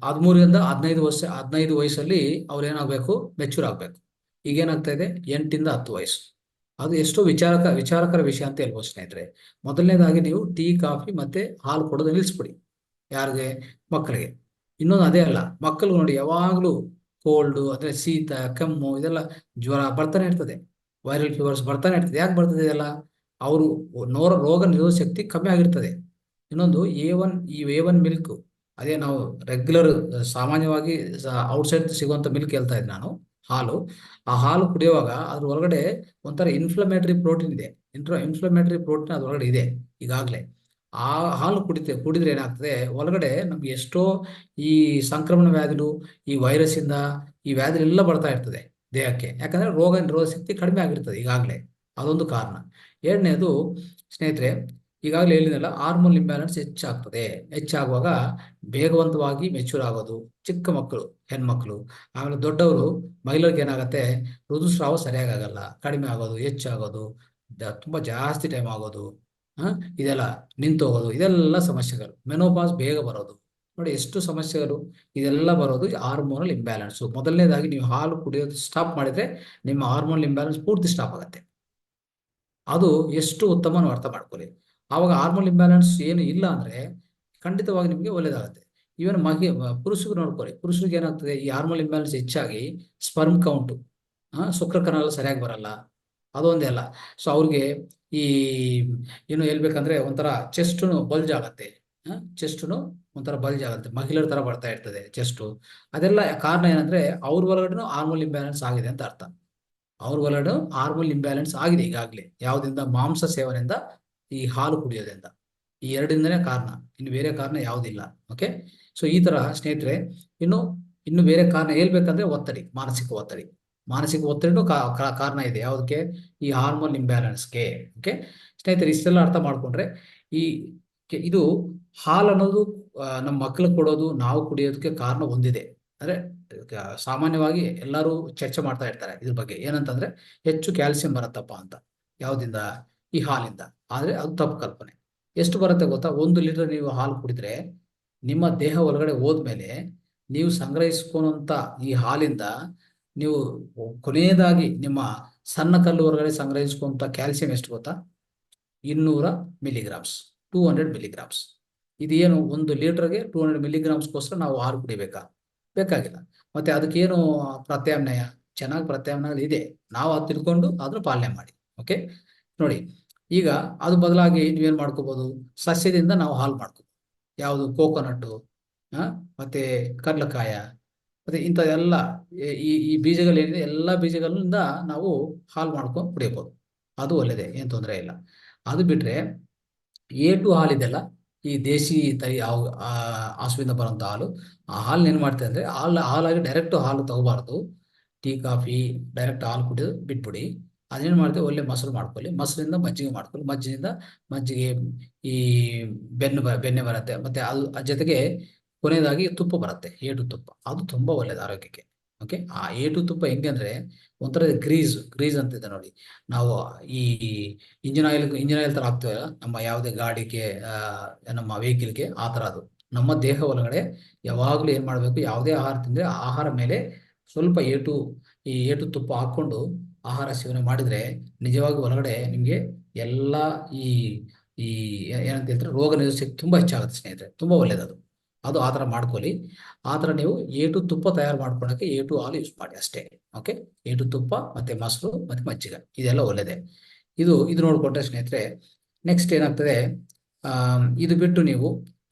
13 ರಿಂದ 15 ವಯಸ್ಸಲ್ಲಿ ಅವ್ರು ಏನಾಗಬೇಕು, ಮೆಚೂರ್ ಆಗ್ಬೇಕು. ಈಗೇನಾಗ್ತಾ ಇದೆ, 8 ರಿಂದ 10 ವಯಸ್ಸು. ಅದು ಎಷ್ಟೋ ವಿಚಾರಕರ ವಿಷಯ ಅಂತ ಹೇಳ್ಬೋದು ಸ್ನೇಹಿತರೆ. ಮೊದಲನೇದಾಗಿ ನೀವು ಟೀ, ಕಾಫಿ ಮತ್ತೆ ಹಾಲು ಕೊಡೋದು ನಿಲ್ಲಿಸ್ಬಿಡಿ. ಯಾರಿಗೆ? ಮಕ್ಕಳಿಗೆ. ಇನ್ನೊಂದು ಅದೇ ಅಲ್ಲ, ಮಕ್ಕಳು ನೋಡಿ ಯಾವಾಗ್ಲೂ ಕೋಲ್ಡ್ ಅಂದ್ರೆ ಶೀತ, ಕೆಮ್ಮು, ಇದೆಲ್ಲ ಜ್ವರ ಬರ್ತಾನೆ ಇರ್ತದೆ. ವೈರಲ್ ಫೀವರ್ಸ್ ಬರ್ತಾನೆ ಇರ್ತದೆ. ಯಾಕೆ ಬರ್ತದೆ ಇದೆಲ್ಲ? ಅವರು ರೋಗ ನಿರೋಧಕ ಶಕ್ತಿ ಕಮ್ಮಿ ಆಗಿರ್ತದೆ. ಇನ್ನೊಂದು A1, ಈ A1 ಮಿಲ್ಕ್, ಅದೇ ನಾವು ರೆಗ್ಯುಲರ್ ಸಾಮಾನ್ಯವಾಗಿ ಔಟ್ಸೈಡ್ ಸಿಗುವಂತ ಮಿಲ್ಕ್ ಹೇಳ್ತಾ ಇದ್ದೆ ನಾನು, ಹಾಲು. ಆ ಹಾಲು ಕುಡಿಯುವಾಗ ಅದ್ರ ಒಳಗಡೆ ಒಂಥರ ಇನ್ಫ್ಲಮೇಟರಿ ಪ್ರೋಟೀನ್ ಇದೆ, ಇನ್ಫ್ಲಮೇಟರಿ ಪ್ರೋಟೀನ್ ಅದ್ರೊಳಗಡೆ ಇದೆ ಈಗಾಗಲೇ. ಆ ಹಾಲು ಕುಡಿದ್ರೆ ಏನಾಗ್ತದೆ, ಒಳಗಡೆ ನಮ್ಗೆ ಎಷ್ಟೋ ಈ ಸಂಕ್ರಮಣ ವ್ಯಾಧಿಗಳು, ಈ ವೈರಸ್ ಇಂದ ಈ ವ್ಯಾಧಿ ಎಲ್ಲ ಬರ್ತಾ ಇರ್ತದೆ ದೇಹಕ್ಕೆ. ಯಾಕಂದ್ರೆ ರೋಗ ಶಕ್ತಿ ಕಡಿಮೆ ಆಗಿರ್ತದೆ ಈಗಾಗಲೇ, ಅದೊಂದು ಕಾರಣ. ಎರಡನೇದು ಸ್ನೇಹಿತರೆ, ಈಗಾಗಲೇ ಹೇಳಿದ್ನಲ್ಲ, ಹಾರ್ಮೋನ್ ಇಂಬ್ಯಾಲೆನ್ಸ್ ಹೆಚ್ಚಾಗುವಾಗ ವೇಗವಂತವಾಗಿ ಮೆಚೂರ್ ಆಗೋದು ಚಿಕ್ಕ ಮಕ್ಕಳು, ಹೆಣ್ಮಕ್ಳು. ಆಮೇಲೆ ದೊಡ್ಡವರು, ಮಹಿಳೆಯರಿಗೆ ಏನಾಗುತ್ತೆ, ಋತುಸ್ರಾವ ಸರಿಯಾಗಿ ಆಗಲ್ಲ, ಕಡಿಮೆ ಆಗೋದು, ಹೆಚ್ಚಾಗೋದು, ತುಂಬಾ ಜಾಸ್ತಿ ಟೈಮ್ ಆಗೋದು, ಇದೆಲ್ಲ ನಿಂತು ಹೋಗೋದು, ಇದೆಲ್ಲ ಸಮಸ್ಯೆಗಳು. ಮೆನೋಪಾಸ್ ಬೇಗ ಬರೋದು, ನೋಡಿ ಎಷ್ಟು ಸಮಸ್ಯೆಗಳು. ಇದೆಲ್ಲ ಬರೋದು ಹಾರ್ಮೋನಲ್ ಇಂಬ್ಯಾಲೆನ್ಸ್. ಮೊದಲನೇದಾಗಿ ನೀವು ಹಾಲು ಕುಡಿಯೋದು ಸ್ಟಾಪ್ ಮಾಡಿದ್ರೆ ನಿಮ್ಮ ಹಾರ್ಮೋನಲ್ ಇಂಬ್ಯಾಲೆನ್ಸ್ ಪೂರ್ತಿ ಸ್ಟಾಪ್ ಆಗುತ್ತೆ. ಅದು ಎಷ್ಟು ಉತ್ತಮ ನೀವು ಅರ್ಥ ಮಾಡ್ಕೊಳ್ಳಿ. ಆವಾಗ ಹಾರ್ಮೋನ್ ಇಂಬ್ಯಾಲೆನ್ಸ್ ಏನು ಇಲ್ಲ ಅಂದ್ರೆ ಖಂಡಿತವಾಗಿ ನಿಮಗೆ ಒಳ್ಳೇದಾಗುತ್ತೆ. ಈವನ್ ಪುರುಷರು ನೋಡ್ಕೊಳ್ಳಿ, ಪುರುಷರಿಗೆ ಏನಾಗ್ತದೆ, ಈ ಹಾರ್ಮೋನ್ ಇಂಬ್ಯಾಲೆನ್ಸ್ ಹೆಚ್ಚಾಗಿ ಸ್ಪರ್ಮ್ ಕೌಂಟು, ಶುಕ್ರ ಕಣ ಸರಿಯಾಗಿ ಬರಲ್ಲ, ಅದೊಂದೇ ಅಲ್ಲ. ಸೊ ಅವ್ರಿಗೆ ಈ ಏನು ಹೇಳ್ಬೇಕಂದ್ರೆ ಒಂಥರ ಚೆಸ್ಟ್ನು ಬಲ್ಜ್ ಆಗತ್ತೆ, ಚೆಸ್ಟ್ನು ಒಂಥರ ಬಲ್ಜ್ ಆಗುತ್ತೆ, ಮಹಿಳೆಯರ ತರ ಬರ್ತಾ ಇರ್ತದೆ ಚೆಸ್ಟು. ಅದೆಲ್ಲ ಕಾರಣ ಏನಂದ್ರೆ ಅವ್ರ ಒಳಗಡೆ ಹಾರ್ಮೋನ್ ಇಂಬ್ಯಾಲೆನ್ಸ್ ಆಗಿದೆ ಅಂತ ಅರ್ಥ. ಅವ್ರ ಒಳಗಡೆ ಹಾರ್ಮೋನ್ ಇಂಬ್ಯಾಲೆನ್ಸ್ ಆಗಿದೆ ಈಗಾಗಲೇ. ಯಾವುದರಿಂದ? ಮಾಂಸ ಸೇವನೆಯಿಂದ, ಈ ಹಾಲು ಕುಡಿಯೋದ್ರಿಂದ. ಈ ಎರಡಿಂದನೇ ಕಾರಣ, ಇನ್ನು ಬೇರೆ ಕಾರಣ ಯಾವುದಿಲ್ಲ. ಓಕೆ, ಸೊ ಈ ತರ ಸ್ನೇಹಿತರೆ, ಇನ್ನು ಬೇರೆ ಕಾರಣ ಹೇಳ್ಬೇಕಂದ್ರೆ ಒತ್ತಡಿ, ಮಾನಸಿಕ ಒತ್ತಡಿನೂ ಕಾರಣ ಇದೆ. ಯಾವುದಕ್ಕೆ? ಈ ಹಾರ್ಮೋನ್ ಇಂಬ್ಯಾಲೆನ್ಸ್ಗೆ. ಓಕೆ ಸ್ನೇಹಿತರೆ, ಇಷ್ಟೆಲ್ಲ ಅರ್ಥ ಮಾಡ್ಕೊಂಡ್ರೆ ಇದು ಹಾಲು ಅನ್ನೋದು ನಮ್ಮ ಮಕ್ಕಳು ಕೊಡೋದು, ನಾವು ಕುಡಿಯೋದಕ್ಕೆ ಕಾರಣ ಹೊಂದಿದೆ. ಅಂದ್ರೆ ಸಾಮಾನ್ಯವಾಗಿ ಎಲ್ಲರೂ ಚರ್ಚೆ ಮಾಡ್ತಾ ಇರ್ತಾರೆ ಇದ್ರ ಬಗ್ಗೆ, ಏನಂತಂದ್ರೆ ಹೆಚ್ಚು ಕ್ಯಾಲ್ಸಿಯಂ ಬರುತ್ತಪ್ಪ ಅಂತ. ಯಾವ್ದಿಂದ? ಈ ಹಾಲಿಂದ. ಆದ್ರೆ ಅದು ತಪ್ಪು ಕಲ್ಪನೆ. ಎಷ್ಟು ಬರುತ್ತೆ ಗೊತ್ತಾ? 1 ಲೀಟರ್ ನೀವು ಹಾಲು ಕುಡಿದ್ರೆ ನಿಮ್ಮ ದೇಹ ಒಳಗಡೆ ಹೋದ್ಮೇಲೆ ನೀವು ಸಂಗ್ರಹಿಸ್ಕೊಂತ ಈ ಹಾಲಿಂದ ನೀವು ಕೊನೆಯದಾಗಿ ನಿಮ್ಮ ಸಣ್ಣ ಕಲ್ಲು ಹೊರಗಡೆ ಸಂಗ್ರಹಿಸ್ಕೊಂತ ಕ್ಯಾಲ್ಸಿಯಂ ಎಷ್ಟು ಗೊತ್ತಾ? 200 ಮಿಲಿಗ್ರಾಮ್ಸ್, 200 ಮಿಲಿಗ್ರಾಮ್ಸ್. ಇದೇನು 1 ಲೀಟರ್ಗೆ 200 ಮಿಲಿಗ್ರಾಮ್ಸ್ಗೋಸ್ಕರ ನಾವು ಹಾಲು ಬೇಕಾಗಿಲ್ಲ. ಮತ್ತೆ ಅದಕ್ಕೇನು ಪ್ರತ್ಯಾಮ್ನಾಯ? ಚೆನ್ನಾಗಿ ಪ್ರತ್ಯಾಮ್ನಾಯ ಇದೆ, ನಾವು ಅದು ತಿಳ್ಕೊಂಡು ಅದ್ರ ಪಾಲನೆ ಮಾಡಿ. ಓಕೆ ನೋಡಿ, ಈಗ ಅದು ಬದಲಾಗಿ ನೀವೇನ್ ಮಾಡ್ಕೋಬಹುದು, ಸಸ್ಯದಿಂದ ನಾವು ಹಾಲು ಮಾಡ್ಕೋಬಹುದು. ಯಾವುದು? ಕೋಕೋನಟ್ಟು, ಮತ್ತೆ ಕಡ್ಲೆಕಾಯ, ಮತ್ತೆ ಇಂಥದೆಲ್ಲ ಈ ಬೀಜಗಳೇನಿದೆ ಎಲ್ಲ ಬೀಜಗಳಿಂದ ನಾವು ಹಾಲು ಮಾಡ್ಕೊಂಡು ಕುಡಿಯಬಹುದು. ಅದು ಒಳ್ಳೆಯದೇ, ಏನು ತೊಂದರೆ ಇಲ್ಲ. ಅದು ಬಿಟ್ರೆ A2 ಹಾಲಿದೆಲ್ಲ, ಈ ದೇಶಿ ತಳಿ ಹಸುವಿಂದ ಬರುವಂತ ಹಾಲು, ಆ ಹಾಲು ಏನ್ ಮಾಡ್ತೇವೆ ಅಂದ್ರೆ ಹಾಲಾಗಿ ಡೈರೆಕ್ಟ್ ಹಾಲು ತಗೋಬಾರ್ದು. ಟೀ ಕಾಫಿ ಡೈರೆಕ್ಟ್ ಹಾಲು ಕುಡಿಯೋದು ಬಿಟ್ಬಿಡಿ. ಅದೇನ್ ಮಾಡ್ತೇವೆ, ಒಳ್ಳೆ ಮೊಸರು ಮಾಡ್ಕೊಳ್ಳಿ, ಮೊಸರಿಂದ ಮಜ್ಜಿಗೆ ಮಾಡ್ಕೊಳ್ಳಿ, ಮಜ್ಜಿಗೆ ಈ ಬೆಣ್ಣೆ ಬರುತ್ತೆ. ಮತ್ತೆ ಅದ್ರ ಜೊತೆಗೆ ಕೊನೆಯದಾಗಿ ತುಪ್ಪ ಬರುತ್ತೆ, A2 ತುಪ್ಪ. ಅದು ತುಂಬಾ ಒಳ್ಳೇದು ಆರೋಗ್ಯಕ್ಕೆ. ಓಕೆ, ಆ A2 ತುಪ್ಪ ಹೆಂಗೆ ಅಂದ್ರೆ ಒಂಥರ ಗ್ರೀಸ್ ಅಂತಿದೆ ನೋಡಿ. ನಾವು ಈ ಇಂಜಿನ್ ಆಯಿಲ್ ತರ ಹಾಕ್ತೇವಲ್ಲ ನಮ್ಮ ಯಾವುದೇ ಗಾಡಿಗೆ, ನಮ್ಮ ವೆಹಿಕಲ್ಗೆ, ಆ ತರ ಅದು ನಮ್ಮ ದೇಹ ಒಳಗಡೆ ಯಾವಾಗ್ಲೂ ಏನ್ ಮಾಡ್ಬೇಕು, ಯಾವುದೇ ಆಹಾರ ತಿಂದ್ರೆ ಆಹಾರ ಮೇಲೆ ಸ್ವಲ್ಪ A2 ತುಪ್ಪ ಹಾಕೊಂಡು ಆಹಾರ ಸೇವನೆ ಮಾಡಿದ್ರೆ ನಿಜವಾಗಿ ಒಳಗಡೆ ನಿಮ್ಗೆ ಎಲ್ಲ ಈ ಏನಂತ ಹೇಳ್ತಾರೆ, ರೋಗ ನಿರೋಧಕ ಶಕ್ತಿ ತುಂಬಾ ಹೆಚ್ಚಾಗುತ್ತೆ ಸ್ನೇಹಿತರೆ. ತುಂಬಾ ಒಳ್ಳೇದದು. ಅದು ಆ ಥರ ಮಾಡ್ಕೊಳ್ಳಿ. ಆ ಥರ ನೀವು A2 ತುಪ್ಪ ತಯಾರು ಮಾಡ್ಕೊಳಕ್ಕೆ A2 ಹಾಲು ಯೂಸ್ ಮಾಡಿ ಅಷ್ಟೇ. ಓಕೆ, A2 ತುಪ್ಪ ಮತ್ತೆ ಮೊಸರು ಮತ್ತೆ ಮಜ್ಜಿಗೆ, ಇದೆಲ್ಲ ಒಳ್ಳೇದೇ. ಇದು ನೋಡ್ಕೊಂಡ್ರೆ ಸ್ನೇಹಿತರೆ, ನೆಕ್ಸ್ಟ್ ಏನಾಗ್ತದೆ, ಇದು ಬಿಟ್ಟು ನೀವು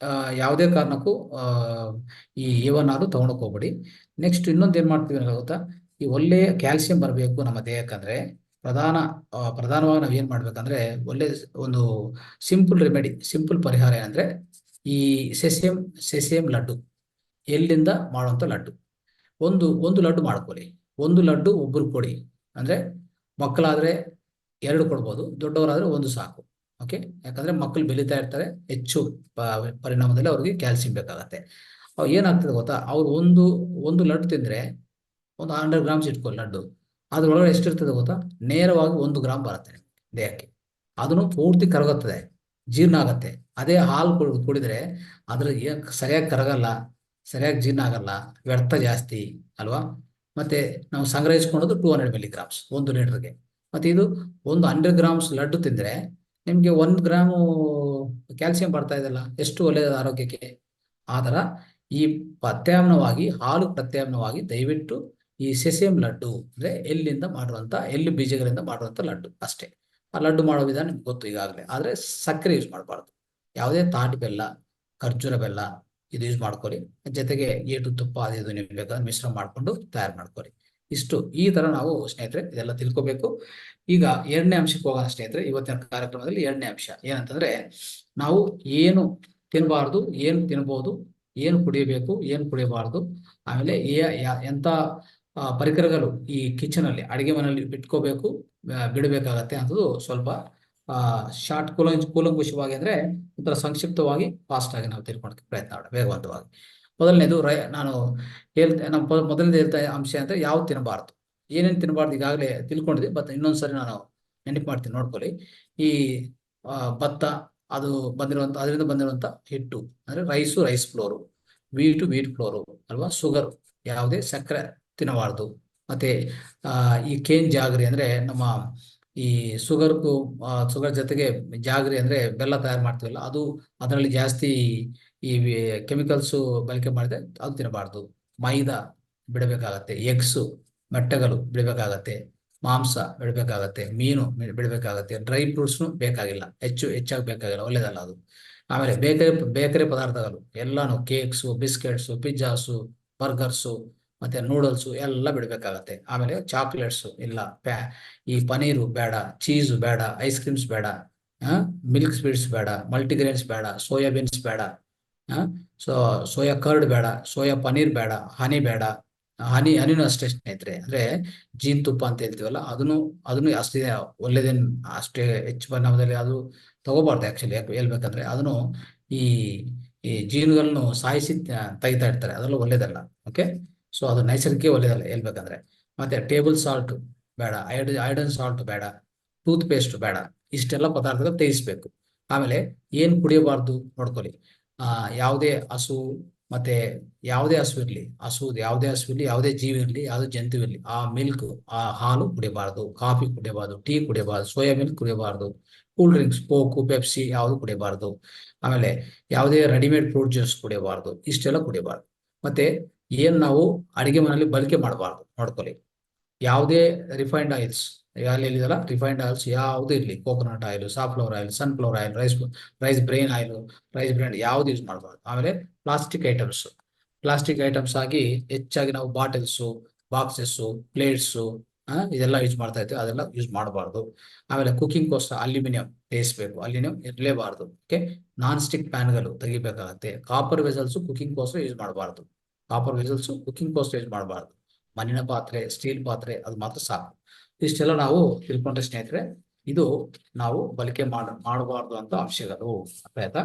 ಯಾವುದೇ ಕಾರಣಕ್ಕೂ ಈ A1 ಹಾಲು ತಗೊಳಕ್ ಹೋಗ್ಬೇಡಿ. ನೆಕ್ಸ್ಟ್ ಇನ್ನೊಂದು ಏನ್ ಮಾಡ್ತೀವಿ ಗೊತ್ತಾ, ಈ ಒಳ್ಳೆಯ ಕ್ಯಾಲ್ಸಿಯಂ ಬರಬೇಕು ನಮ್ಮ ದೇಹಕ್ಕಂದ್ರೆ ಪ್ರಧಾನವಾಗಿ ನಾವ್ ಏನ್ ಮಾಡ್ಬೇಕಂದ್ರೆ, ಒಳ್ಳೆ ಒಂದು ಸಿಂಪಲ್ ಪರಿಹಾರ ಏನಂದ್ರೆ ಈ ಸೆಸೇಮ್ ಲಡ್ಡು, ಎಲ್ಲಿಂದ ಮಾಡುವಂತ ಲಡ್ಡು. ಒಂದು ಲಡ್ಡು ಮಾಡ್ಕೊಳ್ಳಿ. 1 ಲಡ್ಡು ಒಬ್ರು ಕೊಡಿ. ಅಂದ್ರೆ ಮಕ್ಕಳಾದ್ರೆ 2 ಕೊಡ್ಬೋದು, ದೊಡ್ಡವರಾದ್ರೆ 1 ಸಾಕು. ಓಕೆ, ಯಾಕಂದ್ರೆ ಮಕ್ಕಳು ಬೆಳೀತಾ ಇರ್ತಾರೆ, ಹೆಚ್ಚು ಪರಿಣಾಮದಲ್ಲಿ ಅವ್ರಿಗೆ ಕ್ಯಾಲ್ಸಿಯಂ ಬೇಕಾಗತ್ತೆ. ಅವ್ ಏನಾಗ್ತದೆ ಗೊತ್ತಾ, ಅವ್ರು ಒಂದು ಲಡ್ಡು ತಿಂದ್ರೆ ಒಂದು 100 ಗ್ರಾಮ್ಸ್ ಇಟ್ಕೊಳ್ಳಿ ಲಡ್ಡು, ಅದ್ರೊಳಗಡೆ ಎಷ್ಟಿರ್ತದೆ ಗೊತ್ತಾ, ನೇರವಾಗಿ 1 ಗ್ರಾಮ್ ಬರುತ್ತೆ ದೇಹಕ್ಕೆ. ಅದನ್ನು ಪೂರ್ತಿ ಕರಗುತ್ತದೆ, ಜೀರ್ಣ ಆಗತ್ತೆ. ಅದೇ ಹಾಲು ಕುಡಿದ್ರೆ ಅದ್ರ ಸರಿಯಾಗಿ ಕರಗಲ್ಲ, ಸರಿಯಾಗಿ ಜೀರ್ಣ ಆಗಲ್ಲ, ವ್ಯರ್ಥ ಜಾಸ್ತಿ ಅಲ್ವಾ. ಮತ್ತೆ ನಾವು ಸಂಗ್ರಹಿಸ್ಕೊಳ್ಳೋದು 200 ಮಿಲಿಗ್ರಾಮ್ಸ್ 1 ಲೀಟರ್ಗೆ. ಮತ್ತೆ ಇದು 100 ಗ್ರಾಮ್ಸ್ ಲಡ್ಡು ತಿಂದ್ರೆ ನಿಮ್ಗೆ 1 ಗ್ರಾಮು ಕ್ಯಾಲ್ಸಿಯಂ ಬರ್ತಾ ಇದೆಲ್ಲ, ಎಷ್ಟು ಒಳ್ಳೆಯದ ಆರೋಗ್ಯಕ್ಕೆ. ಆತರ ಈ ಹಾಲು ಪ್ರತ್ಯಾಮ್ನವಾಗಿ ದಯವಿಟ್ಟು ಈ ಸೆಸೇಮ್ ಲಡ್ಡು ಅಂದ್ರೆ ಎಳ್ಳು ಬೀಜಗಳಿಂದ ಮಾಡುವಂತ ಲಡ್ಡು ಅಷ್ಟೇ. ಆ ಲಡ್ಡು ಮಾಡೋ ವಿಧಾನ ನಿಮ್ಗೆ ಗೊತ್ತು ಈಗಾಗಲೇ. ಆದ್ರೆ ಸಕ್ಕರೆ ಯೂಸ್ ಮಾಡಬಾರ್ದು, ಯಾವುದೇ ತಾಟಿ ಬೆಲ್ಲ, ಖರ್ಜೂರ ಬೆಲ್ಲ ಇದು ಯೂಸ್ ಮಾಡ್ಕೊಳ್ಳಿ. ಜೊತೆಗೆ ಏಟು ತುಪ್ಪ ಅದು ಇದು ನಿಮ್ಗೆ ಬೇಕಾದ್ರೆ ಮಿಶ್ರಣ ಮಾಡ್ಕೊಂಡು ತಯಾರು ಮಾಡ್ಕೊಳ್ಳಿ. ಇಷ್ಟು ಈ ತರ ನಾವು ಸ್ನೇಹಿತರೆ ಇದೆಲ್ಲ ತಿಳ್ಕೊಬೇಕು. ಈಗ 2ನೇ ಅಂಶಕ್ಕೆ ಹೋಗೋಣ ಸ್ನೇಹಿತರೆ. ಇವತ್ತಿನ ಕಾರ್ಯಕ್ರಮದಲ್ಲಿ 2ನೇ ಅಂಶ ಏನಂತಂದ್ರೆ, ನಾವು ಏನು ತಿನ್ನಬಾರ್ದು, ಏನು ತಿನ್ಬೋದು, ಏನು ಕುಡಿಯಬೇಕು, ಏನು ಕುಡಿಯಬಾರ್ದು, ಆಮೇಲೆ ಎಂತ ಪರಿಕರಗಳು ಈ ಕಿಚನ್ ಅಲ್ಲಿ ಅಡಿಗೆ ಮನೆಯಲ್ಲಿ ಬಿಟ್ಕೋಬೇಕು, ಬಿಡಬೇಕಾಗತ್ತೆ ಅಂತದ್ದು ಸ್ವಲ್ಪ ಶಾರ್ಟ್ ಕೂಲಂಕುಷವಾಗಿ ಅಂದ್ರೆ ಒಂಥರ ಸಂಕ್ಷಿಪ್ತವಾಗಿ ಫಾಸ್ಟ್ ಆಗಿ ನಾವು ತಿಳ್ಕೊಳಕ್ಕೆ ಪ್ರಯತ್ನ ಮಾಡೋಣ, ವೇಗವಂತವಾಗಿ. ಮೊದಲನೇದು ನಾನು ಮೊದಲನೇದು ಹೇಳ್ತಾ ಅಂಶ ಅಂದ್ರೆ ಯಾವ ತಿನ್ನಬಾರ್ದು, ಏನೇನು ತಿನ್ನಬಾರ್ದು ಈಗಾಗಲೇ ತಿಳ್ಕೊಂಡಿದ್ದೆ. ಬಟ್ ಇನ್ನೊಂದ್ಸರಿ ನಾನು ನೆನಪು ಮಾಡ್ತೀನಿ, ನೋಡ್ಕೊಳ್ಳಿ. ಈ ಭತ್ತ ಅದು ಅದರಿಂದ ಬಂದಿರುವಂತ ಹಿಟ್ಟು ಅಂದ್ರೆ ರೈಸ್ ಫ್ಲೋರು, ವೀಟ್ ಫ್ಲೋರು ಅಲ್ವಾ, ಶುಗರ್ ಯಾವುದೇ ಸಕ್ಕರೆ ತಿನ್ನಬಾರ್ದು. ಮತ್ತೆ ಈ ಕೇನ್ ಜಾಗರಿ ಅಂದ್ರೆ ನಮ್ಮ ಈ ಶುಗರ್ ಜೊತೆಗೆ ಜಾಗರಿ ಅಂದ್ರೆ ಬೆಲ್ಲ ತಯಾರು ಮಾಡ್ತೀವಲ್ಲ, ಅದರಲ್ಲಿ ಜಾಸ್ತಿ ಈ ಕೆಮಿಕಲ್ಸ್ ಬಳಕೆ ಮಾಡಿದ್ರೆ ಅದು ತಿನ್ನಬಾರ್ದು. ಮೈದಾ ಬಿಡಬೇಕಾಗತ್ತೆ, ಎಗ್ಸು ಮೊಟ್ಟೆಗಳು ಬಿಡಬೇಕಾಗತ್ತೆ, ಮಾಂಸ ಬಿಡಬೇಕಾಗತ್ತೆ, ಮೀನು ಬಿಡಬೇಕಾಗತ್ತೆ, ಡ್ರೈ ಫ್ರೂಟ್ಸ್ನು ಬೇಕಾಗಿಲ್ಲ, ಹೆಚ್ಚಾಗಿ ಬೇಕಾಗಿಲ್ಲ, ಒಳ್ಳೇದಲ್ಲ ಅದು. ಆಮೇಲೆ ಬೇಕರಿ ಪದಾರ್ಥಗಳು ಎಲ್ಲಾನು ಕೇಕ್ಸು, ಬಿಸ್ಕೆಟ್ಸು, ಪಿಜ್ಜಾಸು, ಬರ್ಗರ್ಸು ಮತ್ತೆ ನೂಡಲ್ಸು ಎಲ್ಲ ಬಿಡಬೇಕಾಗತ್ತೆ. ಆಮೇಲೆ ಚಾಕ್ಲೇಟ್ಸು ಇಲ್ಲ, ಈ ಪನೀರು ಬೇಡ, ಚೀಸು ಬೇಡ, ಐಸ್ ಕ್ರೀಮ್ಸ್ ಬೇಡ, ಮಿಲ್ಕ್ ಸ್ವೀಟ್ಸ್ ಬೇಡ, ಮಲ್ಟಿಗ್ರೇನ್ಸ್ ಬೇಡ, ಸೋಯಾಬೀನ್ಸ್ ಬೇಡ, ಸೋಯಾ ಕರ್ಡ್ ಬೇಡ, ಸೋಯಾ ಪನೀರ್ ಬೇಡ, ಹನಿ ಬೇಡ. ಹನಿನೂ ಅಷ್ಟೇ ಸ್ನೇಹಿತರೆ, ಅಂದ್ರೆ ಜೇನುತುಪ್ಪ ಅಂತ ಹೇಳ್ತೀವಲ್ಲ, ಅದನ್ನು ಅಷ್ಟೇ ಒಳ್ಳೇದೇನು ಅಷ್ಟೇ ಹೆಚ್ಚು ಪರಿಣಾಮದಲ್ಲಿ ಅದು ತಗೋಬಾರ್ದು. ಆಕ್ಚುಲಿ ಹೇಳ್ಬೇಕಂದ್ರೆ ಅದನ್ನು ಈ ಜೀನುಗಳನ್ನು ಸಾಯಿಸಿ ತೆಗಿತಾ ಇರ್ತಾರೆ, ಅದೆಲ್ಲ ಒಳ್ಳೇದಲ್ಲ. ಓಕೆ, ಸೊ ಅದು ನೈಸರ್ಗಿಕ ಒಳ್ಳೇದಲ್ಲ ಹೇಳ್ಬೇಕಂದ್ರೆ. ಮತ್ತೆ ಟೇಬಲ್ ಸಾಲ್ಟ್ ಬೇಡ, ಐರನ್ ಸಾಲ್ಟ್ ಬೇಡ, ಟೂತ್ ಪೇಸ್ಟ್ ಬೇಡ, ಇಷ್ಟೆಲ್ಲ ಪದಾರ್ಥಗಳು ತೆಗಿಸ್ಬೇಕು. ಆಮೇಲೆ ಏನ್ ಕುಡಿಯಬಾರ್ದು ನೋಡ್ಕೊಳ್ಳಿ. ಯಾವುದೇ ಹಸು ಮತ್ತೆ ಯಾವುದೇ ಹಸು ಇರ್ಲಿ, ಯಾವುದೇ ಜೀವಿ ಇರ್ಲಿ, ಯಾವುದೇ ಜಂತು ಇರ್ಲಿ, ಆ ಮಿಲ್ಕ್, ಆ ಹಾಲು ಕುಡಿಯಬಾರ್ದು, ಕಾಫಿ ಕುಡಿಯಬಾರ್ದು, ಟೀ ಕುಡಿಯಬಾರ್ದು, ಸೋಯಾ ಮಿಲ್ಕ್ ಕುಡಿಯಬಾರ್ದು, ಕೂಲ್ ಡ್ರಿಂಕ್ಸ್, ಕೋಕು, ಪೆಪ್ಸಿ ಯಾವುದು ಕುಡಿಯಬಾರ್ದು. ಆಮೇಲೆ ಯಾವುದೇ ರೆಡಿಮೇಡ್ ಫ್ರೂಟ್ ಜ್ಯೂಸ್ ಕುಡಿಯಬಾರ್ದು, ಇಷ್ಟೆಲ್ಲ ಕುಡಿಯಬಾರ್ದು. ಮತ್ತೆ ಏನ್ ನಾವು ಅಡಿಗೆ ಮನೆಯಲ್ಲಿ ಬಳಕೆ ಮಾಡಬಾರ್ದು ನೋಡ್ಕೊಳ್ಳಿ. ಯಾವುದೇ ರಿಫೈನ್ಡ್ ಆಯಿಲ್ಸ್, ಈಗಾಗಲೇ ಹೇಳಿದಲ್ಲ, ರಿಫೈನ್ಡ್ ಆಯಿಲ್ಸ್ ಯಾವುದು ಇರಲಿ, coconut oil, safflower oil, sunflower oil, rice bran oil, rice brand ಯಾವ್ದು ಯೂಸ್ ಮಾಡಬಾರ್ದು. ಆಮೇಲೆ ಪ್ಲಾಸ್ಟಿಕ್ ಐಟಮ್ಸ್ ಆಗಿ ಹೆಚ್ಚಾಗಿ ನಾವು ಬಾಟಲ್ಸು, ಬಾಕ್ಸಸ್ಸು, ಪ್ಲೇಟ್ಸು ಇದೆಲ್ಲ ಯೂಸ್ ಮಾಡ್ತಾ ಇರ್ತೀವಿ, ಅದೆಲ್ಲ ಯೂಸ್ ಮಾಡಬಾರ್ದು. ಆಮೇಲೆ ಕುಕಿಂಗ್ ಕೋಸ್ಕರ ಅಲ್ಯೂಮಿನಿಯಂ ಬೇಯಿಸಬೇಕು, ಅಲ್ಯೂಮಿನಿಯಂ ಇರಲೇಬಾರ್ದು. ಓಕೆ, ನಾನ್ ಸ್ಟಿಕ್ ಪ್ಯಾನ್ಗಳು ತೆಗಿಬೇಕಾಗತ್ತೆ. ಕಾಪರ್ ವೆಸಲ್ಸ್ ಕುಕಿಂಗ್ ಕೋಸ್ಕರ ಯೂಸ್ ಮಾಡಬಾರ್ದು, ಯೂಸ್ ಮಾಡಬಾರ್ದು. ಮಣ್ಣಿನ ಪಾತ್ರೆ, ಸ್ಟೀಲ್ ಪಾತ್ರೆ ಅದು ಮಾತ್ರ ಸಾಕು. ಇಷ್ಟೆಲ್ಲ ನಾವು ತಿಳ್ಕೊಂಡ್ರೆ ಸ್ನೇಹಿತರೆ, ಇದು ನಾವು ಬಳಕೆ ಮಾಡಬಾರ್ದು ಅಂತ ಅಂಶಗಳು, ಆಯ್ತಾ.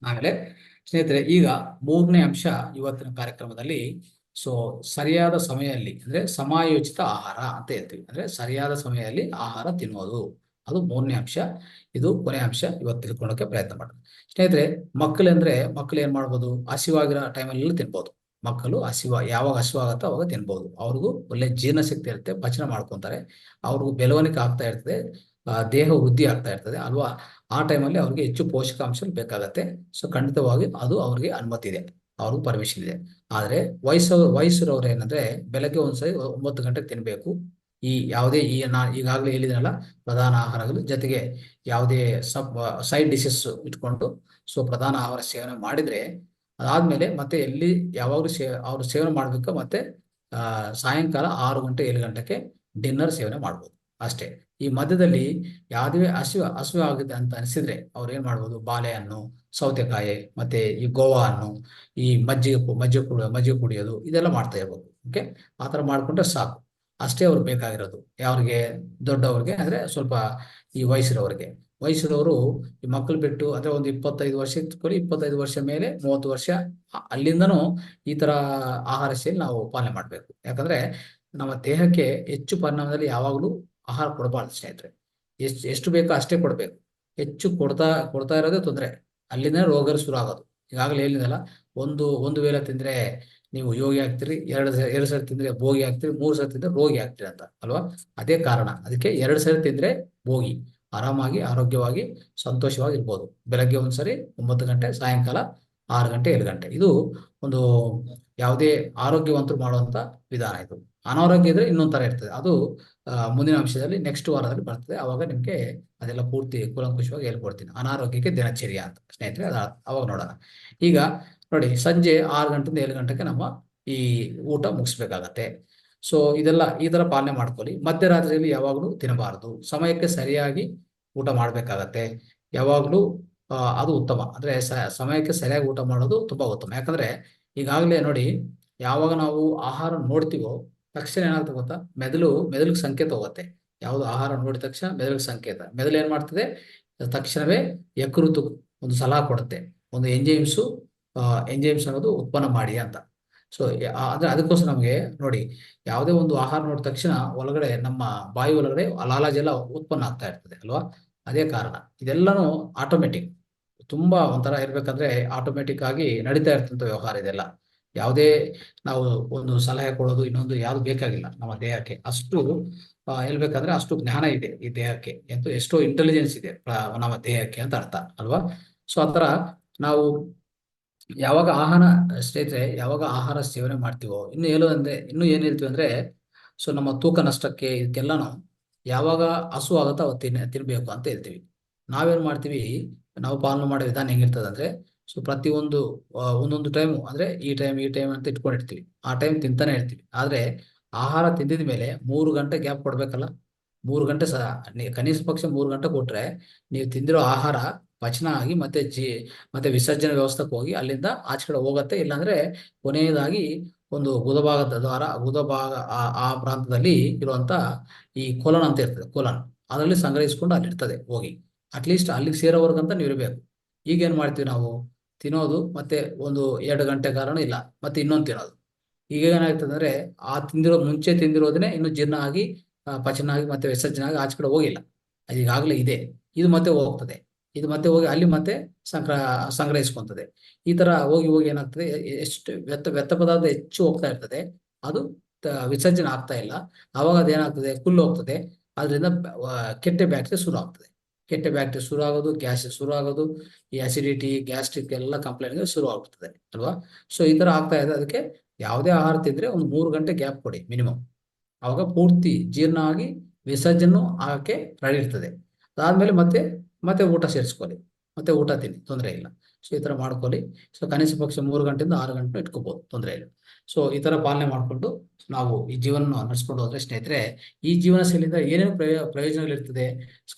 ಆಮೇಲೆ ಸ್ನೇಹಿತರೆ, ಈಗ 3ನೇ ಅಂಶ ಇವತ್ತಿನ ಕಾರ್ಯಕ್ರಮದಲ್ಲಿ, ಸರಿಯಾದ ಸಮಯದಲ್ಲಿ ಅಂದ್ರೆ ಸಮಯೋಚಿತ ಆಹಾರ ಅಂತ ಹೇಳ್ತೀವಿ. ಅಂದ್ರೆ ಸರಿಯಾದ ಸಮಯದಲ್ಲಿ ಆಹಾರ ತಿನ್ನೋದು, ಅದು 3ನೇ ಅಂಶ. ಇದು ಕೊನೆ ಅಂಶ. ಇವತ್ತು ತಿಳ್ಕೊಳ್ಳೋಕೆ ಪ್ರಯತ್ನ ಮಾಡೋಣ ಸ್ನೇಹಿತರೆ. ಮಕ್ಕಳು ಏನ್ ಮಾಡ್ಬೋದು, ಹಸಿವಾಗಿರೋ ಟೈಮಲ್ಲಿ ತಿನ್ಬೋದು. ಮಕ್ಕಳು ಯಾವಾಗ ಹಸಿವಾಗತ್ತೋ ಅವಾಗ ತಿನ್ಬೋದು. ಅವ್ರಿಗೂ ಒಳ್ಳೆ ಜೀರ್ಣಶಕ್ತಿ ಇರುತ್ತೆ, ಪಚನ ಮಾಡ್ಕೊಂತಾರೆ, ಅವ್ರಿಗೂ ಬೆಳವಣಿಗೆ ಆಗ್ತಾ ಇರ್ತದೆ, ದೇಹ ವೃದ್ಧಿ ಆಗ್ತಾ ಇರ್ತದೆ ಅಲ್ವಾ. ಆ ಟೈಮಲ್ಲಿ ಅವ್ರಿಗೆ ಹೆಚ್ಚು ಪೋಷಕಾಂಶ ಬೇಕಾಗತ್ತೆ. ಸೊ ಖಂಡಿತವಾಗಿ ಅದು ಅವ್ರಿಗೆ ಅನುಮತಿ ಇದೆ, ಅವ್ರಿಗೂ ಪರ್ಮಿಷನ್ ಇದೆ. ಆದ್ರೆ ವಯಸ್ಸಿರೋರು ಏನಂದ್ರೆ ಬೆಳಗ್ಗೆ ಒಂದ್ಸರಿ 9 ಗಂಟೆಗೆ ತಿನ್ಬೇಕು. ಯಾವುದೇ ಈಗಾಗಲೇ ಹೇಳಿದ್ನಲ್ಲ, ಪ್ರಧಾನ ಆಹಾರಗಳು ಜೊತೆಗೆ ಯಾವುದೇ ಸೈಡ್ ಡಿಶಸ್ ಇಟ್ಕೊಂಡು ಪ್ರಧಾನ ಆಹಾರ ಸೇವನೆ ಮಾಡಿದ್ರೆ, ಅದಾದ್ಮೇಲೆ ಮತ್ತೆ ಯಾವಾಗಲೂ ಅವ್ರು ಸೇವನೆ ಮಾಡ್ಬೇಕು. ಮತ್ತೆ ಸಾಯಂಕಾಲ 6 ಗಂಟೆ 7 ಗಂಟೆಗೆ ಡಿನ್ನರ್ ಸೇವನೆ ಮಾಡ್ಬೋದು ಅಷ್ಟೇ. ಈ ಮಧ್ಯದಲ್ಲಿ ಯಾವುದೇ ಹಸಿವು ಆಗುತ್ತೆ ಅಂತ ಅನಿಸಿದ್ರೆ ಅವ್ರು ಏನ್ ಮಾಡ್ಬೋದು, ಬಾಳೆಹಣ್ಣು, ಸೌತೆಕಾಯಿ, ಮತ್ತೆ ಈ ಗೋವಾ ಹಣ್ಣು, ಈ ಮಜ್ಜಿಗೆ ಕುಡಿಯೋದು, ಇದೆಲ್ಲ ಮಾಡ್ತಾ ಇರ್ಬೋದು. ಓಕೆ, ಆತರ ಮಾಡ್ಕೊಂಡ್ರೆ ಸಾಕು. ಅಷ್ಟೇ ಅವ್ರಿಗೆ ಬೇಕಾಗಿರೋದು. ಯಾವ್ರಿಗೆ, ದೊಡ್ಡವ್ರಿಗೆ ಅಂದ್ರೆ ಸ್ವಲ್ಪ ಈ ವಯಸ್ಸಿರೋರು ಈ ಮಕ್ಕಳು ಬಿಟ್ಟು ಅಂದ್ರೆ ಒಂದು 25 ವರ್ಷ ಇಟ್ಕೊಳ್ಳಿ, 25 ವರ್ಷ ಮೇಲೆ 30 ವರ್ಷ ಅಲ್ಲಿಂದನೂ ಈ ತರ ಆಹಾರ ಶೈಲಿ ನಾವು ಪಾಲನೆ ಮಾಡ್ಬೇಕು. ಯಾಕಂದ್ರೆ ನಮ್ಮ ದೇಹಕ್ಕೆ ಹೆಚ್ಚು ಪರಿಣಾಮದಲ್ಲಿ ಯಾವಾಗಲೂ ಆಹಾರ ಕೊಡಬಾರ್ದು ಸ್ನೇಹಿತರೆ. ಎಷ್ಟು ಬೇಕೋ ಅಷ್ಟೇ ಕೊಡ್ಬೇಕು. ಹೆಚ್ಚು ಕೊಡ್ತಾ ಇರೋದೇ ತೊಂದರೆ, ಅಲ್ಲಿಂದ ರೋಗಗಳು ಶುರು ಆಗೋದು. ಈಗಾಗಲೇ ಹೇಳಿದಲ್ಲ, ಒಂದು ವೇಳೆ ತಿಂದ್ರೆ ನೀವು ಯೋಗಿ ಆಗ್ತೀರಿ, ಎರಡು ಸರಿ ತಿಂದ್ರೆ ಭೋಗಿ ಆಗ್ತೀರಿ, 3 ಸರಿ ತಿಂದ್ರೆ ರೋಗಿ ಆಗ್ತೀರಿ ಅಂತ ಅಲ್ವಾ. ಅದೇ ಕಾರಣ, ಅದಕ್ಕೆ 2 ಸರಿ ತಿಂದ್ರೆ ಭೋಗಿ, ಆರಾಮಾಗಿ ಆರೋಗ್ಯವಾಗಿ ಸಂತೋಷವಾಗಿ ಇರ್ಬೋದು. ಬೆಳಗ್ಗೆ ಒಂದ್ಸರಿ 9 ಗಂಟೆ, ಸಾಯಂಕಾಲ 6 ಗಂಟೆ 7 ಗಂಟೆ. ಇದು ಒಂದು ಯಾವುದೇ ಆರೋಗ್ಯವಂತರು ಮಾಡುವಂತ ವಿಧಾನ ಇದು. ಅನಾರೋಗ್ಯ ಇದ್ರೆ ಇನ್ನೊಂದ್ ತರ ಇರ್ತದೆ. ಅದು ಮುಂದಿನ ಅಂಶದಲ್ಲಿ ನೆಕ್ಸ್ಟ್ ವಾರದಲ್ಲಿ ಬರ್ತದೆ. ಅವಾಗ ನಿಮ್ಗೆ ಅದೆಲ್ಲ ಪೂರ್ತಿ ಕೂಲಂಕುಷವಾಗಿ ಹೇಳ್ಕೊಡ್ತೀನಿ. ಅನಾರೋಗ್ಯಕ್ಕೆ ದಿನಚರ್ಯ ಅಂತ ಸ್ನೇಹಿತರೆ, ಅವಾಗ ನೋಡೋಣ. ಈಗ ನೋಡಿ, ಸಂಜೆ 6 ಗಂಟೆಯಿಂದ 7 ಗಂಟೆಗೆ ನಮ್ಮ ಈ ಊಟ ಮುಗಿಸ್ಬೇಕಾಗತ್ತೆ. ಸೊ ಇದೆಲ್ಲ ಈ ತರ ಪಾಲನೆ ಮಾಡ್ಕೊಳ್ಳಿ. ಮಧ್ಯರಾತ್ರಿಯಲ್ಲಿ ಯಾವಾಗಲೂ ತಿನ್ನಬಾರದು. ಸಮಯಕ್ಕೆ ಸರಿಯಾಗಿ ಊಟ ಮಾಡ್ಬೇಕಾಗತ್ತೆ ಯಾವಾಗ್ಲೂ. ಅದು ಉತ್ತಮ. ಅಂದ್ರೆ ಸಮಯಕ್ಕೆ ಸರಿಯಾಗಿ ಊಟ ಮಾಡೋದು ತುಂಬಾ ಉತ್ತಮ. ಯಾಕಂದ್ರೆ ಈಗಾಗಲೇ ನೋಡಿ, ಯಾವಾಗ ನಾವು ಆಹಾರ ನೋಡ್ತೀವೋ ತಕ್ಷಣ ಏನಾಗ್ತದೆ ಗೊತ್ತಾ, ಮೆದುಳಿಗೆ ಸಂಕೇತ ಹೋಗುತ್ತೆ. ಯಾವುದು ಆಹಾರ ನೋಡಿದ ತಕ್ಷಣ ಮೆದುಳಿಗೆ ಸಂಕೇತ. ಮೆದುಳು ಏನ್ ಮಾಡ್ತದೆ, ತಕ್ಷಣವೇ ಯಕೃತು ಒಂದು ಸಲಹೆ ಕೊಡುತ್ತೆ, ಒಂದು ಎಂಜೈಮ್ಸ್ ಅನ್ನೋದು ಉತ್ಪನ್ನ ಮಾಡಿ ಅಂತ. ಸೊ ಅದಕ್ಕೋಸ್ಕರ ನಮಗೆ ನೋಡಿ, ಯಾವುದೇ ಒಂದು ಆಹಾರ ನೋಡಿದ ತಕ್ಷಣ ಒಳಗಡೆ ನಮ್ಮ ಬಾಯಿ ಒಳಗಡೆ ಲಾಲಾಜಲ ಎಲ್ಲ ಉತ್ಪನ್ನ ಆಗ್ತಾ ಇರ್ತದೆ ಅಲ್ವಾ. ಅದೇ ಕಾರಣ. ಇದೆಲ್ಲಾನು ಆಟೋಮೆಟಿಕ್, ತುಂಬಾ ಒಂಥರ ಇರ್ಬೇಕಂದ್ರೆ ಆಟೋಮೆಟಿಕ್ ಆಗಿ ನಡೀತಾ ಇರ್ತಂತ ವ್ಯವಹಾರ ಇದೆಲ್ಲ. ಯಾವುದೇ ನಾವು ಒಂದು ಸಲಹೆ ಕೊಡೋದು ಇನ್ನೊಂದು ಯಾವ್ದು ಬೇಕಾಗಿಲ್ಲ ನಮ್ಮ ದೇಹಕ್ಕೆ. ಅಷ್ಟು ಹೇಳ್ಬೇಕಂದ್ರೆ ಅಷ್ಟು ಜ್ಞಾನ ಇದೆ ಈ ದೇಹಕ್ಕೆ, ಎಷ್ಟೋ ಇಂಟೆಲಿಜೆನ್ಸ್ ಇದೆ ನಮ್ಮ ದೇಹಕ್ಕೆ ಅಂತ ಅರ್ಥ ಅಲ್ವಾ. ಸೊ ಆತರ ನಾವು ಯಾವಾಗ ಸ್ನೇಹಿತರೆ ಯಾವಾಗ ಆಹಾರ ಸೇವನೆ ಮಾಡ್ತೀವೋ, ಇನ್ನು ಏನ್ ಹೇಳ್ತೀವಿ ಅಂದ್ರೆ, ಸೊ ನಮ್ಮ ತೂಕ ನಷ್ಟಕ್ಕೆ ಇದಕ್ಕೆಲ್ಲಾನು ಯಾವಾಗ ಹಸು ಆಗುತ್ತೋ ಅವತ್ತು ತಿನ್ಬೇಕು ಅಂತ ಹೇಳ್ತೀವಿ. ನಾವೇನ್ ಮಾಡ್ತೀವಿ, ನಾವು ಪಾಲನೆ ಮಾಡೋ ವಿಧಾನ ಹೆಂಗಿರ್ತದೆ ಅಂದ್ರೆ, ಸೊ ಪ್ರತಿಯೊಂದು ಒಂದೊಂದು ಟೈಮು ಅಂದ್ರೆ ಈ ಟೈಮ್ ಅಂತ ಇಟ್ಕೊಂಡಿರ್ತೀವಿ. ಆ ಟೈಮ್ ತಿಂತಾನೆ ಇರ್ತೀವಿ. ಆದ್ರೆ ಆಹಾರ ತಿಂದಿದ ಮೇಲೆ 3 ಗಂಟೆ ಗ್ಯಾಪ್ ಕೊಡ್ಬೇಕಲ್ಲ. 3 ಗಂಟೆ ಕನಿಷ್ಠ ಪಕ್ಷ 3 ಗಂಟೆ ಕೊಟ್ರೆ ನೀವು ತಿಂದಿರೋ ಆಹಾರ ಪಚನ ಆಗಿ ಮತ್ತೆ ವಿಸರ್ಜನೆ ವ್ಯವಸ್ಥೆಗೆ ಹೋಗಿ ಅಲ್ಲಿಂದ ಆಚೆ ಕಡೆ ಹೋಗತ್ತೆ. ಇಲ್ಲಾಂದ್ರೆ ಕೊನೆಯದಾಗಿ ಒಂದು ಗುದಭಾಗ ಆ ಪ್ರಾಂತದಲ್ಲಿ ಇರುವಂತ ಈ ಕೊಲನ್ ಅಂತ ಇರ್ತದೆ. ಕೊಲನ್ ಅದರಲ್ಲಿ ಸಂಗ್ರಹಿಸ್ಕೊಂಡು ಅಲ್ಲಿರ್ತದೆ ಹೋಗಿ. ಅಟ್ಲೀಸ್ಟ್ ಅಲ್ಲಿಗೆ ಸೇರೋವರೆಗಂತ ನೀವು ಇರಬೇಕು. ಈಗೇನ್ ಮಾಡ್ತೀವಿ ನಾವು, ತಿನ್ನೋದು ಮತ್ತೆ ಒಂದು 2 ಗಂಟೆ ಕಾರಣ ಇಲ್ಲ, ಮತ್ತೆ ಇನ್ನೊಂದು ತಿನ್ನೋದು. ಈಗ ಏನಾಗ್ತದೆ ಅಂದ್ರೆ, ಮುಂಚೆ ತಿಂದಿರೋದನ್ನೇ ಇನ್ನು ಜೀರ್ಣ ಆಗಿ ಪಚನ ಆಗಿ ಮತ್ತೆ ವಿಸರ್ಜನೆ ಆಗಿ ಆಚೆ ಕಡೆ ಹೋಗಿಲ್ಲ, ಅದು ಈಗಾಗಲೇ ಇದೆ. ಇದು ಮತ್ತೆ ಹೋಗ್ತದೆ, ಇದು ಮತ್ತೆ ಹೋಗಿ ಅಲ್ಲಿ ಮತ್ತೆ ಸಂಗ್ರಹಿಸ್ಕೊಂತದೆ. ಈ ತರ ಹೋಗಿ ಏನಾಗ್ತದೆ, ಎಷ್ಟು ವ್ಯರ್ಥ ಪದಾರ್ಥ ಹೆಚ್ಚು ಹೋಗ್ತಾ ಇರ್ತದೆ, ಅದು ವಿಸರ್ಜನೆ ಆಗ್ತಾ ಇಲ್ಲ. ಅವಾಗ ಅದೇನಾಗ್ತದೆ, ಕುಲ್ಲು ಹೋಗ್ತದೆ. ಅದರಿಂದ ಕೆಟ್ಟ ಬ್ಯಾಕ್ಟೀರಿಯಾ ಶುರು ಆಗ್ತದೆ. ಕೆಟ್ಟ ಬ್ಯಾಕ್ಟೀರಿಯಾ ಶುರು ಆಗೋದು, ಗ್ಯಾಸ್ ಶುರು ಆಗೋದು, ಈ ಅಸಿಡಿಟಿ ಗ್ಯಾಸ್ಟ್ರಿಕ್ ಎಲ್ಲ ಕಂಪ್ಲೇಂಟ್ ಶುರು ಆಗ್ತದೆ ಅಲ್ವಾ. ಸೊ ಈ ತರ ಆಗ್ತಾ ಇದೆ. ಅದಕ್ಕೆ ಯಾವುದೇ ಆಹಾರ ತಿಂದ್ರೆ ಒಂದು 3 ಗಂಟೆ ಗ್ಯಾಪ್ ಕೊಡಿ ಮಿನಿಮಮ್. ಅವಾಗ ಪೂರ್ತಿ ಜೀರ್ಣ ಆಗಿ ವಿಸರ್ಜನೆ ಆಗಕ್ಕೆ ರೆಡಿ ಇರ್ತದೆ. ಅದಾದ್ಮೇಲೆ ಮತ್ತೆ ಊಟ ಸೇರಿಸ್ಕೊಳ್ಳಿ, ಮತ್ತೆ ಊಟ ತಿನ್ನಿ, ತೊಂದರೆ ಇಲ್ಲ. ಸೊ ಈ ತರ ಮಾಡ್ಕೊಳ್ಳಿ. ಸೊ ಕನಿಷ್ಠ ಪಕ್ಷ 3 ಗಂಟೆಯಿಂದ 6 ಗಂಟೆ ಇಟ್ಕೋಬಹುದು, ತೊಂದರೆ ಇಲ್ಲ. ಸೊ ಈ ತರ ಪಾಲನೆ ಮಾಡ್ಕೊಂಡು ನಾವು ಈ ಜೀವನ ನಡೆಸ್ಕೊಂಡು ಹೋದ್ರೆ ಸ್ನೇಹಿತರೆ, ಈ ಜೀವನ ಶೈಲಿಯಿಂದ ಏನೇನು ಪ್ರಯೋಜನಗಳಿರ್ತದೆ,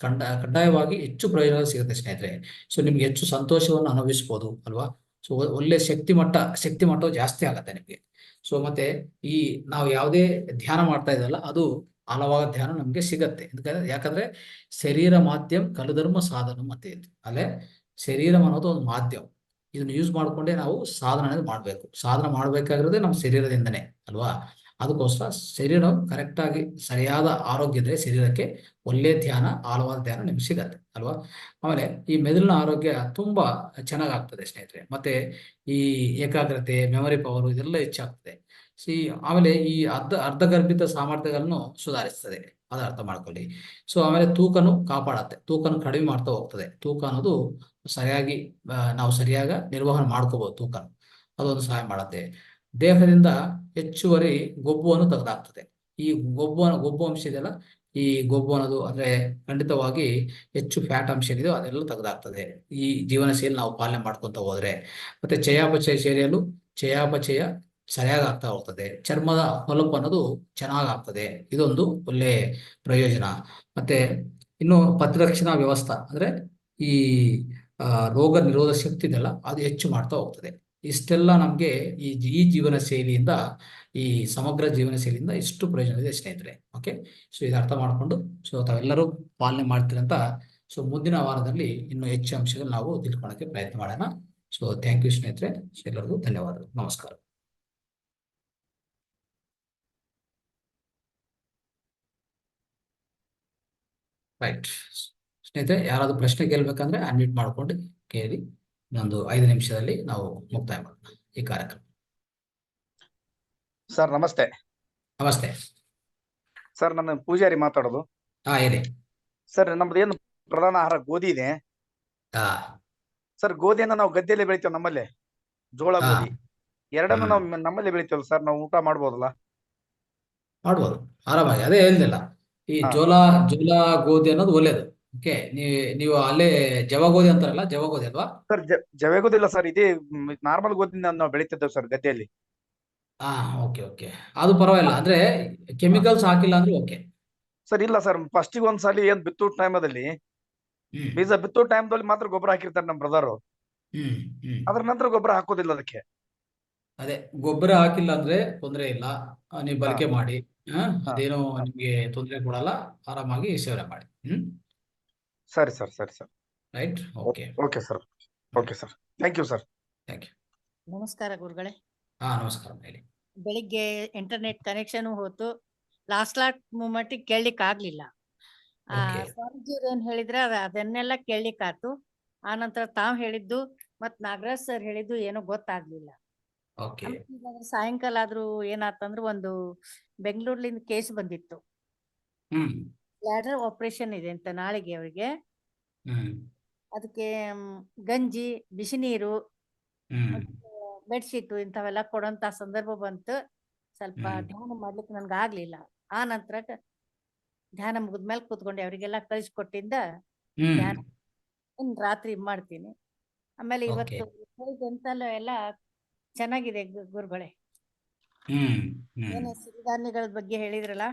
ಕಡ್ಡಾಯವಾಗಿ ಹೆಚ್ಚು ಪ್ರಯೋಜನಗಳು ಸಿಗುತ್ತೆ ಸ್ನೇಹಿತರೆ. ಸೊ ನಿಮ್ಗೆ ಹೆಚ್ಚು ಸಂತೋಷವನ್ನು ಅನುಭವಿಸ್ಬೋದು ಅಲ್ವಾ. ಸೊ ಒಳ್ಳೆ ಶಕ್ತಿ ಮಟ್ಟ ಜಾಸ್ತಿ ಆಗತ್ತೆ ನಿಮ್ಗೆ. ಸೊ ಮತ್ತೆ ನಾವು ಯಾವುದೇ ಧ್ಯಾನ ಮಾಡ್ತಾ ಇದ್ದಲ್ಲ, ಅದು ಹಲವಾದ ಧ್ಯಾನ ನಮ್ಗೆ ಸಿಗತ್ತೆ. ಯಾಕಂದ್ರೆ ಶರೀರ ಮಾಧ್ಯಮ ಕಲಧರ್ಮ ಸಾಧನ ಅಂತ ಇದೆ. ಅಲ್ಲೇ ಶರೀರ ಅನ್ನೋದು ಒಂದು ಮಾಧ್ಯಮ. ಇದನ್ನ ಯೂಸ್ ಮಾಡ್ಕೊಂಡೇ ನಾವು ಸಾಧನೆ ಮಾಡ್ಬೇಕು. ಸಾಧನೆ ಮಾಡ್ಬೇಕಾಗಿರೋದೇ ನಮ್ಮ ಶರೀರದಿಂದನೇ ಅಲ್ವಾ. ಅದಕ್ಕೋಸ್ಕರ ಶರೀರ ಕರೆಕ್ಟ್ ಆಗಿ ಸರಿಯಾದ ಆರೋಗ್ಯ ಇದ್ರೆ ಶರೀರಕ್ಕೆ ಒಳ್ಳೆ ಧ್ಯಾನ, ಆಳವಾದ ಧ್ಯಾನ ನಿಮ್ಗೆ ಸಿಗತ್ತೆ ಅಲ್ವಾ. ಆಮೇಲೆ ಈ ಮೆದುಳಿನ ಆರೋಗ್ಯ ತುಂಬಾ ಚೆನ್ನಾಗಾಗ್ತದೆ ಸ್ನೇಹಿತರೆ. ಮತ್ತೆ ಈ ಏಕಾಗ್ರತೆ, ಮೆಮೊರಿ ಪವರ್ ಇದೆಲ್ಲ ಹೆಚ್ಚಾಗ್ತದೆ. ಆಮೇಲೆ ಈ ಅರ್ಧಗರ್ಭಿತ ಸಾಮರ್ಥ್ಯಗಳನ್ನು ಸುಧಾರಿಸ್ತದೆ, ಅದ ಅರ್ಥ ಮಾಡ್ಕೊಳ್ಳಿ. ಸೊ ಆಮೇಲೆ ತೂಕನು ಕಾಪಾಡತ್ತೆ, ತೂಕನು ಕಡಿಮೆ ಮಾಡ್ತಾ ಹೋಗ್ತದೆ. ತೂಕ ಅನ್ನೋದು ನಾವು ಸರಿಯಾಗಿ ನಿರ್ವಹಣೆ ಮಾಡ್ಕೋಬಹುದು. ತೂಕ ಅದೊಂದು ಸಹಾಯ ಮಾಡುತ್ತೆ. ದೇಹದಿಂದ ಹೆಚ್ಚುವರಿ ಕೊಬ್ಬನ್ನು ತೆಗೆದಾಕ್ತದೆ. ಈ ಕೊಬ್ಬು ಅಂಶ ಇದೆಯಲ್ಲ, ಈ ಕೊಬ್ಬು ಅನ್ನೋದು ಅಂದ್ರೆ ಖಂಡಿತವಾಗಿ ಹೆಚ್ಚು ಫ್ಯಾಟ್ ಅಂಶ ಏನಿದೆ ಅದೆಲ್ಲ ತೆಗೆದಾಕ್ತದೆ ಈ ಜೀವನ ಶೈಲಿ ನಾವು ಪಾಲನೆ ಮಾಡ್ಕೊಂತ ಹೋದ್ರೆ. ಮತ್ತೆ ಚಯಾಪಚಯ ಸರಿಯಾಗಿ ಆಗ್ತಾ ಹೋಗ್ತದೆ. ಚರ್ಮದ ಹೊಳಪು ಅನ್ನೋದು ಚೆನ್ನಾಗಾಗ್ತದೆ. ಇದೊಂದು ಒಳ್ಳೆ ಪ್ರಯೋಜನ. ಮತ್ತೆ ಇನ್ನು ಪ್ರತಿರಕ್ಷಣಾ ವ್ಯವಸ್ಥೆ ಅಂದ್ರೆ ಈ ರೋಗ ನಿರೋಧಕ ಶಕ್ತಿ ಇದೆಲ್ಲ ಅದು ಹೆಚ್ಚು ಮಾಡ್ತಾ ಹೋಗ್ತದೆ. ಇಷ್ಟೆಲ್ಲ ನಮ್ಗೆ ಈ ಜೀವನ ಶೈಲಿಯಿಂದ, ಈ ಸಮಗ್ರ ಜೀವನ ಶೈಲಿಯಿಂದ ಇಷ್ಟು ಪ್ರಯೋಜನ ಇದೆ ಸ್ನೇಹಿತರೆ. ಓಕೆ, ಸೊ ಇದು ಅರ್ಥ ಮಾಡ್ಕೊಂಡು ಸೊ ತಾವೆಲ್ಲರೂ ಪಾಲನೆ ಮಾಡ್ತೀರಂತ. ಸೊ ಮುಂದಿನ ವಾರದಲ್ಲಿ ಇನ್ನು ಹೆಚ್ಚು ಅಂಶಗಳು ನಾವು ತಿಳ್ಕೊಳಕ್ಕೆ ಪ್ರಯತ್ನ ಮಾಡೋಣ. ಸೊ ಥ್ಯಾಂಕ್ ಯು ಸ್ನೇಹಿತರೆ. ಎಲ್ಲರಿಗೂ ಧನ್ಯವಾದಗಳು. ನಮಸ್ಕಾರ. ರೈಟ್ ಸ್ನೇಹಿತರೆ, ಯಾರಾದ್ರೂ ಪ್ರಶ್ನೆ ಕೇಳ್ಬೇಕಂದ್ರೆ ಅನ್ಮ್ಯೂಟ್ ಮಾಡ್ಕೊಂಡು ಕೇಳಿ. ಇನ್ನೊಂದು 5 ನಿಮಿಷದಲ್ಲಿ ನಾವು ಮುಕ್ತಾಯ ಮಾಡೋಣ ಈ ಕಾರ್ಯಕ್ರಮ. ಸರ್ ನಮಸ್ತೆ. ನಮಸ್ತೆ ಸರ್, ನನ್ನ ಪೂಜಾರಿ ಮಾತಾಡೋದು. ಹೇಳಿ ಸರ್, ನಮ್ದು ಏನು ಪ್ರಧಾನ ಆಹಾರ ಗೋಧಿ ಇದೆ. ಸರ್, ಗೋಧಿಯನ್ನ ನಾವು ಗದ್ದೆಯಲ್ಲಿ ಬೆಳಿತೇವೆ, ನಮ್ಮಲ್ಲಿ ಜೋಳ ಗೋಧಿ. ಎರಡನ್ನು ನಾವು ನಮ್ಮಲ್ಲಿ ಬೆಳಿತೀವಲ್ಲ ಸರ್, ನಾವು ಊಟ ಮಾಡ್ಬೋದಲ್ಲ? ಮಾಡ್ಬೋದು ಆರಾಮಾಗಿ. ಅದೇ ಹೇಳ್ದಿಲ್ಲ, ಈ ಹಾ. ಜೋಳ ಗೋಧಿ ಅನ್ನೋದು ಒಳ್ಳೇದು. ಓಕೆ, ನೀವು ಅಲ್ಲೇ ಜವ ಗೋಧಿ ಅಂತಾರಲ್ಲ, ಜವ ಗೋಧಿ ಅಲ್ವಾ? ಸರ್ ಜವೆ ಗೋಧಿಲ್ಲ ಸರ್, ಇದೇ ನಾರ್ಮಲ್ ಗೋಧಿನ ನಾವು ಬೆಳಿತಿದ್ದೇವೆ ಸರ್ ಗದ್ದೆಯಲ್ಲಿ. ಹಾ, ಓಕೆ ಓಕೆ, ಅದು ಪರವಾಗಿಲ್ಲ. ಅಂದ್ರೆ ಕೆಮಿಕಲ್ಸ್ ಹಾಕಿಲ್ಲ ಅಂದ್ರೆ ಓಕೆ. ಸರ್ ಇಲ್ಲ ಸರ್, ಫಸ್ಟಿಗೆ ಒಂದ್ಸಲಿ ಏನ್ ಬಿತ್ತೋ ಟೈಮದಲ್ಲಿ ಹ್ಮ್ ಬೀಜ ಬಿತ್ತೋ ಟೈಮ್ದಲ್ಲಿ ಮಾತ್ರ ಗೊಬ್ಬರ ಹಾಕಿರ್ತಾರೆ ನಮ್ಮ ಬ್ರದರ್. ಹ್ಮ್ ಹ್ಮ್ ಅದ್ರ ನಂತರ ಗೊಬ್ಬರ ಹಾಕೋದಿಲ್ಲ ಅದಕ್ಕೆ. ಅದೇ, ಗೊಬ್ಬರ ಹಾಕಿಲ್ಲ ಅಂದ್ರೆ ತೊಂದರೆ ಇಲ್ಲ. ನೀವು ಹಾ. ಬಳಕೆ ಮಾಡಿ. ಹಾ. ಅದೇನೋ ನಿಮ್ಗೆ ತೊಂದರೆ ಕೊಡಲ್ಲ. ಆರಾಮಾಗಿ ಸೇವನೆ ಮಾಡಿ. ಸರಿ ಸರ್, ಸರಿ sir. Right. Okay okay sir. Okay sir, thank you sir. Thank you. ನಮಸ್ಕಾರ ಗುರುಗಳೇ. ನಮಸ್ಕಾರ. ಹೇಳಿ. ಬೆಳಿಗ್ಗೆ ಇಂಟರ್ನೆಟ್ ಕನೆಕ್ಷನ್ ಹೋತು, ಲಾಸ್ಟ್ ಮೂಮೆಂಟ್ ಕೇಳಲಿಕ್ಕೆ ಆಗ್ಲಿಲ್ಲ. Okay. ಸ್ವಾಮೀಜಿಯವ್ರು ಏನ್ ಹೇಳಿದ್ರೆ ಅದನ್ನೆಲ್ಲ ಕೇಳಲಿಕ್ಕೆ ಆತು. ಆನಂತರ ತಾವ್ ಹೇಳಿದ್ದು ಮತ್ ನಾಗರಾಜ್ ಸರ್ ಹೇಳಿದ್ದು ಏನೋ ಗೊತ್ತಾಗ್ಲಿಲ್ಲ. ಓಕೆ. ಸಾಯಂಕಾಲ ಆದ್ರೂ ಏನಾತಂದ್ರೆ ಒಂದು ಬೆಂಗಳೂರ್ಲಿಂದ ಕೇಸ್ ಬಂದಿತ್ತು. ಹ್ಮ್ ಬ್ಲಾಡರ್ ಆಪರೇಷನ್ ಇದೆ ಅಂತ ನಾಳೆಗೆ ಅವರಿಗೆ. ಹ್ಮ್ ಅದಕ್ಕೆ ಗಂಜಿ, ಬಿಸಿ ನೀರು, ಹ್ಮ್ ಬೆಡ್ಶೀಟ್ ಇಂಥವೆಲ್ಲ ಕೊಡೋಂತ ಸಂದರ್ಭ ಬಂತು. ಸ್ವಲ್ಪ ಧ್ಯಾನ ಮಾಡ್ಲಿಕ್ಕೆ ನನ್ಗೆ ಆಗ್ಲಿಲ್ಲ. ಆ ನಂತರ ಧ್ಯಾನ ಮುಗಿದ್ಮೇಲೆ ಕೂತ್ಕೊಂಡು ಅವರಿಗೆಲ್ಲ ಕಳಿಸ್ಕೊಟ್ಟಿಂದ ಧ್ಯಾನ ರಾತ್ರಿ ಮಾಡ್ತೀನಿ. ಆಮೇಲೆ ಇವತ್ತು ಎಂತೆಲ್ಲ ಎಲ್ಲ ಚೆನ್ನಾಗಿದೆ ಗುರುಗಳೇ. ಏನು ಸಿರಿಧಾನ್ಯಗಳ ಬಗ್ಗೆ ಹೇಳಿದ್ರಲ್ಲ,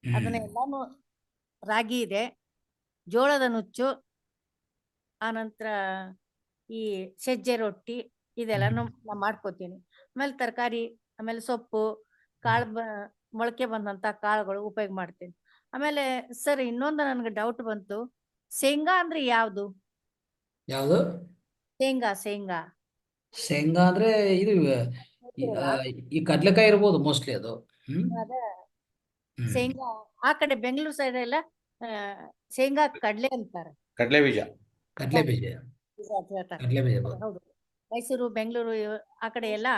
ಅದನ್ನ ಎಲ್ಲಾನು ರಾಗಿ ಇದೆ, ಜೋಳದ ನುಚ್ಚು, ಆನಂತರ ಈ ಸಜ್ಜೆ ರೊಟ್ಟಿ ಇದೆಲ್ಲಾನು ನಾ ಮಾಡ್ಕೋತೀನಿ. ಆಮೇಲೆ ತರಕಾರಿ, ಆಮೇಲೆ ಸೊಪ್ಪು, ಮೊಳಕೆ ಬಂದಂತ ಕಾಳುಗಳು ಉಪಯೋಗ ಮಾಡ್ತೀನಿ. ಆಮೇಲೆ ಸರ್ ಇನ್ನೊಂದು ನನ್ಗೆ ಡೌಟ್ ಬಂತು, ಶೇಂಗಾ ಅಂದ್ರೆ ಯಾವ್ದು? ಯಾವುದು? ಶೇಂಗಾ ಶೇಂಗಾ ಅಂದ್ರೆ ಇದು ಈ ಕಡ್ಲೆಕಾಯಿ ಇರ್ಬೋದು ಮೋಸ್ಟ್ಲಿ ಅದು. ಅದ ಶೇಂಗಾ ಆ ಕಡೆ ಬೆಂಗಳೂರು ಸೈಡ್ ಎಲ್ಲ ಶೇಂಗಾ ಕಡ್ಲೆ ಅಂತಾರೆ. ಕಡಲೆ ಬೀಜ. ಕಡ್ಲೆ ಬೀಜ ಹೌದು, ಮೈಸೂರು, ಬೆಂಗಳೂರು ಆ ಕಡೆ ಎಲ್ಲ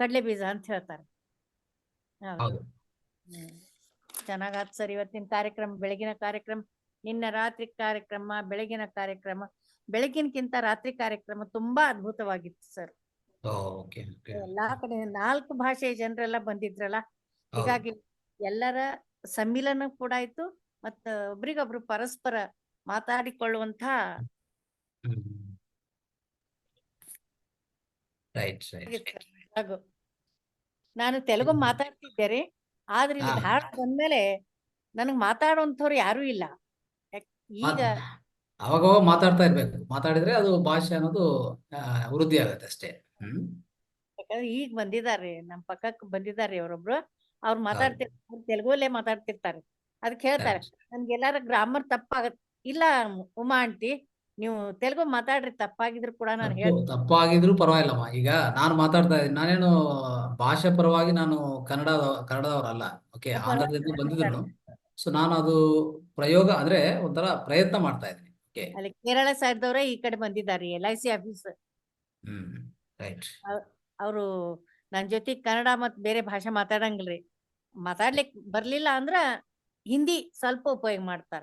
ಕಡ್ಲೆ ಬೀಜ ಅಂತ ಹೇಳ್ತಾರೆ. ಹೌದು. ಚೆನ್ನಾಗಾತ್ ಸರ್ ಇವತ್ತಿನ ಕಾರ್ಯಕ್ರಮ, ಬೆಳಗಿನ ಕಾರ್ಯಕ್ರಮ, ನಿನ್ನ ರಾತ್ರಿ ಕಾರ್ಯಕ್ರಮ, ಬೆಳಗಿನ ಕಾರ್ಯಕ್ರಮ, ಬೆಳಗಿನಕ್ಕಿಂತ ರಾತ್ರಿ ಕಾರ್ಯಕ್ರಮ ತುಂಬಾ ಅದ್ಭುತವಾಗಿತ್ತು ಸರ್. ಎಲ್ಲಾ ಕಡೆ 4 ಭಾಷೆಯ ಜನರೆಲ್ಲ ಬಂದಿದ್ರಲ್ಲ, ಹೀಗಾಗಿ ಎಲ್ಲರ ಸಮ್ಮಿಲನ ಕೂಡ ಆಯ್ತು, ಮತ್ತ ಒಬ್ರಿಗೊಬ್ರು ಪರಸ್ಪರ ಮಾತಾಡಿಕೊಳ್ಳುವಂತ ಹಾಗೂ ನಾನು ತೆಲುಗು ಮಾತಾಡ್ತಿದ್ದೆ, ಆದ್ರೆ ಇಲ್ಲಿ ಧಾರವಾಡ ಬಂದ್ಮೇಲೆ ನನಗ್ ಮಾತಾಡುವಂಥವ್ರು ಯಾರು ಇಲ್ಲ. ಈಗ ಅವಾಗ ಮಾತಾಡ್ತಾ ಇರ್ಬೇಕು, ಮಾತಾಡಿದ್ರೆ ಅದು ಭಾಷೆ ಅನ್ನೋದು ವೃದ್ಧಿ ಆಗುತ್ತೆ ಅಷ್ಟೇ. ಯಾಕಂದ್ರೆ ಈಗ ಬಂದಿದ್ದಾರೆ, ನಮ್ ಪಕ್ಕಕ್ಕೆ ಬಂದಿದ್ದಾರೆ ಅವರೊಬ್ರು, ಅವ್ರು ಮಾತಾಡ್ತಿರ್ತಾರೆ, ತೆಲುಗುಲ್ಲೇ ಮಾತಾಡ್ತಿರ್ತಾರೆ. ಅದಕ್ಕೆ ಹೇಳ್ತಾರೆ, ನನ್ಗೆ ಎಲ್ಲಾರ ಗ್ರಾಮರ್ ತಪ್ಪಾಗತ್ ಇಲ್ಲ ಉಮಾ ಆಂಟಿ, ನೀವು ತೆಲುಗು ಮಾತಾಡ್ರಿ, ತಪ್ಪಾಗಿದ್ರು ಕೂಡ ನಾನು ತಪ್ಪಾಗಿದ್ರು ಪರವಾಗಿಲ್ಲಮ್ಮ. ಈಗ ನಾನು ಮಾತಾಡ್ತಾ ಇದ್ದೀನಿ, ನಾನೇನು ಭಾಷೆ ಪರವಾಗಿ ನಾನು ಕನ್ನಡದವರಲ್ಲ. ಓಕೆ, ಆಂಧ್ರದಿಂದ ಬಂದಿದ್ರು. ಸೊ ನಾನು ಅದು ಪ್ರಯೋಗ ಅಂದ್ರೆ ಒಂಥರ ಪ್ರಯತ್ನ ಮಾಡ್ತಾ ಇದ್ದೀನಿ. ಅಲ್ಲಿ ಕೇರಳ ಸೈಡ್ದವ್ರೆ ಈ ಕಡೆ ಬಂದಿದ್ದಾರೆ, LIC ಆಫೀಸ್. ಅವರು ನನ್ ಜೊತೆ ಕನ್ನಡ ಮತ್ ಬೇರೆ ಭಾಷೆ ಮಾತಾಡಂಗಿಲ್ರಿ. ಮಾತಾಡ್ಲಿಕ್ ಬರ್ಲಿಲ್ಲ ಅಂದ್ರ ಹಿಂದಿ ಸ್ವಲ್ಪ ಉಪಯೋಗ ಮಾಡ್ತಾರ.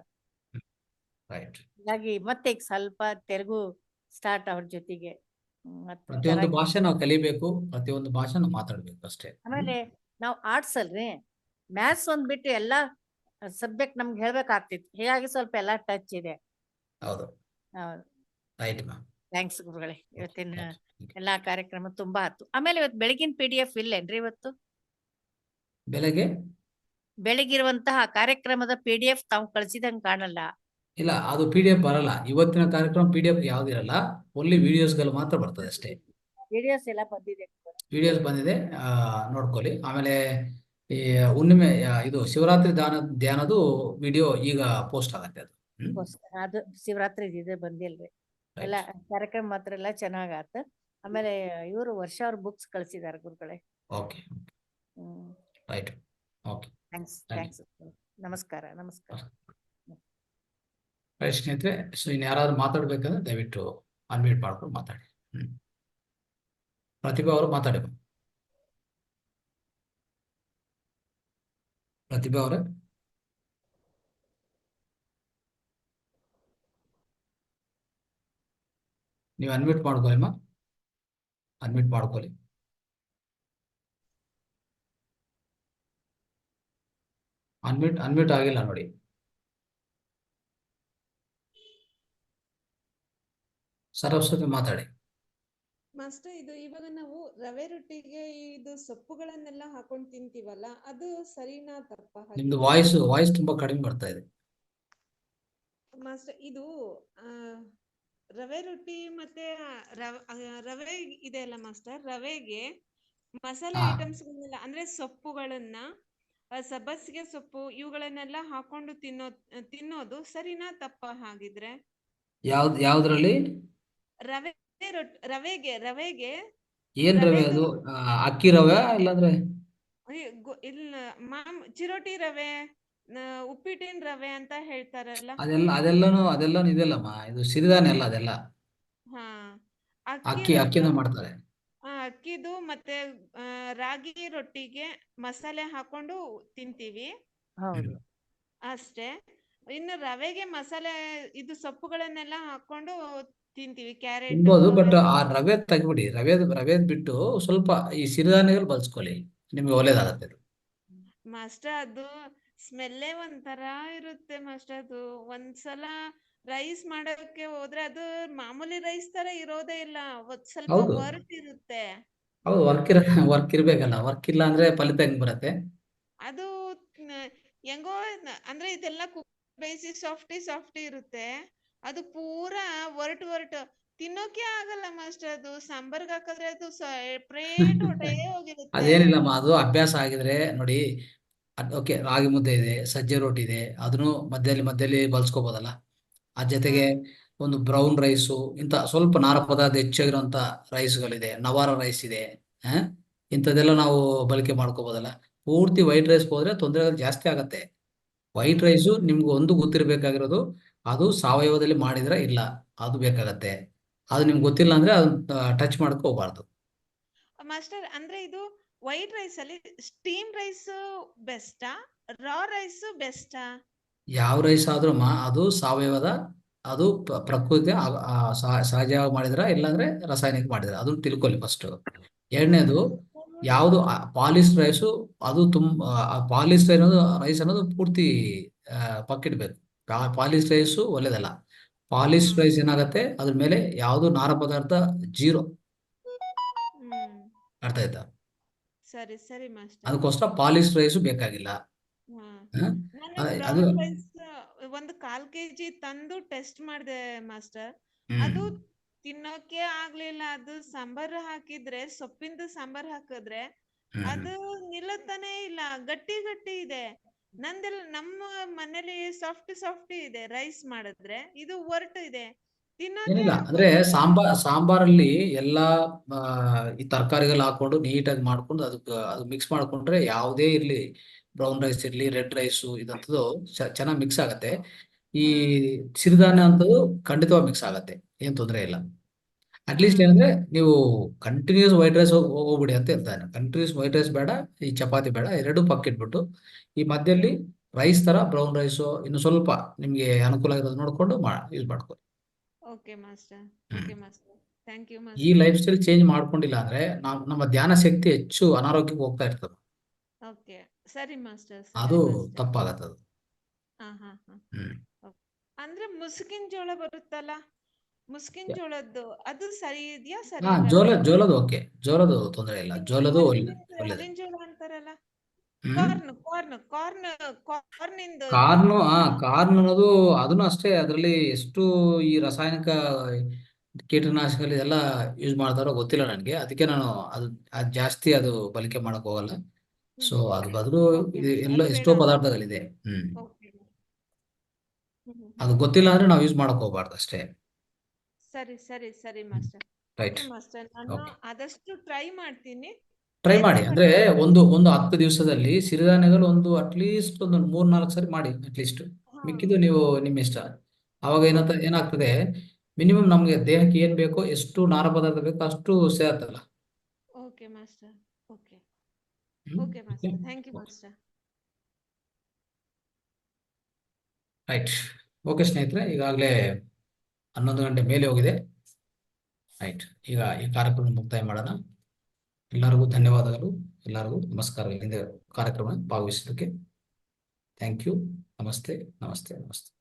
ಹಾಗಾಗಿ ಮತ್ತೆ ಈಗ ಸ್ವಲ್ಪ ತೆಲುಗು ಸ್ಟಾರ್ಟ್ ಅವ್ರ ಜೊತೆಗೆ. ಪ್ರತಿಯೊಂದು ಭಾಷೆ ನಾವು ಕಲಿಬೇಕು, ಪ್ರತಿಯೊಂದು ಭಾಷೆ ನಾವು ಮಾತಾಡ್ಬೇಕು ಅಷ್ಟೇ. ಆಮೇಲೆ ನಾವು ಆರ್ಟ್ಸ್ ಅಲ್ರಿ, ಮ್ಯಾಥ್ಸ್ ಒಂದ್ ಬಿಟ್ಟು ಎಲ್ಲಾ ಸಬ್ಜೆಕ್ಟ್ ನಮ್ಗೆ ಹೇಳ್ಬೇಕಾಗ್ತಿತ್ತು. ಹೀಗಾಗಿ ಸ್ವಲ್ಪ ಎಲ್ಲಾ ಟಚ್ ಇದೆ. ಹೌದು. ಥ್ಯಾಂಕ್ಸ್ ಗುರುಗಳೇ, ಇವತ್ತಿನ ಎಲ್ಲಾ ಕಾರ್ಯಕ್ರಮ ತುಂಬಾ ಆಯ್ತು. ಆಮೇಲೆ ಇವತ್ತು ಬೆಳಗಿನ PDF ಇಲ್ಲೇನ್ರಿ? ಇವತ್ತು ಬೆಳಗಿರುವಂತಹ ಕಾರ್ಯಕ್ರಮದ PDF ತಾವು ಕಳ್ಸಿದಂಗ್ ಕಾಣಲ್ಲ. ಇಲ್ಲ, ಅದು PDF ಬರಲ್ಲ. ಇವತ್ತಿನ ಕಾರ್ಯಕ್ರಮ PDF ಯಾವ್ದಿರಲ್ಲ, ಓನ್ಲಿ ವಿಡಿಯೋಸ್ಗಳು ಮಾತ್ರ ಬರ್ತದೆ ಅಷ್ಟೇ. ವಿಡಿಯೋಸ್ ಎಲ್ಲ ಬಂದಿದೆ, ವಿಡಿಯೋಸ್ ಬಂದಿದೆ, ನೋಡ್ಕೊಳ್ಳಿ. ಆಮೇಲೆ ಈ ಹುಣ್ಣಿಮೆ ಇದು ಶಿವರಾತ್ರಿ ಧ್ಯಾನದು ವಿಡಿಯೋ ಈಗ ಪೋಸ್ಟ್ ಆಗತ್ತೆ. ಅದು ಶಿವರಾತ್ರಿ ಇದೆ ಬಂದಿಲ್ರಿ. ಎಲ್ಲ ಕಾರ್ಯಕ್ರಮ ಮಾತ್ರ ಎಲ್ಲ ಚೆನ್ನಾಗಾತ. ಆಮೇಲೆ ಇವರು ವರ್ಷ ಅವ್ರ ಬುಕ್ಸ್ ಕಳ್ಸಿದಾರೆ ಗುರುಗಳೇ. ಥ್ಯಾಂಕ್ಸ್. ನಮಸ್ಕಾರ. ಸ್ನೇಹಿತರೆ, ಸೊ ಇನ್ನು ಯಾರಾದ್ರೂ ಮಾತಾಡ್ಬೇಕಂದ್ರೆ ದಯವಿಟ್ಟು ಅನ್ಮ್ಯೂಟ್ ಮಾಡ್ಕೊಂಡು ಮಾತಾಡಿ. ಪ್ರತಿಭಾ ಅವರು ಮಾತಾಡಿ. ಪ್ರತಿಭಾ ಅವರೇ, ನೀವು ಅನ್ಮ್ಯೂಟ್ ಮಾಡ್ಕೊಳ್ಳಿ. ಅನ್ಮ್ಯೂಟ್ ಆಗಿಲ್ಲ ನೋಡಿ. ಸರಸ್ವತಿ ಮಾತಾಡಿ. ಮಾಸ್ಟರ್, ಇದು ಇವಾಗ ನಾವು ರವೆ ರೊಟ್ಟಿಗೆ ಇದು ಸೊಪ್ಪುಗಳನ್ನೆಲ್ಲ ಹಾಕೊಂಡು ತಿಂತೀವಲ್ಲ, ಅದು ಸರಿನಾ ತಪ್ಪ ನಿಮ್ದು ಹಾಗಿದ್ರೆ? ವಾಯ್ಸ್ ತುಂಬಾ ಕಡಿಮೆ ಬರ್ತಾ ಇದೆ. ಮಾಸ್ಟರ್, ಇದು ರವೆ ರೊಟ್ಟಿ ಮತ್ತೆ ರವೆ ಇದೆ ಅಲ್ಲ ಮಾಸ್ಟರ್, ರವೆಗೆ ಮಸಾಲೆ ಹಾ ಐಟಮ್ಸ್ಗಳನ್ನೆಲ್ಲ ಅಂದ್ರೆ ಸೊಪ್ಪುಗಳನ್ನ ಸಬ್ಬಸಿಗೆ ಸೊಪ್ಪು ಇವುಗಳನ್ನೆಲ್ಲ ಹಾಕೊಂಡು ತಿನ್ನೋದು ಸರಿನಾ ತಪ್ಪ ಹಾಗಿದ್ರೆ? ಯಾವ್ದ್ರಲ್ಲಿ ರವೆ ರವೆಗೆ ಏನ್ ರವೆ ರವೆದು ಅದು? ಅಕ್ಕಿ ರವೆ ಇಲ್ಲಾಂದ್ರೆ ಇಲ್ಲ ಚಿರೋಟಿ ರವೆ, ಉಪ್ಪಿಟ್ಟಿನ ರವೆ ಅಂತ ಹೇಳ್ತಾರಲ್ಲ. ಅದೆಲ್ಲಾನು ಇದೆಲ್ಲಮ್ಮ, ಇದು ಸಿರಿಧಾನ್ಯ ಅಲ್ಲ ಅದೆಲ್ಲ. ಹಾ, ಅಕ್ಕಿ ಅಕ್ಕಿಯಿಂದ ಮಾಡ್ತಾರೆ. ಅಕ್ಕಿದು ಮತ್ತೆ ರಾಗಿ ರೊಟ್ಟಿಗೆ ಮಸಾಲೆ ಹಾಕೊಂಡು ತಿಂತೀವಿ ಹೌದು. ಅಷ್ಟೇ. ಇನ್ನು ರವೆಗೆ ಮಸಾಲೆ ಇದು ಸೊಪ್ಪುಗಳನ್ನೆಲ್ಲ ಹಾಕೊಂಡು ತಿಂತೀವಿ, ಕ್ಯಾರೆಟ್ ತಿನ್ಬೋದು, ಬಟ್ ಅವೆಲ್ಲ. ಆ ರವೆ ತೆಗ್ಬಿಡಿ. ರವೆ ಬಿಟ್ಟು ಸ್ವಲ್ಪ ಈ ಸಿರಿಧಾನ್ಯಗಳು ಬಳಸ್ಕೊಳ್ಳಿ, ನಿಮ್ಗೆ ಒಳ್ಳೇದಾಗತ್ತೆ ಅದು. ಮಾಸ್ಟರ್, ಅದು ಸ್ಮೆಲ್ಲೇ ಒಂಥರ ಇರುತ್ತೆ ಮಾಸ್ಟರ್. ಅದು ಒಂದ್ಸಲ ರೈಸ್ ಮಾಡೋಕೆ ಹೋದ್ರೆ ಅದು ಮಾಮೂಲಿ ರೈಸ್ ತರ ಇರೋದೇ ಇಲ್ಲ, ಸ್ವಲ್ಪ ಹೌದು ವರ್ಟ್ ಇರುತ್ತೆ. ಹೌದು, ವರ್ಕ್ ಇರ್ಬೇಕಲ್ಲ. ವರ್ಕ್ ಇಲ್ಲ ಅಂದ್ರೆ ಫಲಿತ ಹೆಂಗ್ ಬರತ್ತೆ? ಅದು ಹೆಂಗೋ ಅಂದ್ರೆ ಇದೆಲ್ಲ ಬೇಯಿಸಿ ಸಾಫ್ಟಿ ಇರುತ್ತೆ, ಅದು ಪೂರಾ ವರ್ಟ್ ತಿನ್ನೋಕೆ ಆಗಲ್ಲ ಮಾಸ್ಟರ್. ಅದು ಸಾಂಬಾರ್ಗೆ ಹಾಕಿದ್ರೆ ಅದು ಸೆಪ್ರೇಟ್ ಹೊಟ್ಟೆ ಹೋಗಿರುತ್ತೆ. ಅದೇನಿಲ್ಲಮ್ಮ, ಅದು ಅಭ್ಯಾಸ ಆಗಿದ್ರೆ ನೋಡಿ. ಓಕೆ, ರಾಗಿ ಮುದ್ದೆ ಇದೆ, ಸಜ್ಜೆ ರೊಟ್ಟಿ ಇದೆ, ಅದನ್ನು ಮಧ್ಯದಲ್ಲಿ ಬಳಸ್ಕೋಬೋದಲ್ಲ. ಆ ಜೊತೆಗೆ ಒಂದು ಬ್ರೌನ್ ರೈಸು, ಇಂಥ ಸ್ವಲ್ಪ ನಾರ ಪದಾರ್ಥ ಹೆಚ್ಚಾಗಿರುವಂತ ರೈಸ್ಗಳಿದೆ, ನವಾರ ರೈಸ್ ಇದೆ. ಇಂಥದ್ದೆಲ್ಲ ನಾವು ಬಳಕೆ ಮಾಡ್ಕೋಬೋದಲ್ಲ. ಪೂರ್ತಿ ವೈಟ್ ರೈಸ್ ಹೋದ್ರೆ ತೊಂದರೆಗಳು ಜಾಸ್ತಿ ಆಗತ್ತೆ. ವೈಟ್ ರೈಸು ನಿಮ್ಗೆ ಒಂದು ಗೊತ್ತಿರ್ಬೇಕಾಗಿರೋದು, ಅದು ಸಾವಯವದಲ್ಲಿ ಮಾಡಿದ್ರೆ ಇಲ್ಲ, ಅದು ಬೇಕಾಗತ್ತೆ. ಅದು ನಿಮ್ಗೆ ಗೊತ್ತಿಲ್ಲ ಅಂದ್ರೆ ಅದನ್ನ ಟಚ್ ಮಾಡಕ್ ಹೋಗ್ಬಾರ್ದು. ಮಾಸ್ಟರ್, ಅಂದ್ರೆ ಇದು ವೈಟ್ ರೈಸ್ ಅಲ್ಲಿ ಸ್ಟೀಮ್ ರೈಸ್ ಬೆಸ್ಟಾ, ರಾ ರೈಸ್ ಬೆಸ್ಟಾ? ಯಾವ ರೈಸ್ ಆದ್ರೂ ಅದು ಸಾವಯವದ, ಅದು ಪ್ರಕೃತಿ ಸಹಜವಾಗಿ ಮಾಡಿದ್ರ ಇಲ್ಲಾಂದ್ರೆ ರಾಸಾಯನಿಕ ಮಾಡಿದ್ರ, ಅದನ್ನ ತಿಳ್ಕೊಳ್ಳಿ ಫಸ್ಟ್. ಎರಡನೇದು, ಯಾವುದು ಪಾಲಿಶ್ ರೈಸು, ಅದು ಪಾಲಿಶ್ ರೈಸ್ ಅನ್ನೋದು ಪೂರ್ತಿ ಪಕ್ಕಿಡ್ಬೇಕು. ಪಾಲಿಶ್ ರೈಸು ಒಳ್ಳೇದಲ್ಲ. ಪಾಲಿಶ್ ರೈಸ್ ಏನಾಗತ್ತೆ, ಅದ್ರ ಮೇಲೆ ಯಾವುದು ನಾರ ಪದಾರ್ಥ ಜೀರೋ. ಅರ್ಥ ಆಯ್ತಾ? ಸರಿ ಮಾಸ್ಟರ್. ಅದಕ್ಕೋಸ್ಕರ ಪಾಲಿಶ್ ರೈಸು ಬೇಕಾಗಿಲ್ಲ. ನಾನು ಅದು ಬ್ರೌನ್ ರೈಸ್ ಒಂದು 1/4 kg ತಂದು ಟೆಸ್ಟ್ ಮಾಡಿದೆ ಮಾಸ್ಟರ್, ಅದು ತಿನ್ನೋಕೆ ಆಗ್ಲಿಲ್ಲ. ಅದು ಸಾಂಬಾರ್ ಹಾಕಿದ್ರೆ, ಸೊಪ್ಪಿಂದ ಸಾಂಬಾರ್ ಹಾಕಿದ್ರೆ ಅದು ನಿಲ್ಲತಾನೆ ಇಲ್ಲ, ಗಟ್ಟಿ ಇದೆ. ನಮ್ಮ ಮನೇಲಿ ಸಾಫ್ಟ್ ಇದೆ ರೈಸ್ ಮಾಡಿದ್ರೆ, ಇದು ಒರ್ಟ್ ಇದೆ, ತಿನ್ನೋಕೆ ಏನಿಲ್ಲ ಅಂದ್ರೆ ಆಗ್ತಿಲ್ಲ. ಸಾಂಬಾರಲ್ಲಿ ಎಲ್ಲಾ ಈ ತರಕಾರಿಗಳು ಹಾಕೊಂಡು ನೀಟಾಗಿ ಮಾಡ್ಕೊಂಡು ಅದು ಮಿಕ್ಸ್ ಮಾಡ್ಕೊಂಡ್ರೆ ಯಾವುದೇ ಇರ್ಲಿ, ಬ್ರೌನ್ ರೈಸ್ ಇರ್ಲಿ, ರೆಡ್ ರೈಸು, ಇದಂಥದ್ದು ಚೆನ್ನಾಗಿ ಮಿಕ್ಸ್ ಆಗತ್ತೆ. ಈ ಸಿರಿಧಾನ್ಯ ಅಂತದ್ದು ಖಂಡಿತವಾಗಿ ಮಿಕ್ಸ್ ಆಗತ್ತೆ, ಏನ್ ತೊಂದರೆ ಇಲ್ಲ. ಅಟ್ಲೀಸ್ಟ್ ಏನಂದ್ರೆ ನೀವು ಕಂಟಿನ್ಯೂಸ್ ವೈಟ್ ರೈಸ್ ಹೋಗ್ಬಿಡಿ ಅಂತ ಹೇಳ್ತಾನೆ. ಕಂಟಿನ್ಯೂಸ್ ವೈಟ್ ರೈಸ್ ಬೇಡ, ಈ ಚಪಾತಿ ಬೇಡ, ಎರಡು ಪಕ್ಕಿಟ್ಬಿಟ್ಟು ಈ ಮಧ್ಯದಲ್ಲಿ ರೈಸ್ ತರ ಬ್ರೌನ್ ರೈಸು ಇನ್ನು ಸ್ವಲ್ಪ ನಿಮ್ಗೆ ಅನುಕೂಲ ಆಗಿರೋದು ನೋಡ್ಕೊಂಡು ಯೂಸ್ ಮಾಡ್ಕೊಳ್ಳಿ. Okay master. ಥ್ಯಾಂಕ್ ಯು ಈ ಮಾಸ್ಟರ್. ಲೈಫ್ ಸ್ಟೈಲ್ ಚೇಂಜ್ ಮಾಡ್ಕೊಂಡಿಲ್ಲ ಅಂದ್ರೆ ನಮ್ಮ ಧ್ಯಾನ ಶಕ್ತಿ ಹೆಚ್ಚು ಅನಾರೋಗ್ಯಕ್ಕೆ ಹೋಗ್ತಾ ಇರ್ತದೆ. ಓಕೆ, ಸರಿ ಮಾಸ್ಟರ್. ಅದು ತಪ್ಪಾಗತ್ತದು. ಅಂದ್ರೆ ಮುಸ್ಕಿನ್ ಜೋಳ ಬರುತ್ತಲ್ಲ, ಮುಸ್ಕಿನ್ ಜೋಳದ್ದು ಅದು ಸರಿ ಇದೆಯಾ? ಸರಿ ಹಾ, ಜೋಳದ ಓಕೆ, ಜೋಳದ ತೊಂದರೆ ಇಲ್ಲ, ಜೋಳದು ಒಳ್ಳೇದು. ಹಲ್ಲಿನ ಜೋಳ ಅಂತಾರಲ್ಲ, ಕಾರ್ನ್ ಇಂದ ಕಾರ್ನ್ ಅನ್ನೋದು ಅದನ್ನು ಅಷ್ಟೇ. ಅದರಲ್ಲಿ ಎಷ್ಟು ಈ ರಾಸಾಯನಿಕ ಕೀಟನಾಶಕಗಳು ಎಲ್ಲ ಯೂಸ್ ಮಾಡ್ತಾರೋ ಗೊತ್ತಿಲ್ಲ ನನಗೆ, ಅದಕ್ಕೆ ನಾನು ಅದು ಜಾಸ್ತಿ ಅದು ಬಳಕೆ ಮಾಡಕ್ ಹೋಗಲ್ಲ. ಸೊ ಅದ್ರ ಬದಲು ಎಲ್ಲ ಎಷ್ಟೋ ಪದಾರ್ಥಗಳಿದೆ. ಅದು ಗೊತ್ತಿಲ್ಲ ಅಂದ್ರೆ ನಾವು ಯೂಸ್ ಮಾಡಕ್ ಹೋಗ್ಬಾರ್ದು ಅಷ್ಟೇ. ಸರಿ ಮಾಸ್ಟರ್. ರೈಟ್, ಮಾಸ್ಟರ್, ನಾನು ಆದಷ್ಟು ಟ್ರೈ ಮಾಡ್ತೀನಿ. ಟ್ರೈ ಮಾಡಿ. ಅಂದ್ರೆ ಒಂದು 10 ದಿವಸದಲ್ಲಿ ಸಿರಿಧಾನ್ಯಗಳು ಅಟ್ಲೀಸ್ಟ್ ಒಂದು 3-4 ಸರಿ ಮಾಡಿ ಅಟ್ಲೀಸ್ಟ್. ಮಿಕ್ಕಿದ್ದು ನೀವು ನಿಮ್ಮ ಇಷ್ಟ. ಅವಾಗ ಏನಾಗ್ತದೆ, ಮಿನಿಮಮ್ ನಮ್ಗೆ ದೇಹಕ್ಕೆ ಏನ್ ಬೇಕೋ, ಎಷ್ಟು ನಾರ ಪದಾರ್ಥ ಬೇಕೋ ಅಷ್ಟು ಸೇರ್ತಲ್ಲ. Okay master. Okay master, thank you master. Right, okay ಸ್ನೇಹಿತರೆ, ಈಗಾಗಲೇ 11 ಗಂಟೆ ಮೇಲೆ ಹೋಗಿದೆ. ರೈಟ್, ಈಗ ಈ ಕಾರ್ಯಕ್ರಮ ಮುಕ್ತಾಯ ಮಾಡೋಣ. ಎಲ್ಲರಿಗೂ ಧನ್ಯವಾದಗಳು, ಎಲ್ಲರಿಗೂ ನಮಸ್ಕಾರ. ಕಾರ್ಯಕ್ರಮ ಭಾಗವಹಿಸೋದಕ್ಕೆ ಥ್ಯಾಂಕ್ ಯು. ನಮಸ್ತೆ ನಮಸ್ತೆ ನಮಸ್ತೆ.